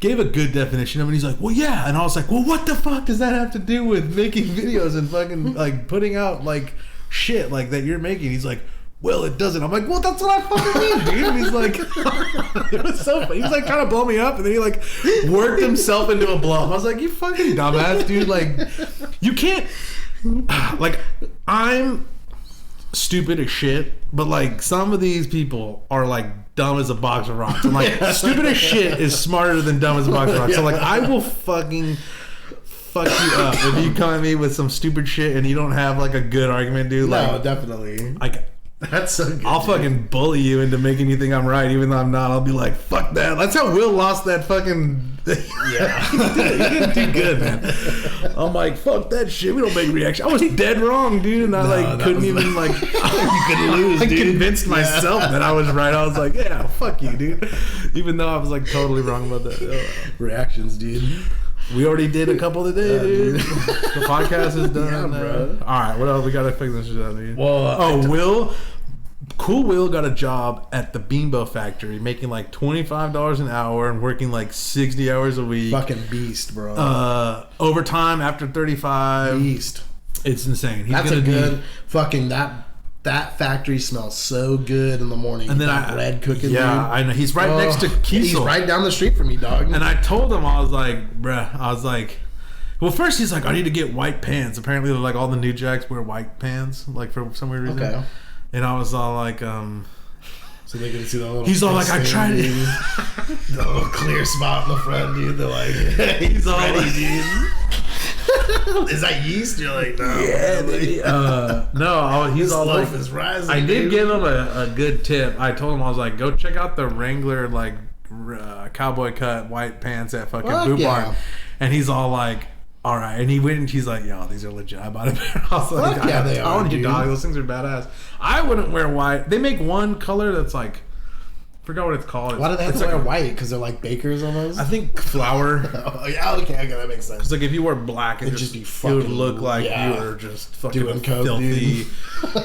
gave a good definition of it. He's like, well, yeah, and I was like, well, what the fuck does that have to do with making videos and fucking like putting out like shit like that you're making? He's like, well, it doesn't. I'm like, well, that's what I fucking mean, dude. And he's like, it was so funny. He was like trying to blow me up, and then he like worked himself into a blow. I was like, you fucking dumbass, dude. Like, you can't. Like, I'm stupid as shit, but like some of these people are like dumb as a box of rocks. And like, stupid as shit is smarter than dumb as a box of rocks. So like, I will fucking fuck you up if you come at me with some stupid shit and you don't have like a good argument, dude. Like, no, definitely. Like, that's so good. I'll fucking bully you into making you think I'm right, even though I'm not. I'll be like, fuck that. That's how Will lost that fucking. Yeah. He didn't do good, man. I'm like, fuck that shit. We don't make reaction. I was dead wrong, dude. And I couldn't even like. You could lose, dude. I convinced myself that I was right. I was like, yeah, fuck you, dude. Even though I was like totally wrong about that. Reactions, dude. We already did a couple today, dude. The podcast is done. Yeah, bro. All right, what else? We gotta figure this shit out, dude. Well, Will got a job at the Bimbo factory, making like $25 an hour and working like 60 hours a week. Fucking beast, bro. Overtime after 35. Beast. It's insane. He's That's gonna a good fucking that factory smells so good in the morning. And then bread cooking. Yeah, dude. I know. He's right next to Kiesel. He's right down the street from me, dog. And I told him, I was like, well, first he's like, I need to get white pants. Apparently, like all the new jacks wear white pants, like for some weird reason. Okay. And I was all like, so they can see the little. He's all like, I tried it. The little clear spot in the front, dude. They're like, he's all ready, dude. Is that yeast? You're like, no. Yeah, no, he's all life like, is rising. I did give him a good tip. I told him, I was like, go check out the Wrangler like cowboy cut white pants at fucking Boot Barn. And he's all like, all right. And he went and he's like, yo, these are legit. I bought a pair. I was like, yeah, they are, you, dog. Those things are badass. I wouldn't wear white. They make one color that's like forgot what it's called. Why do they have to wear white? Because they're like bakers almost? I think flour. Oh, yeah, okay, that makes sense. It's like if you wore black, it'd just be fucking, it would look like you were just fucking doing coke, filthy.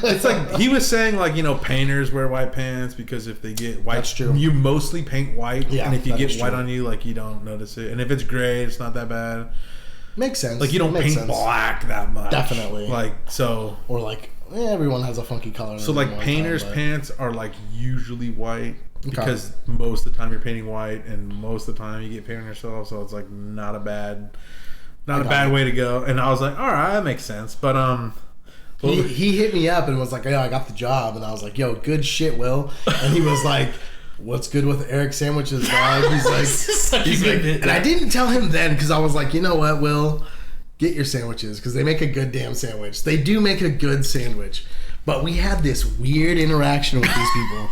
It's like he was saying, like, you know, painters wear white pants because if they get white, that's true. You mostly paint white, and if you get white true. On you, like, you don't notice it. And if it's gray, it's not that bad. Makes sense. Like, you don't paint black that much. Definitely. Like, so. Or like, everyone has a funky color. So like painters' pants are like usually white because most of the time you're painting white, and most of the time you get painted yourself. So it's like not a bad way to go. And I was like, all right, that makes sense. But he hit me up and was like, yo, I got the job, and I was like, yo, good shit, Will. And he was like, what's good with Eric sandwiches, dog? He's like, and I didn't tell him then because I was like, you know what, Will, get your sandwiches because they make a good damn sandwich. They do make a good sandwich. But we had this weird interaction with these people.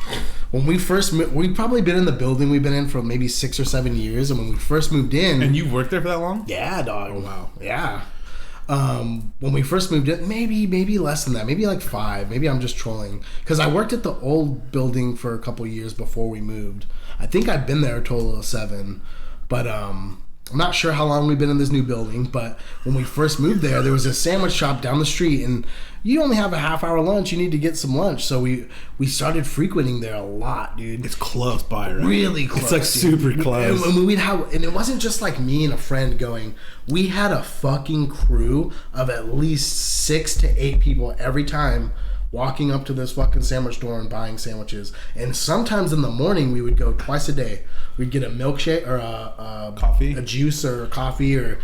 When we first we've probably been in the building we've been in for maybe 6 or 7 years, and when we first moved in, and you worked there for that long? Yeah, dog. Oh, wow. Yeah. When we first moved in, maybe less than that, maybe like 5. Maybe I'm just trolling because I worked at the old building for a couple years before we moved. I think I've been there a total of 7, but I'm not sure how long we've been in this new building. But when we first moved there was a sandwich shop down the street, and you only have a half-hour lunch. You need to get some lunch, so we started frequenting there a lot, dude. It's close by, right? Really close. It's like super close. And and it wasn't just like me and a friend going. We had a fucking crew of at least 6 to 8 people every time walking up to this fucking sandwich store and buying sandwiches. And sometimes in the morning we would go twice a day. We'd get a milkshake or a coffee, a juice or a coffee or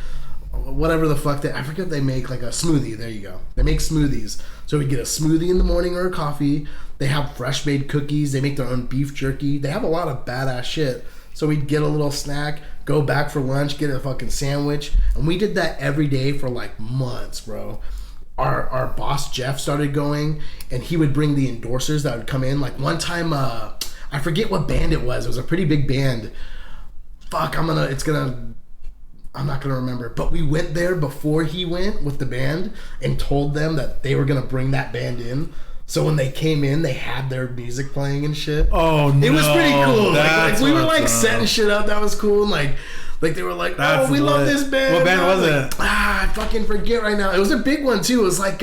whatever the fuck I forget they make, like a smoothie. There you go. They make smoothies. So we get a smoothie in the morning or a coffee. They have fresh made cookies. They make their own beef jerky. They have a lot of badass shit. So we'd get a little snack, go back for lunch, get a fucking sandwich. And we did that every day for like months, bro. Our boss Jeff started going, and he would bring the endorsers that would come in. Like one time, I forget what band it was. It was a pretty big band. Fuck, I'm not gonna remember. But we went there before he went with the band and told them that they were gonna bring that band in. So when they came in, they had their music playing and shit. Oh no, it was pretty cool. Like we were like setting shit up. That was cool. And like they were like, oh, we love this band. What band was it? I fucking forget right now. It was a big one too. It was like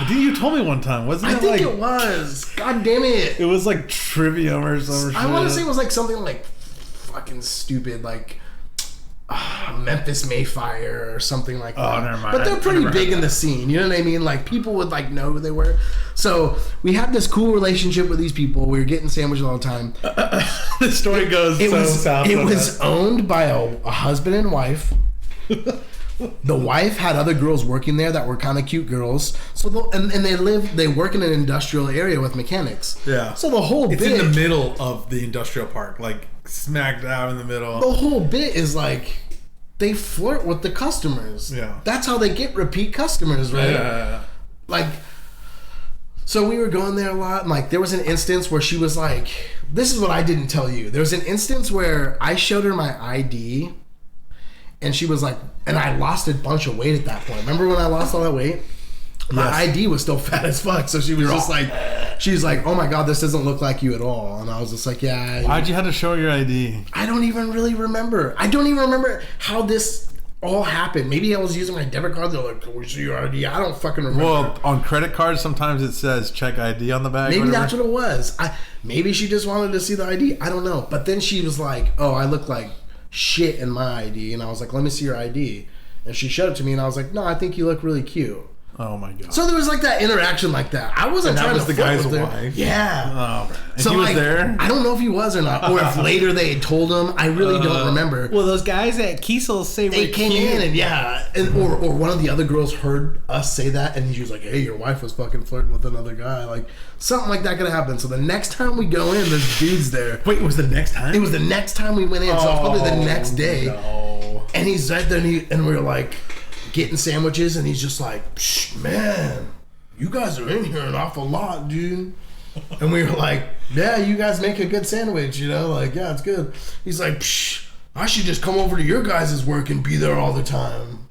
you told me one time, wasn't it? I think it was. God damn it. It was like Trivium or something. I want to say it was like something like fucking stupid, like Memphis Mayfire or something like that. Oh, never mind. But they're pretty big in the scene. You know what I mean? Like people would like know who they were. So we had this cool relationship with these people. We were getting sandwiches all the time. The story goes it was owned by a husband and wife. The wife had other girls working there that were kind of cute girls. So they work in an industrial area with mechanics. Yeah. So the whole bit in the middle of the industrial park, like smack dab in the middle. The whole bit is like they flirt with the customers. Yeah. That's how they get repeat customers, right? Yeah. Like, so we were going there a lot. And like there was an instance where she was like, this is what I didn't tell you. There was an instance where I showed her my ID. And she was like, and I lost a bunch of weight at that point. Remember when I lost all that weight? My ID was still fat as fuck. So she was just like, she's like, oh my God, this doesn't look like you at all. And I was just like, yeah. Why'd you have to show your ID? I don't even really remember. I don't even remember how this all happened. Maybe I was using my debit card. They're like, can we see your ID? I don't fucking remember. Well, on credit cards, sometimes it says check ID on the back. Maybe that's what it was. Maybe she just wanted to see the ID. I don't know. But then she was like, oh, I look like shit in my ID. And I was like, let me see your ID. And she showed it to me and I was like, no, I think you look really cute. Oh my God. So there was like that interaction like that. I wasn't trying to the guy's wife. Yeah. Oh man. And so he was like, there? I don't know if he was or not. Or if later they had told him. I really don't remember. Well, those guys at Kiesel say they came in and or one of the other girls heard us say that and she was like, hey, your wife was fucking flirting with another guy. Like something like that could have happened. So the next time we go in, this dude's there. Wait, it was the next time? It was the next time we went in. So it was probably the next day. No. And he's right there and we were like getting sandwiches and he's just like, psh, man, you guys are in here an awful lot, dude. And we were like, yeah, you guys make a good sandwich, you know, like, yeah, it's good. He's like, psh, I should just come over to your guys' work and be there all the time.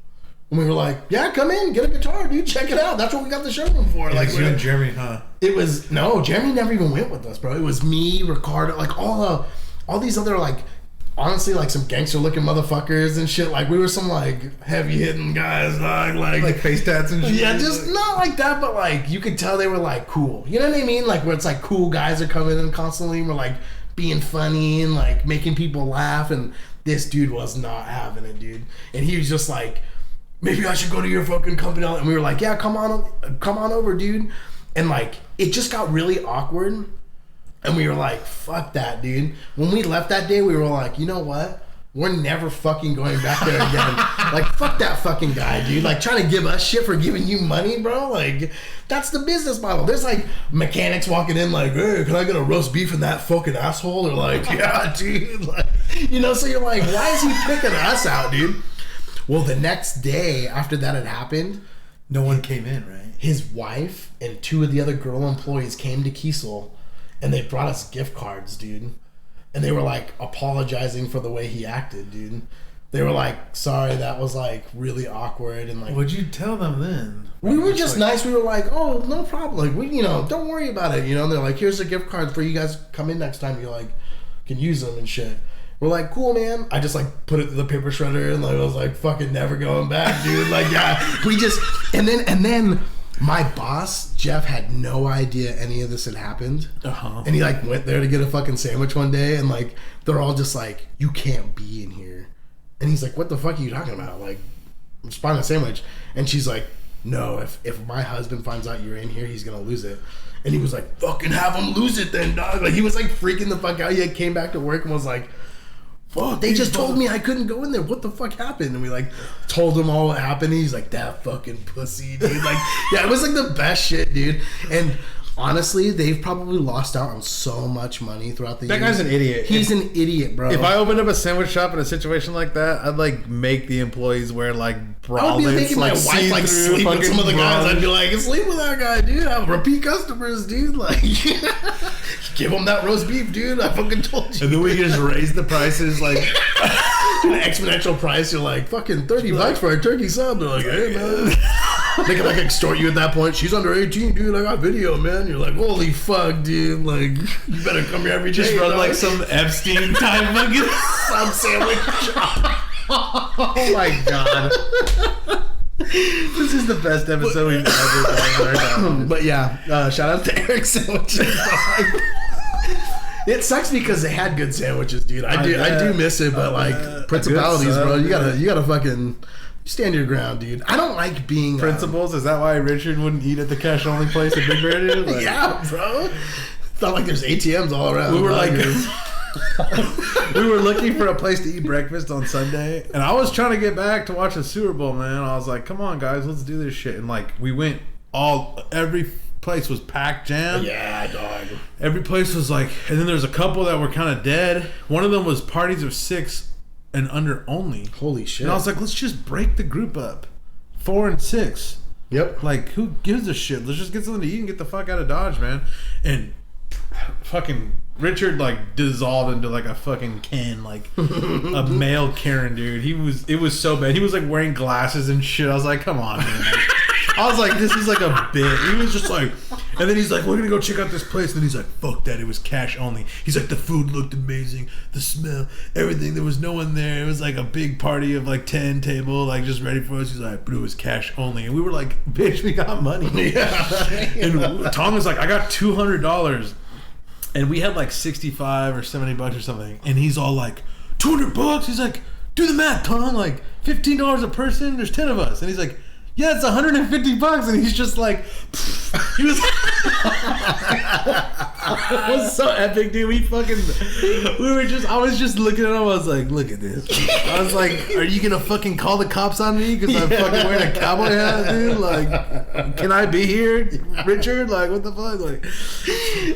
And we were like, yeah, come in, get a guitar, dude, check it out. That's what we got the showroom for. Like Like you and Jeremy, huh? It was Jeremy never even went with us, bro. It was me, Ricardo, like all these other like honestly like some gangster looking motherfuckers and shit. Like we were some like heavy hitting guys, dog. Like face tats and shit. Yeah, just not like that, but like you could tell they were like cool. You know what I mean? Like where it's like cool guys are coming in constantly and we're like being funny and like making people laugh, and this dude was not having it, dude. And he was just like, maybe I should go to your fucking company. And we were like, yeah, come on over, dude. And like it just got really awkward. And we were like, fuck that, dude. When we left that day, we were like, you know what? We're never fucking going back there again. Like, fuck that fucking guy, dude. Like, trying to give us shit for giving you money, bro. Like, that's the business model. There's, like, mechanics walking in like, hey, can I get a roast beef in that fucking asshole? Or like, yeah, dude. Like, you know, so you're like, why is he picking us out, dude? Well, the next day after that had happened, no one came in, right? His wife and 2 of the other girl employees came to Kiesel. And they brought us gift cards, dude. And they were like apologizing for the way he acted, dude. They were like, sorry, that was like really awkward. And like, what'd you tell them then? We were just like, nice. We were like, oh, no problem. Like, we, you know, don't worry about it. You know, and they're like, here's a gift card for you guys. Come in next time. You like can use them and shit. We're like, cool, man. I just like put it in the paper shredder and like I was like, fucking never going back, dude. Like, yeah, we just and then. My boss, Jeff, had no idea any of this had happened. Uh-huh. And he, like, went there to get a fucking sandwich one day, and, like, they're all just like, you can't be in here. And he's like, what the fuck are you talking about? Like, I'm just buying a sandwich. And she's like, no, if my husband finds out you're in here, he's going to lose it. And he was like, fucking have him lose it then, dog. Like, he was, like, freaking the fuck out. He like, came back to work and was like, fuck, they just told me I couldn't go in there. What the fuck happened? And we like told him all what happened. He's like, that fucking pussy, dude. Like, yeah, it was like the best shit, dude. And honestly, they've probably lost out on so much money throughout the years. That guy's an idiot. He's an idiot, bro. If I opened up a sandwich shop in a situation like that, I'd like make the employees wear like bralettes. I would be making my wife like sleep with some of the guys. I'd be like, sleep with that guy, dude. I have repeat customers, dude. Like, give him that roast beef, dude. I fucking told you. And then we just raise the prices like an exponential price. You're like, fucking $30 for a turkey sub. They're like, hey, man. They can like extort you at that point. She's under 18, dude. I got video, man. You're like, holy fuck, dude. Like, you better come here every day. Just run like some Epstein type fucking sub sandwich shop. Oh my god. This is the best episode we've ever done. But yeah, shout out to Eric Sandwiches. It sucks because they had good sandwiches, dude. I do miss it, but like principalities, bro. You gotta fucking stand your ground, dude. I don't like being principles. Is that why Richard wouldn't eat at the cash only place at Big Bear, dude? Like, yeah, bro. It's not like there's ATMs all around. We were like, we were looking for a place to eat breakfast on Sunday, and I was trying to get back to watch the Super Bowl, man. I was like, come on, guys, let's do this shit. And like, we went every place was packed, jam. Yeah, dog. Every place was like, and then there's a couple that were kind of dead. One of them was parties of 6 and under only. Holy shit. And I was like, let's just break the group up. 4 and 6. Yep. Like, who gives a shit? Let's just get something to eat and get the fuck out of Dodge, man. And fucking Richard like dissolved into like a fucking Ken, like a male Karen, dude. It was so bad. He was like wearing glasses and shit. I was like, come on, man. I was like, this is like a bit. He was just like, and then he's like, we're gonna go check out this place. And then he's like, fuck that, it was cash only. He's like, the food looked amazing, the smell, everything. There was no one there. It was like a big party of like 10 table, like just ready for us. He's like, but it was cash only. And we were like, bitch, we got money. Yeah. And Tom was like, I got $200. And we had like 65 or 70 bucks or something. And he's all like, $200? He's like, do the math, Tom. Like, $15 a person. There's 10 of us. And he's like, yeah, it's $150. And he's just like, he was, it was so epic, dude. I was just looking at him. I was like, look at this. I was like, are you going to fucking call the cops on me? Because I'm fucking wearing a cowboy hat, dude. Like, can I be here, Richard? Like, what the fuck? Like,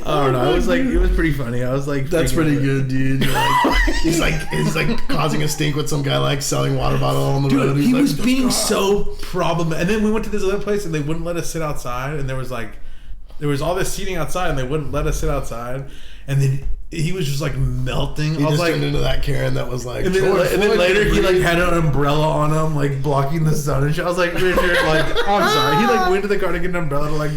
I don't know. It was like, it was pretty funny. I was like, that's pretty good, dude. Like, he's like causing a stink with some guy like selling water bottle on the road. He like, was being so problematic. And then we went to this other place and they wouldn't let us sit outside. And there was all this seating outside and they wouldn't let us sit outside. And then he was just like melting. He I was just like, turned into that Karen that was like, and then later he like had an umbrella on him, like blocking the sun and shit. I was like, Richard, like, oh, I'm sorry. He like went to the car to get an umbrella to like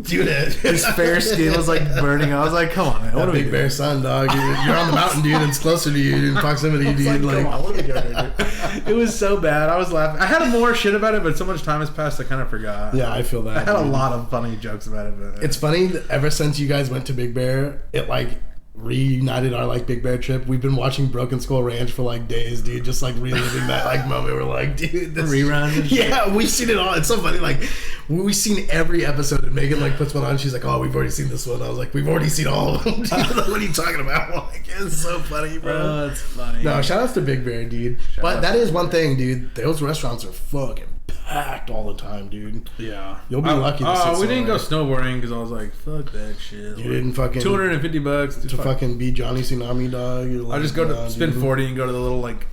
dude, his fair skin was like burning. I was like, come on, man. What that are we Big Bear doing? sun, dog. You're on the mountain, dude. It's closer to you in proximity, dude. Like, come on, what are we doing here, dude? It was so bad. I was laughing. I had more shit about it, but so much time has passed, I kind of forgot. Yeah, I feel that. I had a lot of funny jokes about it. But It's funny that ever since you guys went to Big Bear, it like reunited our like Big Bear trip. We've been watching Broken Skull Ranch for like days, dude. Just like reliving that like moment. We're like, dude, this reruns and shit. Yeah, we've seen it all. It's so funny. Like we've seen every episode, and Megan like puts one on. She's like, oh, we've already seen this one. I was like, we've already seen all of them. Dude, what are you talking about? Like, it's so funny, bro. Oh, it's funny. No, shout outs to Big Bear, dude. But that is one thing, dude. Those restaurants are fucking packed all the time, dude. Yeah, You'll be lucky to sit we didn't go somewhere. snowboarding because I was like, fuck that shit. You didn't fucking $250 to fucking be Johnny Tsunami, dog. You're like, I just go to nah, spend dude. 40 and go to the little like,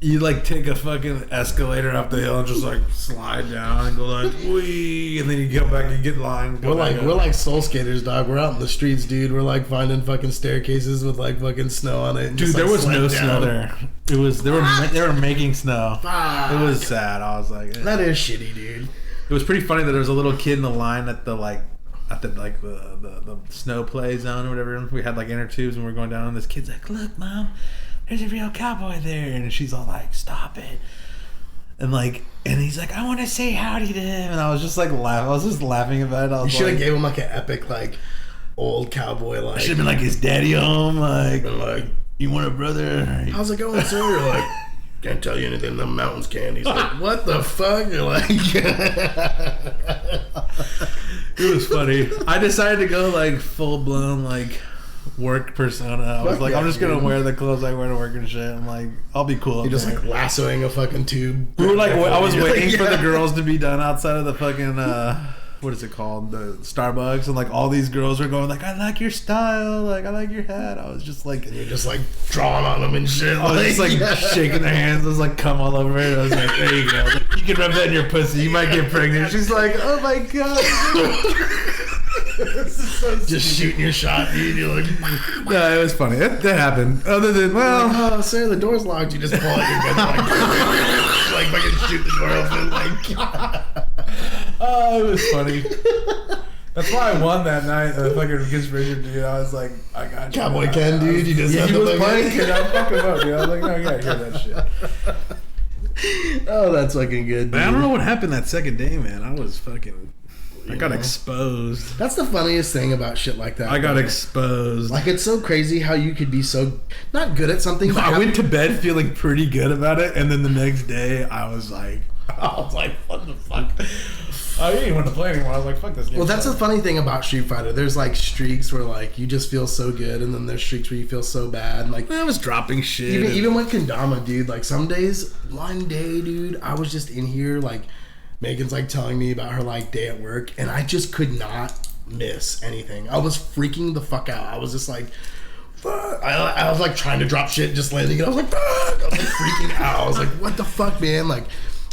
you like take a fucking escalator up the hill and just like slide down and go like wee, and then you go back and get in line. We're like soul skaters, dog. We're out in the streets, dude. We're like finding fucking staircases with like fucking snow on it. And dude, just, there like, was no slide snow down. there. It was they were making snow. Fuck. It was sad. I was like, That is shitty, dude. It was pretty funny that there was a little kid in the line at the the snow play zone or whatever. We had like inner tubes and we were going down, and this kid's like, look, mom, there's a real cowboy there. And she's all like, stop it. And he's like, I want to say howdy to him. And I was just like laughing. I was just laughing about it. I You was should have like, gave him like an epic like old cowboy like. I should have been like, is daddy home? Been like, You want a brother? how's it going, sir? You're like, can't tell you anything. The mountains can. He's like, what the fuck? You're like, It was funny. I decided to go like full blown like work persona. I was Fuck like, yeah, I'm just gonna dude. wear the clothes I wear to work and shit. I'm like, I'll be cool. you're up just there. like lassoing a fucking tube. We were like, I was You're waiting like, for the yeah. girls to be done outside of the fucking what is it called, the Starbucks, and like all these girls were going like, I like your style, like I like your hat. I was just like, You're just like drawing on them and shit. I was just like yeah. shaking their hands. I was like, come all over it. I was like, there you go. Like, you can rub that in your pussy. You might get pregnant. She's like, oh my god. Just shooting your shot, dude. You're like, No, it was funny. That happened. Other than, well, oh, sir, the door's locked. You just pull out your gun, like fucking shoot the door open. Like, oh, it was funny. That's why I won that night. Fucking against Richard, dude. I was like, I got you. Cowboy Ken, dude. You just Yeah, had he the was fucking- playing. Dude, I fucking up, dude. I was like, no, you gotta hear that shit. Oh, that's fucking good. Man, I dude. don't know what happened that second day, man. I was fucking. I got know? exposed. That's the funniest thing about shit like that. I got man. exposed. Like, it's so crazy how you could be so not good at something. But I went to bed feeling pretty good about it, and then the next day I was like, what the fuck? I didn't even want to play anymore. I was like, fuck this game. Well, that's the funny thing about Street Fighter. There's like streaks where like you just feel so good, and then there's streaks where you feel so bad. Like I was dropping shit. even with Kendama, dude. Like some days, one day, dude, I was just in here like Megan's like telling me about her like day at work, and I just could not miss anything. I was freaking the fuck out. I was just like, fuck. I was like trying to drop shit, just landing it. I was like, fuck. I was like freaking out. I was like, what the fuck, man? Like,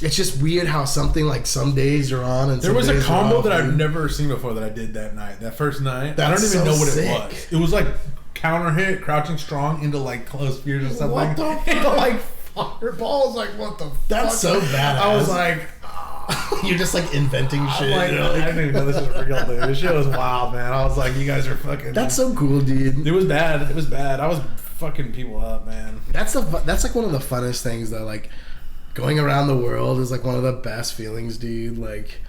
it's just weird how something like some days you're on and There some was a days you're combo off, that I've dude. never seen before that I did that night. That first night. I don't That's even so know what sick. it was. It was like counter hit, crouching strong into like close spears or something. What the Into fuck? like fireballs. Like what the That's fuck? so badass. I was like, You're just like inventing shit. I'm like, You're like- I didn't even know this was real, dude. This shit was wild, man. I was like, you guys are fucking. That's so cool, dude. It was bad. It was bad. I was fucking people up, man. That's like one of the funnest things though. Like going around the world is like one of the best feelings, dude. Like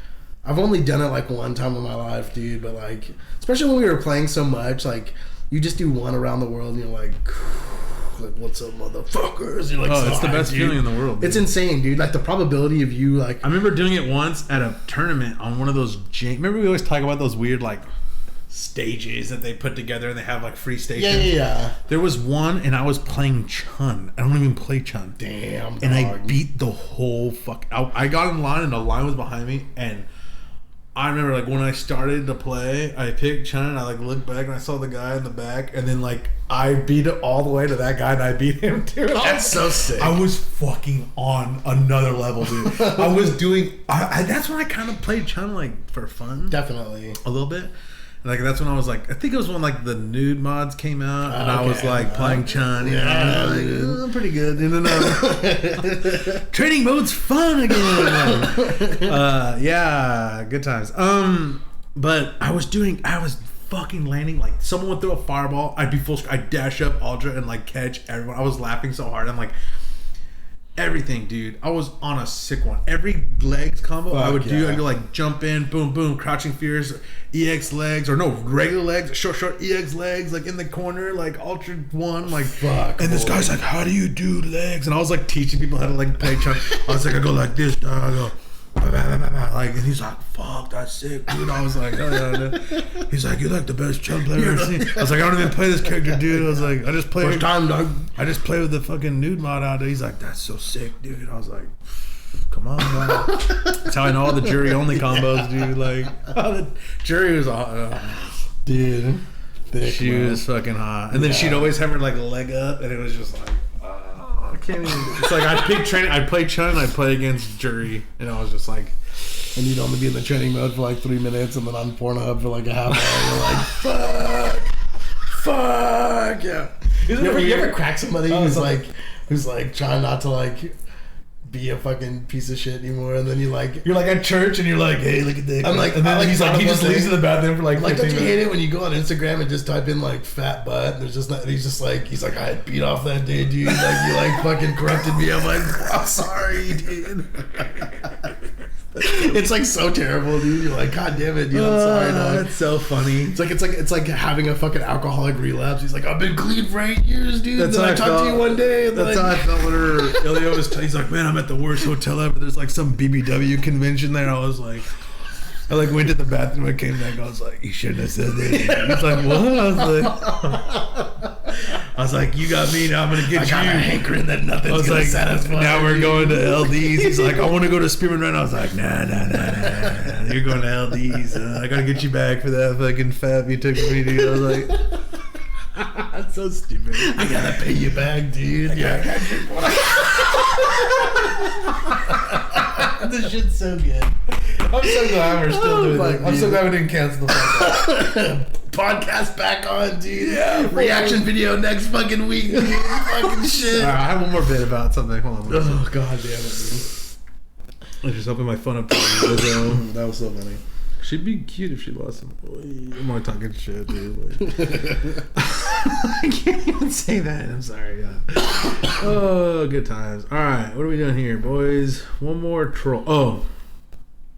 I've only done it like one time in my life, dude. But like, especially when we were playing so much, like you just do one around the world, and you're like, what's up, motherfuckers? You're like, Oh, so it's the hyped, best dude. feeling in the world. Dude. It's insane, dude. Like the probability of you like. I remember doing it once at a tournament on one of those. Remember we always talk about those weird like stages that they put together and they have like free stations. Yeah. There was one and I was playing Chun. I don't even play Chun. Damn. And I dog. beat the whole fuck. I got in line and the line was behind me, and I remember like when I started to play, I picked Chun and I like looked back and I saw the guy in the back, and then like I beat it all the way to that guy and I beat him too. That's so sick. I was fucking on another level, dude. I was doing. That's when I kind of played Chun like for fun, Definitely. a little bit. Like that's when I was like, I think it was when like the nude mods came out, and I was like playing Chun. Yeah, like, pretty good. And then training mode's fun again. Yeah, good times. But I was fucking landing like someone would throw a fireball. I'd be I'd dash up ultra and like catch everyone. I was laughing so hard. I'm like. Everything, dude. I was on a sick one. Every legs combo I would do, I'd go like jump in, boom, boom, crouching fears, EX legs, or no, regular legs, short, EX legs, like in the corner, like ultra one, like fuck. And this guy's like, how do you do legs? And I was like teaching people how to like play Chun. I was like, I go like this, dog. I go, like, and he's like, fuck, that's sick, dude. I was like, oh yeah. He's like, you're like the best Chun player I've ever seen. I was like, I don't even play this character, dude. I was like, I just play first time, dog. I just play with the fucking nude mod out there. He's like, that's so sick, dude. I was like, come on, man. That's how I know all the jury only combos, dude. Like, the jury was dude. Thick, she was fucking hot. And then she'd always have her like leg up, and it was just like, I can't even. It's like I'd pick training. I'd play Chun. I'd play against jury, and I was just like. And you'd only be in the training mode for like 3 minutes, and then on Pornhub for like a half hour. You're like, fuck, yeah. You ever crack somebody who's like trying not to like be a fucking piece of shit anymore, and then you're like at church and you're like, hey, look at this. I'm like, and then he's like, he just leaves in the bathroom for like. Like, don't you hate it when you go on Instagram and just type in like fat butt? And there's just not. He's like, I had beat off that day, dude. Like you like fucking corrupted me. I'm like, I'm sorry, dude. It's like so terrible, dude. You're like, God damn it, dude. I'm sorry, dog. That's so funny. It's like having a fucking alcoholic relapse. He's like, I've been clean for 8 years, dude. That's how I talked to you one day. And that's how I felt when Ilya was. He's like, man, I'm at the worst hotel ever. There's like some BBW convention there. I was like, I like went to the bathroom. I came back. I was like, you shouldn't have said that. He's like, what? I was like, you got me. Now I'm gonna get you. I got a hankering that nothing's gonna satisfy. Now we're going to LDs. He's like, I want to go to Spearman Run. I was like, nah. You're going to LDs. I gotta get you back for that fucking fab you took from me, dude. I was like, that's so stupid. I gotta pay you back, dude. Yeah. This shit's so good. I'm so glad we're still doing it. I'm so glad we didn't cancel the podcast back on, dude. Yeah. Reaction video next fucking week, dude. Fucking shit. All right, I have one more bit about something. Hold on. Oh, God damn it, dude. I just opened my phone up to LIZZO. That was so funny. She'd be cute if she lost some. I'm only talking shit, dude. Like, I can't even say that. I'm sorry. Yeah. Oh, good times. All right, what are we doing here, boys? One more troll. Oh,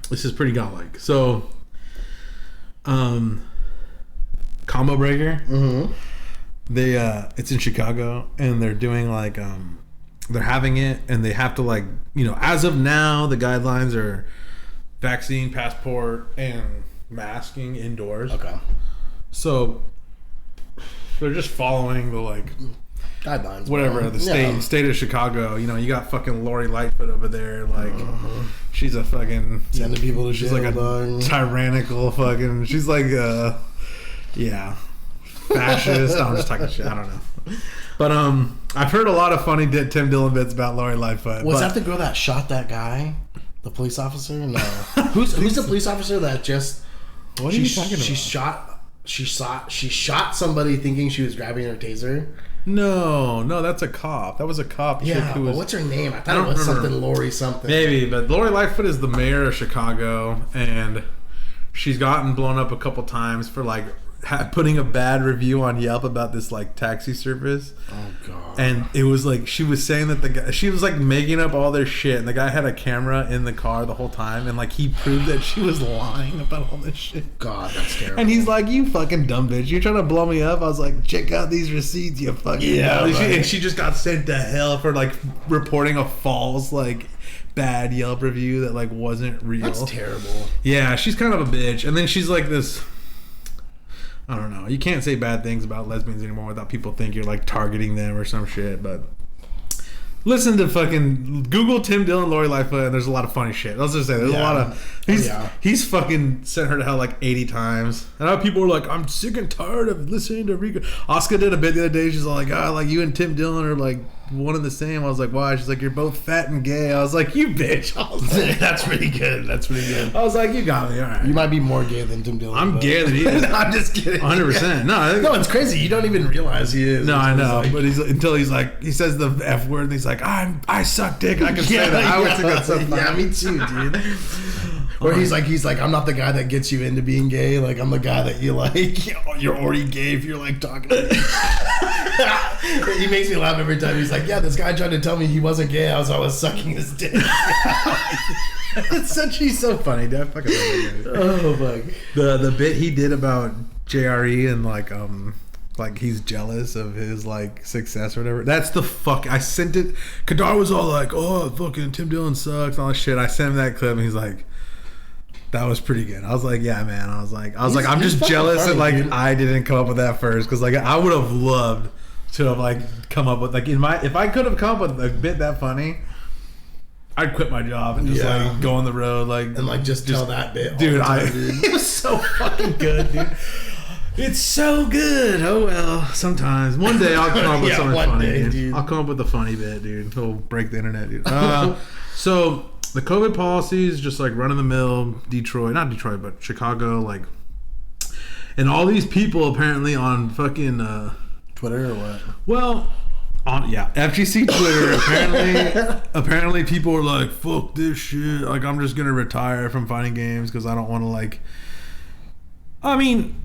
this is pretty godlike. So, Combo Breaker. Mm-hmm. They it's in Chicago, and they're doing like they're having it, and they have to like, you know, as of now, the guidelines are vaccine, passport, and masking indoors. Okay. So they're just following the like guidelines, whatever, the state of Chicago. You know, you got fucking Lori Lightfoot over there, like she's a fucking sending people to she's jail, like a tyrannical fucking. She's like yeah, fascist. I'm just talking shit. I don't know. But I've heard a lot of funny Tim Dillon bits about Lori Lightfoot. Was that the girl that shot that guy? The police officer? No. Who's the police officer that just? What are you talking about? She shot somebody thinking she was grabbing her taser. No, that's a cop. That was a cop. Yeah, but what's her name? I thought it was something Lori something. Maybe, but Lori Lightfoot is the mayor of Chicago, and she's gotten blown up a couple times for like putting a bad review on Yelp about this like taxi service. Oh god. And it was like she was saying that the guy, she was like making up all their shit, and the guy had a camera in the car the whole time, and like he proved that she was lying about all this shit. God, that's terrible. And he's like, you fucking dumb bitch, you're trying to blow me up. I was like, check out these receipts, you fucking dumb. And she just got sent to hell for like reporting a false like bad Yelp review that like wasn't real. That's terrible. Yeah, she's kind of a bitch. And then she's like this, I don't know. You can't say bad things about lesbians anymore without people think you're like targeting them or some shit. But listen to fucking Google Tim Dillon, Lori Lightfoot, and there's a lot of funny shit. Let's just say there's a lot of he's fucking sent her to hell like 80 times. And now people are like, I'm sick and tired of listening to Rico. Oscar did a bit the other day. She's like, like you and Tim Dillon are like one and the same. I was like, why? She's like, you're both fat and gay. I was like, you bitch. I was like, That's pretty good. That's pretty good. I was like, you got me. All right. You might be more gay than Tim Dillon. I'm gayer than he is. No, I'm just kidding. 100%. No, it's crazy. You don't even realize he is. No, I know, but until he's like, he says the F word, and he's like, I suck dick. I can say that. I always think that's so funny. Yeah, me too, dude. Or he's like, I'm not the guy that gets you into being gay. Like, I'm the guy that you like. You're already gay if you're like talking to me. He makes me laugh every time. He's like, yeah, this guy tried to tell me he wasn't gay. I was sucking his dick. He's so funny, dude. I fucking love that guy. Oh fuck. The bit he did about JRE and like he's jealous of his like success or whatever. That's the fuck. I sent it. Khadar was all like, "Oh, fucking Tim Dillon sucks," all that shit. I sent him that clip, and he's like, "That was pretty good." I was like, "Yeah, man." I was like, "I'm just jealous that like dude. I didn't come up with that first because like I would have loved to have like come up with like if I could have come up with a bit that funny." I'd quit my job and just like go on the road and like just tell that bit, dude. It was so fucking good, dude. It's so good. Oh well, sometimes one day I'll come up with something funny, dude. I'll come up with a funny bit, dude. It'll break the internet, dude. So the COVID policies, just like run of the mill, not Detroit, but Chicago, like, and all these people apparently on fucking Twitter or what? Well. FGC Twitter. Apparently, people were like, "Fuck this shit! Like, I'm just gonna retire from fighting games because I don't want to like." I mean,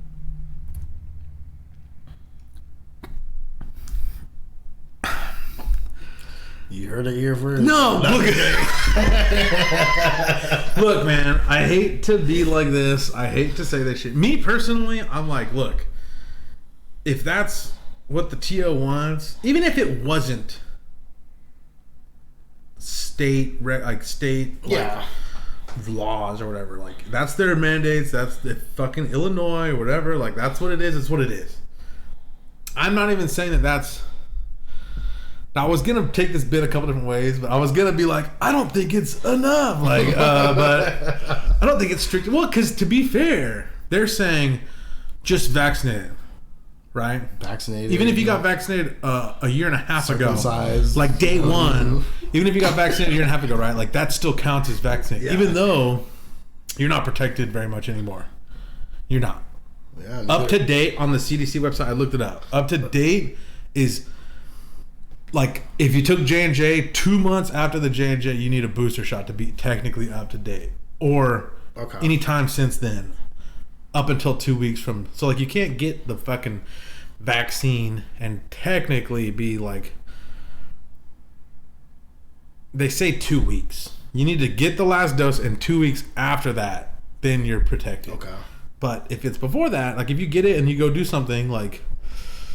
you heard it here first. No, look, man. I hate to be like this. I hate to say this shit. Me personally, I'm like, look, if that's what the TO wants, even if it wasn't state laws or whatever, like that's their mandates, that's the fucking Illinois or whatever, like that's what it is. It's what it is. I'm not even saying that's. I was gonna take this bit a couple different ways, but I was gonna be like, I don't think it's enough, like, but I don't think it's strict. Well, because to be fair, they're saying just vaccinate. Right? Vaccinated. Even if you got vaccinated a year and a half ago, circumcised, like day one, even if you got vaccinated a year and a half ago, right? Like that still counts as vaccinated, even though you're not protected very much anymore. You're not. Yeah, up to date on the CDC website, I looked it up. Up to date is like if you took J&J 2 months after the J&J, you need a booster shot to be technically up to date, or anytime since then. Up until 2 weeks from, so like you can't get the fucking vaccine and technically be like, they say 2 weeks. You need to get the last dose, and 2 weeks after that, then you're protected. Okay. But if it's before that, like if you get it and you go do something, like,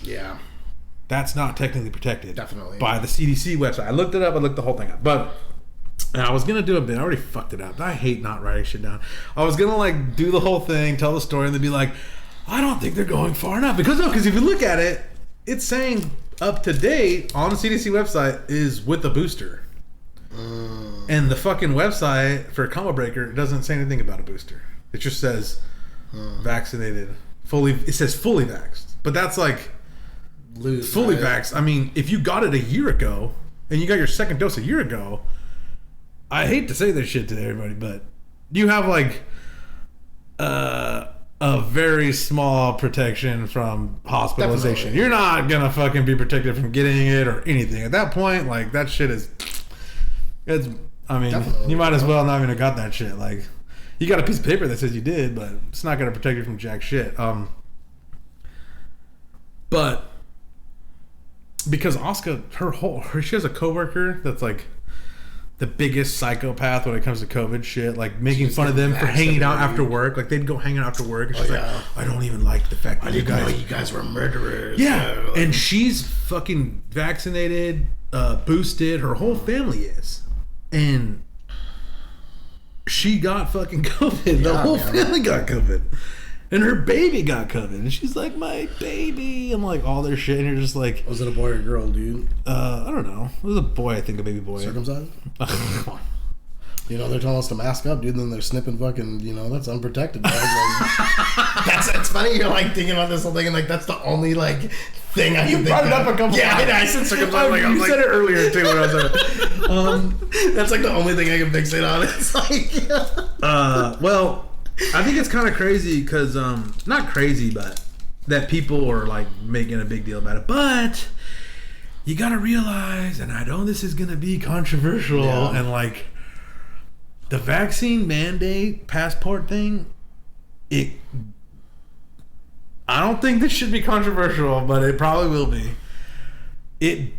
yeah, that's not technically protected. Definitely. By the CDC website. I looked it up. I looked the whole thing up, but. And I was gonna do a bit. I already fucked it up. I hate not writing shit down. I was gonna like do the whole thing, tell the story, and then be like, I don't think they're going far enough. Because if you look at it, it's saying up to date on the CDC website is with the booster, and the fucking website for Combo Breaker doesn't say anything about a booster. It just says vaccinated, fully. It says fully vaxxed, but that's like fully vaxxed. I mean, if you got it a year ago and you got your second dose a year ago. I hate to say this shit to everybody, but you have like a very small protection from hospitalization. Definitely. You're not gonna fucking be protected from getting it or anything. At that point, like that shit is. I mean, definitely. You might as well not even have got that shit. Like, you got a piece of paper that says you did, but it's not gonna protect you from jack shit. But because Oscar, she has a coworker that's like. The biggest psychopath when it comes to COVID shit, like making fun of them for hanging out after work. Like they'd go hang out after work, and she's like, "I don't even like the fact that you guys were murderers." Yeah, and she's fucking vaccinated, boosted. Her whole family is, and she got fucking COVID. The whole family got COVID, and her baby got COVID. And she's like, "My baby," and like all their shit. And you're just like, was it a boy or a girl, dude? I don't know. It was a boy, I think, a baby boy. Circumcised? You know, they're telling us to mask up, dude, and then they're snipping fucking, you know, that's unprotected, dog. Like, that's funny. You're like thinking about this whole thing, and like that's the only like thing I can brought it up a couple times. I said circumcised. You said it earlier too when I was that's like the only thing I can fixate on. It's like, well, I think it's kind of crazy because, not crazy, but that people are like making a big deal about it. But you got to realize, and I know this is going to be controversial, and like the vaccine mandate passport thing, I don't think this should be controversial, but it probably will be. It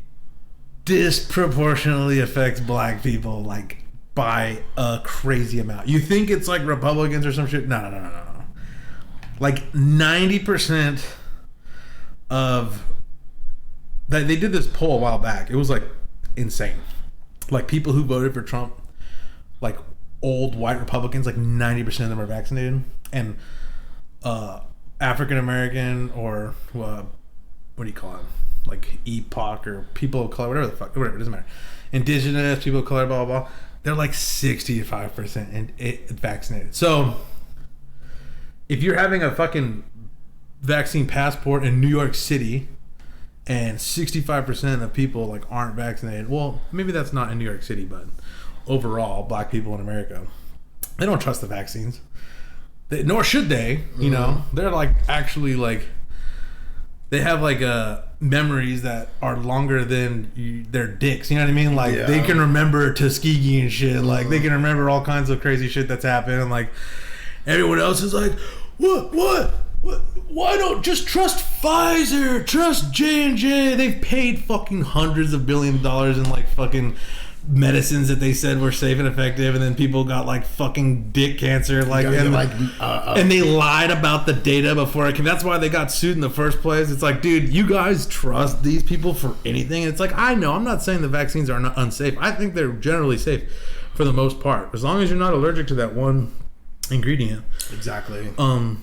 disproportionately affects black people, like, by a crazy amount. You think it's like Republicans or some shit? No. Like 90% of that, they did this poll a while back. It was like insane. Like people who voted for Trump, like old white Republicans, like 90% of them are vaccinated, and African American or what do you call it? Like EPOC or people of color, whatever the fuck, whatever, it doesn't matter. Indigenous people of color, blah blah blah. They're like 65% and vaccinated. So if you're having a fucking vaccine passport in New York City and 65% of people like aren't vaccinated, well, maybe that's not in New York City, but overall, black people in America, they don't trust the vaccines. Nor should they, you know. They're like actually like, they have like memories that are longer than their dicks, you know what I mean? Like they can remember Tuskegee and shit. Like they can remember all kinds of crazy shit that's happened, and like everyone else is like, what? Why don't just trust Pfizer? Trust J&J. They've paid fucking hundreds of billions of dollars in like fucking medicines that they said were safe and effective, and then people got like fucking dick cancer, like, and they lied about the data before it came. That's why they got sued in the first place. It's like, dude, you guys trust these people for anything? It's like, I know, I'm not saying the vaccines are not unsafe. I think they're generally safe for the most part, as long as you're not allergic to that one ingredient. Exactly.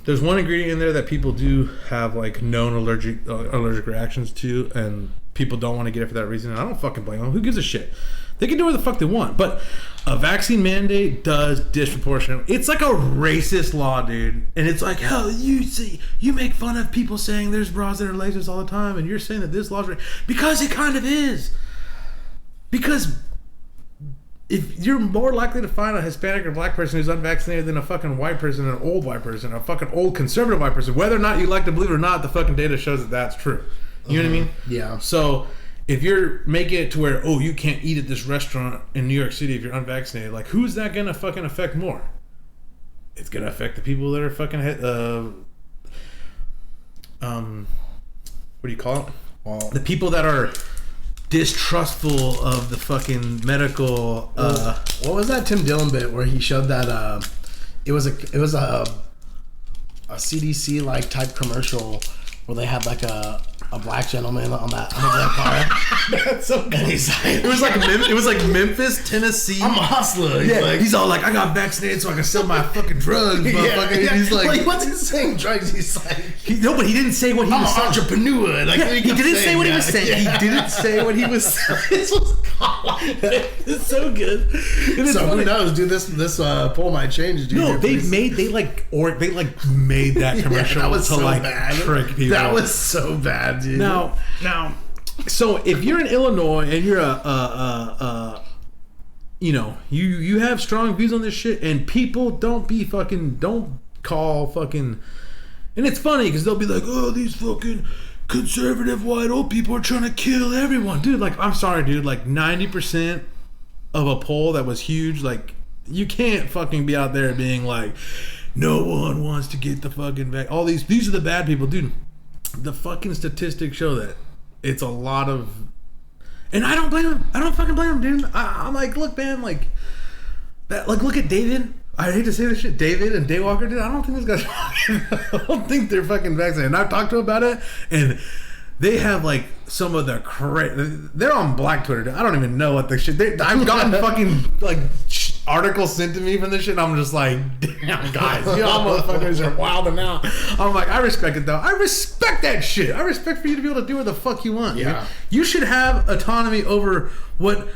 There's one ingredient in there that people do have like known allergic reactions to, and people don't want to get it for that reason. And I don't fucking blame them. Who gives a shit? They can do what the fuck they want. But a vaccine mandate does disproportionate. It's like a racist law, dude. And it's like, hell, you make fun of people saying there's bras that are lasers all the time, and you're saying that this law's right. Because it kind of is. Because if you're more likely to find a Hispanic or black person who's unvaccinated than a fucking white person, an old white person, a fucking old conservative white person, whether or not you like to believe it or not, the fucking data shows that that's true. You know what I mean? Yeah. So if you're making it to where, oh, you can't eat at this restaurant in New York City if you're unvaccinated, like, who's that gonna fucking affect more? It's gonna affect the people that are fucking what do you call it? Well, the people that are distrustful of the fucking medical. What was that Tim Dillon bit where he showed that it was a CDC like type commercial where they had like a black gentleman on that car. That's so good. And he's like, it was like Memphis, Tennessee. I'm a hustler. He's all like, I got vaccinated so I can sell my fucking drugs. He's like, what's he saying? Drugs? He's like, but he didn't say what he was saying. I'm an entrepreneur. Like, he didn't say what he was saying. He didn't say what he was saying. This was it's so good. So who knows, dude? This poll might change, dude. No, they made that commercial that was to so like bad. trick people. That was so bad, dude. Now, so if you're in Illinois and you're you have strong views on this shit, and people don't call fucking, and it's funny because they'll be like, oh, these fucking conservative white old people are trying to kill everyone, dude. Like, I'm sorry, dude. Like 90% of a poll that was huge, like, you can't fucking be out there being like, no one wants to get the fucking vaccine. All these are the bad people, dude. The fucking statistics show that it's a lot of, and I don't blame them. I don't fucking blame them, dude. I'm like, look, man, like that. Like, look at David. I hate to say this shit, David and Daywalker, dude. I don't think those guys. I don't think they're fucking vaccinated. And I've talked to them about it, and they have like some of the they're on Black Twitter, dude. I don't even know what the shit. I've gotten fucking like articles sent to me from this shit. And I'm just like, damn, guys, y'all motherfuckers are wilding out. I'm like, I respect it though. I respect that shit. I respect for you to be able to do what the fuck you want. Yeah, you should have autonomy over what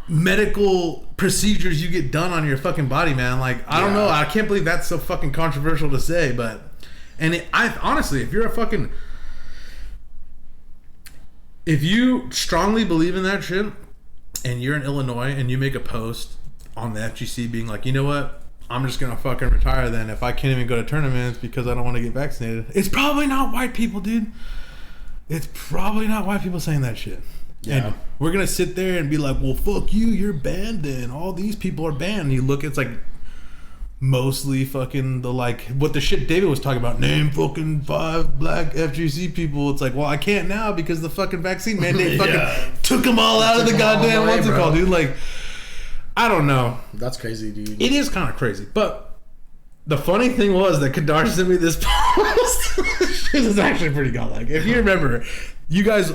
medical procedures you get done on your fucking body, man. Like, I don't know. I can't believe that's so fucking controversial to say, but I honestly, if you're a fucking, if you strongly believe in that shit and you're in Illinois and you make a post on the FGC being like, you know what, I'm just gonna fucking retire then if I can't even go to tournaments because I don't want to get vaccinated. It's probably not white people, dude. It's probably not white people saying that shit. Yeah. And we're gonna sit there and be like, well, fuck you, you're banned then. All these people are banned. And you look, it's like mostly fucking the like what the shit David was talking about. Name fucking 5 black FGC people. It's like, well, I can't now because the fucking vaccine mandate fucking took them all out of the goddamn what's it called, dude. Like, I don't know. That's crazy, dude. It is kind of crazy, but the funny thing was that Khadar sent me this post. This is actually pretty godlike. If you remember, you guys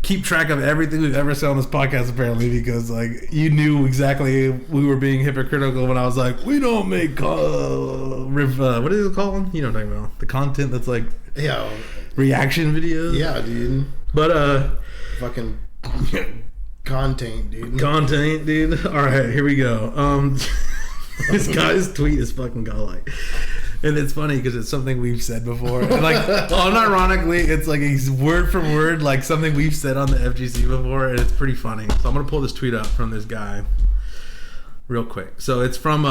keep track of everything we've ever said on this podcast, apparently, because like you knew exactly we were being hypocritical when I was like, we don't make what is it called? You know what I'm talking about? The content that's like reaction videos. Yeah, dude. But fucking content, dude. Content, dude. All right, here we go. This guy's tweet is fucking godlike. And it's funny because it's something we've said before. And like, unironically, it's like a word for word, like something we've said on the FGC before, and it's pretty funny. So I'm going to pull this tweet up from this guy real quick. So it's from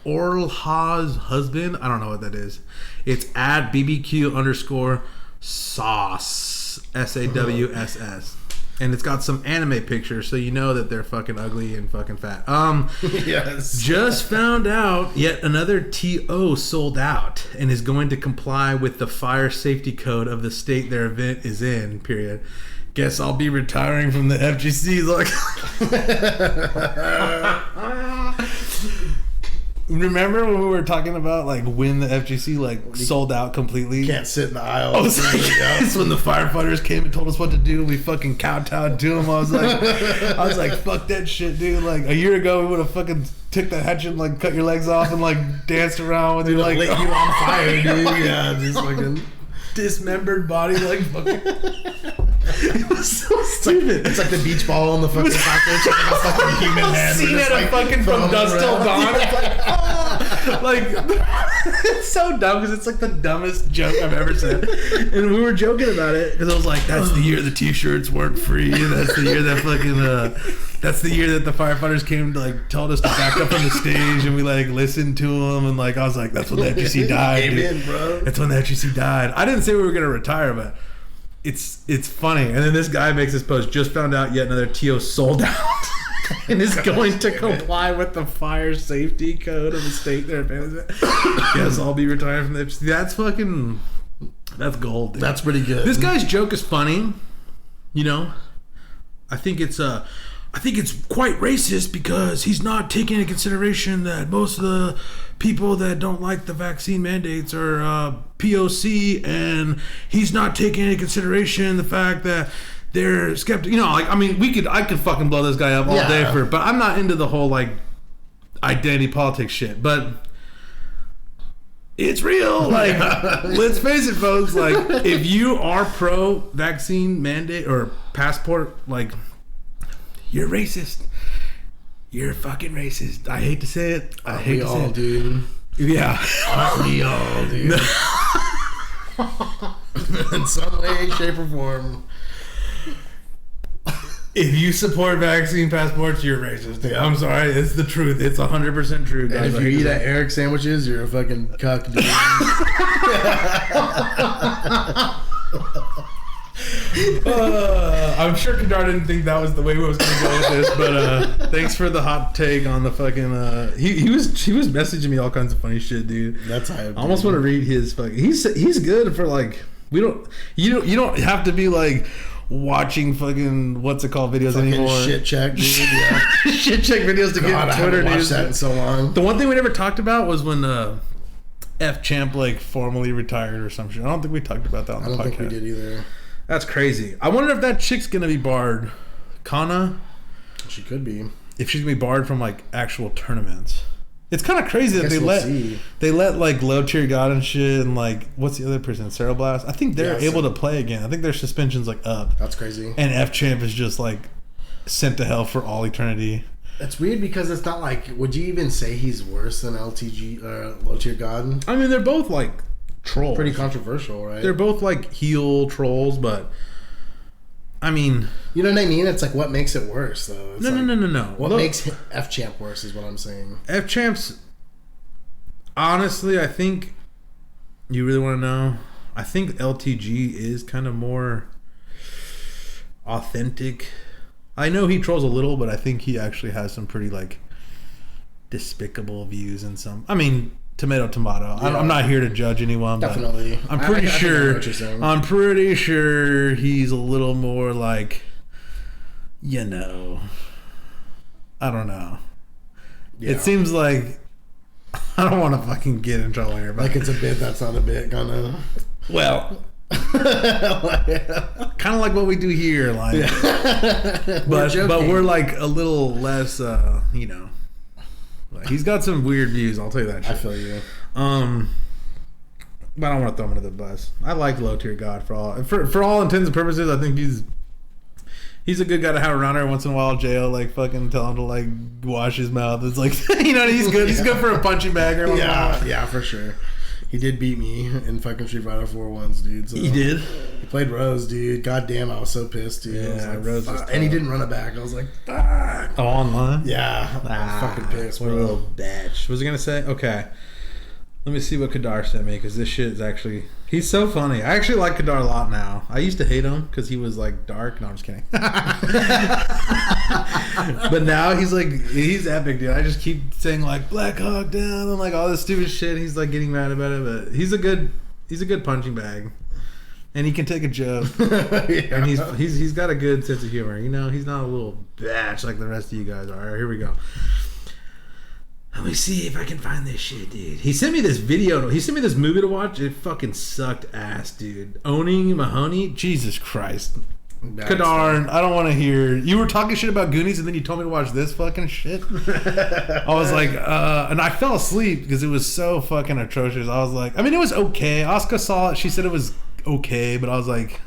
Orlha's husband. I don't know what that is. It's at BBQ_sauce, SAWSS. And it's got some anime pictures, so you know that they're fucking ugly and fucking fat. Yes. Just found out yet another TO sold out and is going to comply with the fire safety code of the state their event is in, period. Guess I'll be retiring from the FGC. Like, remember when we were talking about like when the FGC like sold out completely? Can't sit in the aisle. Oh, it's when the firefighters came and told us what to do. We fucking kowtowed to them. I was like, fuck that shit, dude. Like a year ago, we would have fucking took the hatchet and like cut your legs off and like danced around with you, like lit you on fire, dude. Yeah, just fucking dismembered body, like fucking. It was so stupid. It's like the beach ball on the fucking pocket. Like a fucking human hand. Seen it like, fucking from dusk till dawn. It's like, oh, like it's so dumb because it's like the dumbest joke I've ever said. And we were joking about it because I was like, "That's the year the T-shirts weren't free. That's the year that fucking. That's the year that the firefighters came to like told us to back up on the stage and we like listened to them and like I was like, that's when the FGC died. Amen, bro. That's when the FGC died. I didn't say we were gonna retire, but." It's funny. And then this guy makes this post, just found out yet another TO sold out and is going to comply with the fire safety code of the state there. Yes, I'll be retiring from the FCC. That's gold, dude. That's pretty good. This guy's joke is funny. You know, I think it's quite racist because he's not taking into consideration that most of the people that don't like the vaccine mandates are POC, and he's not taking into consideration the fact that they're skeptical. You know, like I mean, I could fucking blow this guy up all day for it, but I'm not into the whole like identity politics shit. But it's real. Like, let's face it, folks. Like, if you are pro-vaccine mandate or passport, like, you're racist. You're fucking racist. I hate to say it. I hate to say it. Dude. Yeah. Aren't we all, dude? In some way, shape, or form. If you support vaccine passports, you're racist. Dude. I'm sorry. It's the truth. It's 100% true, guys. And if you eat at Eric sandwiches, you're a fucking cuck, dude. I'm sure Khadar didn't think that was the way we was going to go with this, but thanks for the hot take on the fucking. He was messaging me all kinds of funny shit, dude. That's hype. I almost want to read his fucking. He's good for like you don't have to be like watching fucking what's it called videos fucking anymore. Shit check, dude. Yeah. Shit check videos to get Twitter news. I haven't watched that in so long. The one thing we never talked about was when F Champ like formally retired or some shit. I don't think we talked about that on the podcast. I don't think we did either. That's crazy. I wonder if that chick's gonna be barred. Kana? She could be. If she's gonna be barred from like actual tournaments. It's kind of crazy that they let like Low Tier God and shit and like what's the other person? Sarah Blast? I think they're able to play again. I think their suspension's like up. That's crazy. And F Champ is just like sent to hell for all eternity. It's weird because it's not like, would you even say he's worse than LTG Low Tier God? I mean, they're both like trolls. Pretty controversial, right? They're both like heel trolls, but I mean, you know what I mean? It's like, what makes it worse, though? It's no. What makes F Champ worse is what I'm saying. F Champs, honestly, I think you really want to know. I think LTG is kind of more authentic. I know he trolls a little, but I think he actually has some pretty like despicable views and some. I mean, tomato. Yeah. I'm not here to judge anyone. Definitely, but I'm pretty sure. I'm pretty sure he's a little more like, I don't know. Yeah. It seems like I don't want to fucking get in trouble here, but like it's a bit that's not a bit, kind of. Well. Kind of like what we do here, like, but we're like a little less, like he's got some weird views. I'll tell you that shit. I feel you. But I don't want to throw him under the bus. I like Low Tier God for all intents and purposes. I think he's a good guy to have around every once in a while. Jail, like fucking tell him to like wash his mouth. It's like he's good. He's good for a punching bag. Yeah, for sure. He did beat me in fucking Street Fighter 4 once, dude. So he did? He played Rose, dude. God damn, I was so pissed, dude. Yeah, like, Rose was tough. And he didn't run it back. I was like, fuck. Oh, online? Yeah. I was fucking pissed, bro. What a little bitch. What was he going to say? Okay. Let me see what Khadar sent me, because this shit is actually... He's so funny. I actually like Khadar a lot now. I used to hate him because he was like dark. No, I'm just kidding. But now he's epic, dude. I just keep saying like Black Hawk down and like all this stupid shit. He's like getting mad about it, but he's a good punching bag, and he can take a joke. Yeah. And he's got a good sense of humor. He's not a little batch like the rest of you guys are. All right, here we go. Let me see if I can find this shit, dude. He sent me this video. He sent me this movie to watch. It fucking sucked ass, dude. Owning Mahoney. Jesus Christ. Khadar, I don't want to hear. You were talking shit about Goonies and then you told me to watch this fucking shit. I was like, and I fell asleep because it was so fucking atrocious. I was like, I mean, it was okay. Asuka saw it. She said it was okay, but I was like,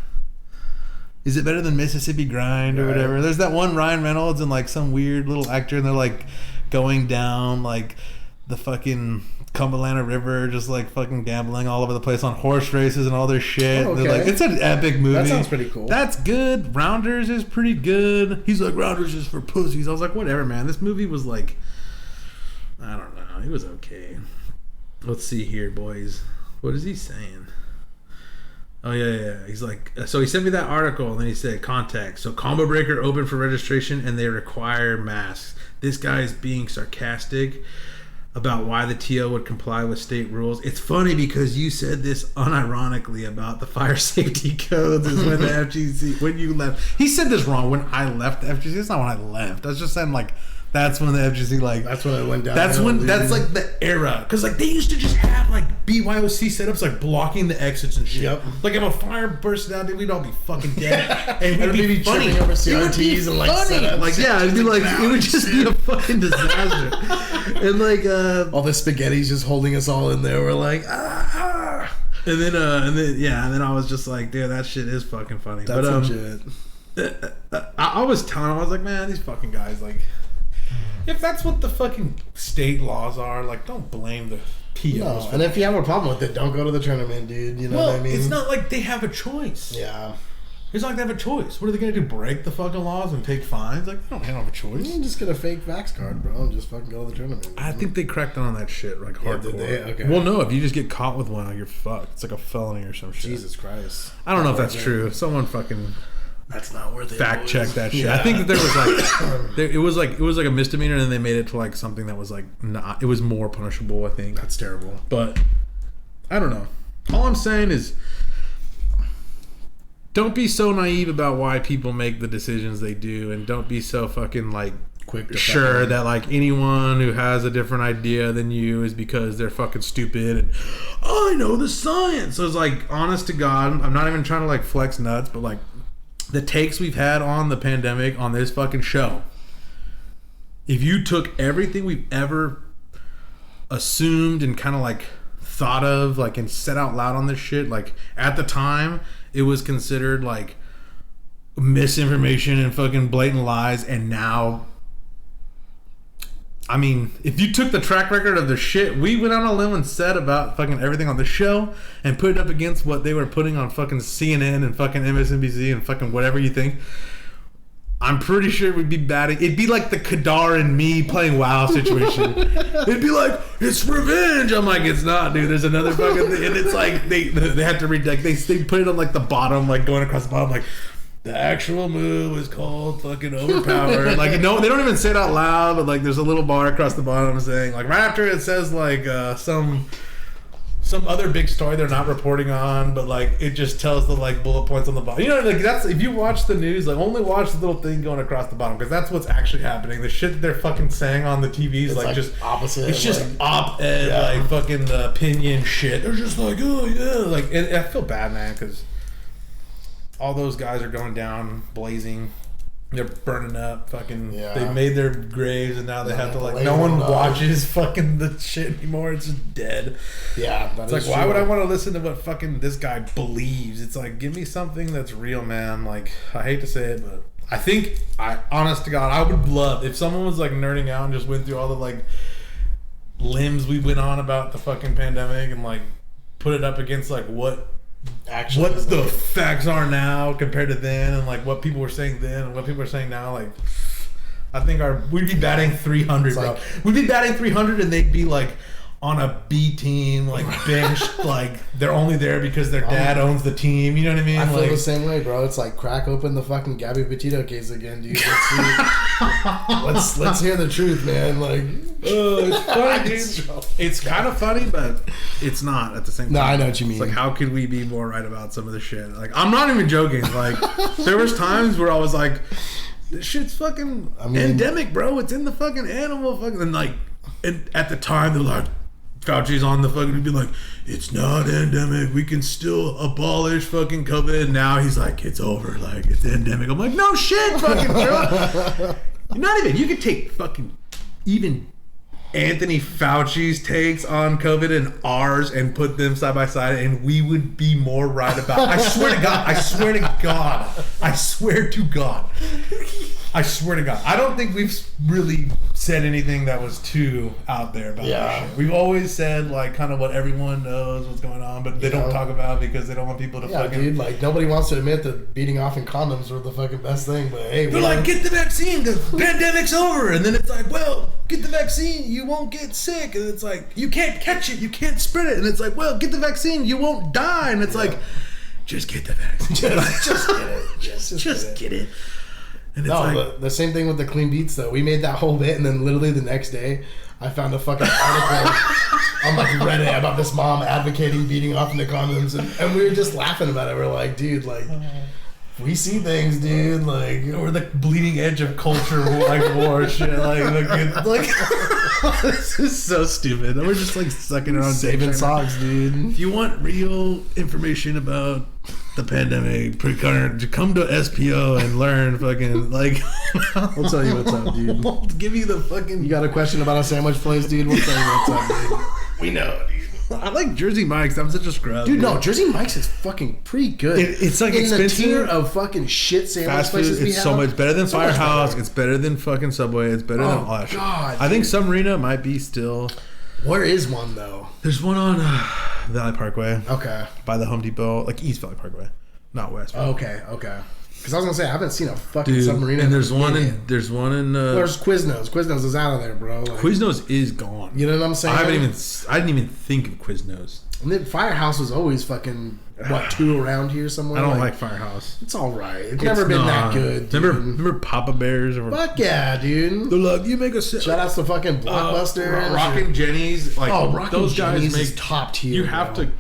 is it better than Mississippi Grind or whatever? There's that one Ryan Reynolds and like some weird little actor, and they're like going down like the fucking Cumberland River, just like fucking gambling all over the place on horse races and all their shit. Oh, okay. They're like, it's an epic movie. That sounds pretty cool. That's good. Rounders is pretty good. He's like, Rounders is for pussies. I was like, whatever, man. This movie was like, I don't know. It was okay. Let's see here, boys. What is he saying? Oh, yeah. He's like, so he sent me that article, and then he said, contact. So Combo Breaker open for registration, and they require masks. This guy is being sarcastic about why the TO would comply with state rules. It's funny because you said this unironically about the fire safety codes is when the FGC, when you left. He said this wrong, when I left the FGC. It's not when I left. I was just saying, like, that's when the FGC, like... That's when it went down. That's like the era. Because, like, they used to just have, like, BYOC setups, like, blocking the exits and shit. Yep. Like, if a fire burst out, we'd all be fucking dead. And it'd be funny. Over CRTs and, like, setups. Like, yeah, it'd be like, it would just be a fucking disaster. And, like, all the spaghetti's just holding us all in there. We're like, ah. And then I was just like, dude, that shit is fucking funny. That's legit. I was telling him, I was like, man, these fucking guys, like... If that's what the fucking state laws are, like, don't blame the POs. No, and if you have a problem with it, don't go to the tournament, dude. You know what I mean? It's not like they have a choice. Yeah. It's not like they have a choice. What are they going to do? Break the fucking laws and take fines? Like, they don't have a choice. You can just get a fake vax card, bro, and just fucking go to the tournament. I think they cracked down on that shit, like, hardcore. Did they? Okay. Well, no, if you just get caught with one, you're fucked. It's like a felony or some shit. Jesus Christ. I don't know if that's true. Someone fucking... That's not worth it. Fact check that shit. Yeah. I think that there was like, it was like a misdemeanor, and then they made it to like something that was like not. It was more punishable, I think. That's terrible. But I don't know. All I'm saying is, don't be so naive about why people make the decisions they do, and don't be so fucking like quick to sure that like anyone who has a different idea than you is because they're fucking stupid and I know the science. So it's like, honest to God, I'm not even trying to like flex nuts, but like. The takes we've had on the pandemic on this fucking show, if you took everything we've ever assumed and kind of like thought of, like, and said out loud on this shit, like, at the time it was considered like misinformation and fucking blatant lies, and now I mean, if you took the track record of the shit we went on a limb and said about fucking everything on the show and put it up against what they were putting on fucking CNN and fucking MSNBC and fucking whatever you think, I'm pretty sure we'd be batting. It'd be like the Khadar and me playing WoW situation. It'd be like, it's revenge. I'm like, it's not, dude. There's another fucking thing. And it's like, they have to read, like, they put it on like the bottom, like going across the bottom, like, the actual move is called fucking overpower. Like, no, they don't even say it out loud, but like there's a little bar across the bottom saying, like, right after it says like some other big story they're not reporting on, but like it just tells the like bullet points on the bottom. You know, like that's, if you watch the news, like only watch the little thing going across the bottom, because that's what's actually happening. The shit that they're fucking saying on the TV is like just opposite. It's just like, op-ed, like fucking opinion shit. They're just like, oh yeah, like, and I feel bad, man, because all those guys are going down, blazing. They're burning up. Fucking, they made their graves, and now they have to like. No one watches fucking the shit anymore. It's just dead. Yeah, it's like, why would I want to listen to what fucking this guy believes? It's like, give me something that's real, man. Like, I hate to say it, but I think, honest to God, I would love if someone was like nerding out and just went through all the like limbs we went on about the fucking pandemic and like put it up against like what the facts are now compared to then, and like what people were saying then and what people are saying now. Like, I think we'd be batting 300, bro. We'd be batting 300, and they'd be like on a B team, like benched, like they're only there because their dad owns the team. You know what I mean? I feel the same way, bro. It's like crack open the fucking Gabby Petito case again, dude. Let's hear the truth, man. Like, it's funny, dude. It's kind of funny, but it's not at the same time. No, I know what you mean. It's like, how could we be more right about some of the shit? Like, I'm not even joking. Like, there was times where I was like, this shit's fucking endemic, bro. It's in the fucking animal fucking, and like, and at the time they're like, Fauci's on the fucking, he'd be like, it's not endemic, we can still abolish fucking COVID. Now he's like, it's over, like, it's endemic. I'm like, no shit, fucking Joe. Not even, you could take fucking even Anthony Fauci's takes on COVID and ours and put them side by side, and we would be more right about it. I swear to God, I don't think we've really said anything that was too out there about this shit. We've always said like kind of what everyone knows what's going on, but they don't talk about it because they don't want people to fucking. Dude, like nobody wants to admit that beating off in condoms were the fucking best thing. But hey, they're like, get the vaccine, the pandemic's over, and then it's like, well, get the vaccine, you won't get sick, and it's like, you can't catch it, you can't spread it, and it's like, well, get the vaccine, you won't die, and it's like, just get the vaccine, just get it, just get it. And it's like, the same thing with the clean beats though. We made that whole bit, and then literally the next day, I found a fucking article on like Reddit about this mom advocating beating off into condoms, and we were just laughing about it. We're like, dude, like, we see things, dude. Like, we're the bleeding edge of culture, like war shit. Like this is so stupid. We're just like sucking around, saving socks, dude. If you want real information about the pandemic, come to SPO and learn fucking like. We'll tell you what's up, dude. We'll give you the fucking. You got a question about a sandwich place, dude? We'll tell you what's up, dude. We know, dude. I like Jersey Mike's. I'm such a scrub. Dude, no, Jersey Mike's is fucking pretty good. It's like in expensive. the tier of fucking shit sandwich fast food, places we it's have. so much better than Firehouse. It's better than fucking Subway. It's better than all that shit. I think Submarina might be still. Where is one though? There's one on Valley Parkway. Okay. By the Home Depot, like East Valley Parkway, not West. Okay. Because I was gonna say I haven't seen a fucking Submarina. And there's one in there's Quiznos. Quiznos is out of there, bro. Like, Quiznos is gone. You know what I'm saying? I didn't even think of Quiznos. And then Firehouse was always fucking 2 around here somewhere. I don't like Firehouse. It's all right. It's never been that good. Dude. Remember Papa Bears? Fuck yeah, dude. They're like, you make a shout outs to fucking Blockbuster, Rockin' Jenny's. Like, those guys make top tier. You have to.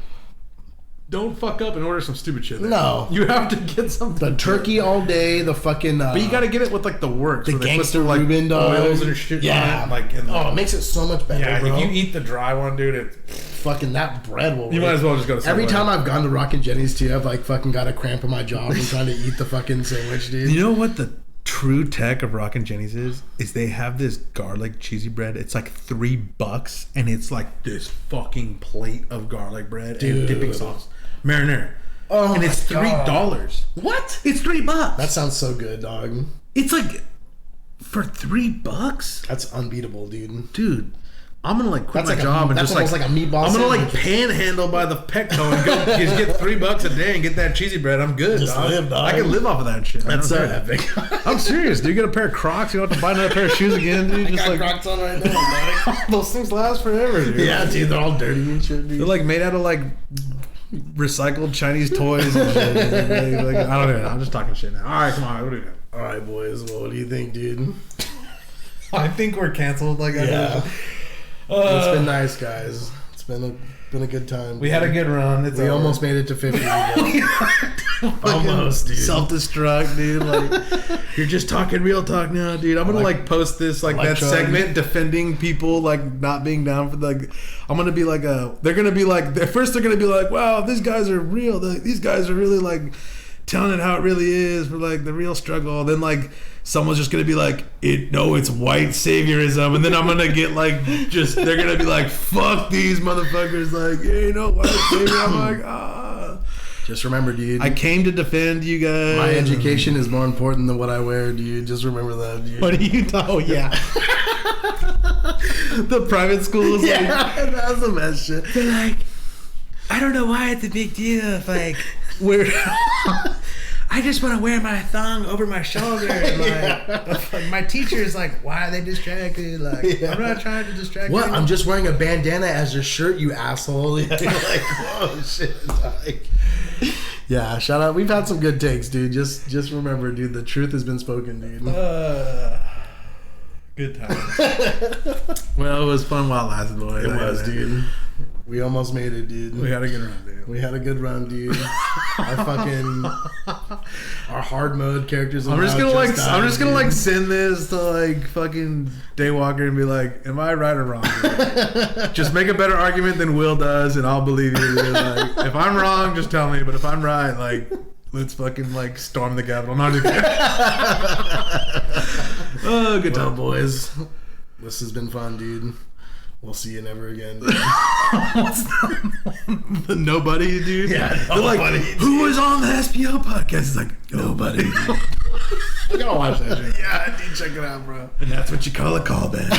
Don't fuck up and order some stupid shit. There. No. You have to get something. The turkey all day, the fucking... but you got to get it with, like, the works. The gangster Reuben dog. Oils and shit. Yeah. It makes it so much better, bro. If you eat the dry one, dude, it's... fucking that bread will... You might as well just go to Subway. Every time I've gone to Rockin' Jenny's, too, I've, like, fucking got a cramp in my jaw from trying to eat the fucking sandwich, dude. You know what the true tech of Rockin' Jenny's is they have this garlic cheesy bread. It's like $3, and it's like this fucking plate of garlic bread and dipping sauce. Marinara. Oh, and it's $3. What? It's $3. That sounds so good, dog. It's like For $3? That's unbeatable, dude. Dude. I'm gonna like quit That's my like job and that's just like, almost like a meatball I'm gonna like sandwich. panhandle by the Petco and go just get $3 a day and get that cheesy bread. I'm good. Just dog. live, dog. I can live off of that shit. That's so I don't care. epic. I'm serious, dude. Get a pair of Crocs. You don't have to buy another pair of shoes again, dude. I Just got like Crocs on right now, dog. those things last forever, dude. Yeah, dude, they're all dirty and shit, dude. They're like made out of like recycled Chinese toys and shit. Like, I don't know. I'm just talking shit now. All right, come on. What do we got? All right, boys. Well, what do you think, dude? I think we're canceled. Like, Yeah. It's been nice, guys. It's been a good time. we had a good run. We almost made it to 50. Almost, dude. Self-destruct, dude. Like, you're just talking real talk now, dude. I'm gonna like post this like that segment defending people like not being down for like. I'm gonna be like they're gonna be like at first they're gonna be like, wow, these guys are real. These guys are really like telling it how it really is for like the real struggle. Then like someone's just gonna be like, it's white saviorism, and then I'm gonna get like they're gonna be like, fuck these motherfuckers, like, yeah, white savior. I'm like, Just remember, dude. I came to defend you guys. My education is more important than what I wear, dude. Just remember that, dude. What do you know? Oh, yeah. The private schools. Yeah, that's the best shit. They're like, I don't know why it's a big deal if like we're. I just want to wear my thong over my shoulder. And like, my teacher's like, why are they distracted? Like, I'm not trying to distract What? anyone. I'm just wearing a bandana as your shirt, you asshole. You're like, whoa, shit. Like, yeah, shout out. We've had some good takes, dude. Just remember, dude, the truth has been spoken, dude. Good times. Well, it was fun while it lasted, boy. It was, dude. We almost made it, dude. We had a good run, dude. We had a good run, dude. Our hard mode characters. I'm just gonna like send this to like fucking Daywalker and be like, am I right or wrong? Dude? Just make a better argument than Will does, and I'll believe you. Dude. Like, if I'm wrong, just tell me. But if I'm right, like, let's fucking like storm the Capitol. Not just kidding. Oh, good time, boys. This has been fun, dude. We'll see you never again, dude. What's the nobody, dude? Yeah, they're like, who was on the SPO podcast? It's like, nobody. I gotta watch that shit. Yeah, dude, check it out, bro. And that's what you call a callback.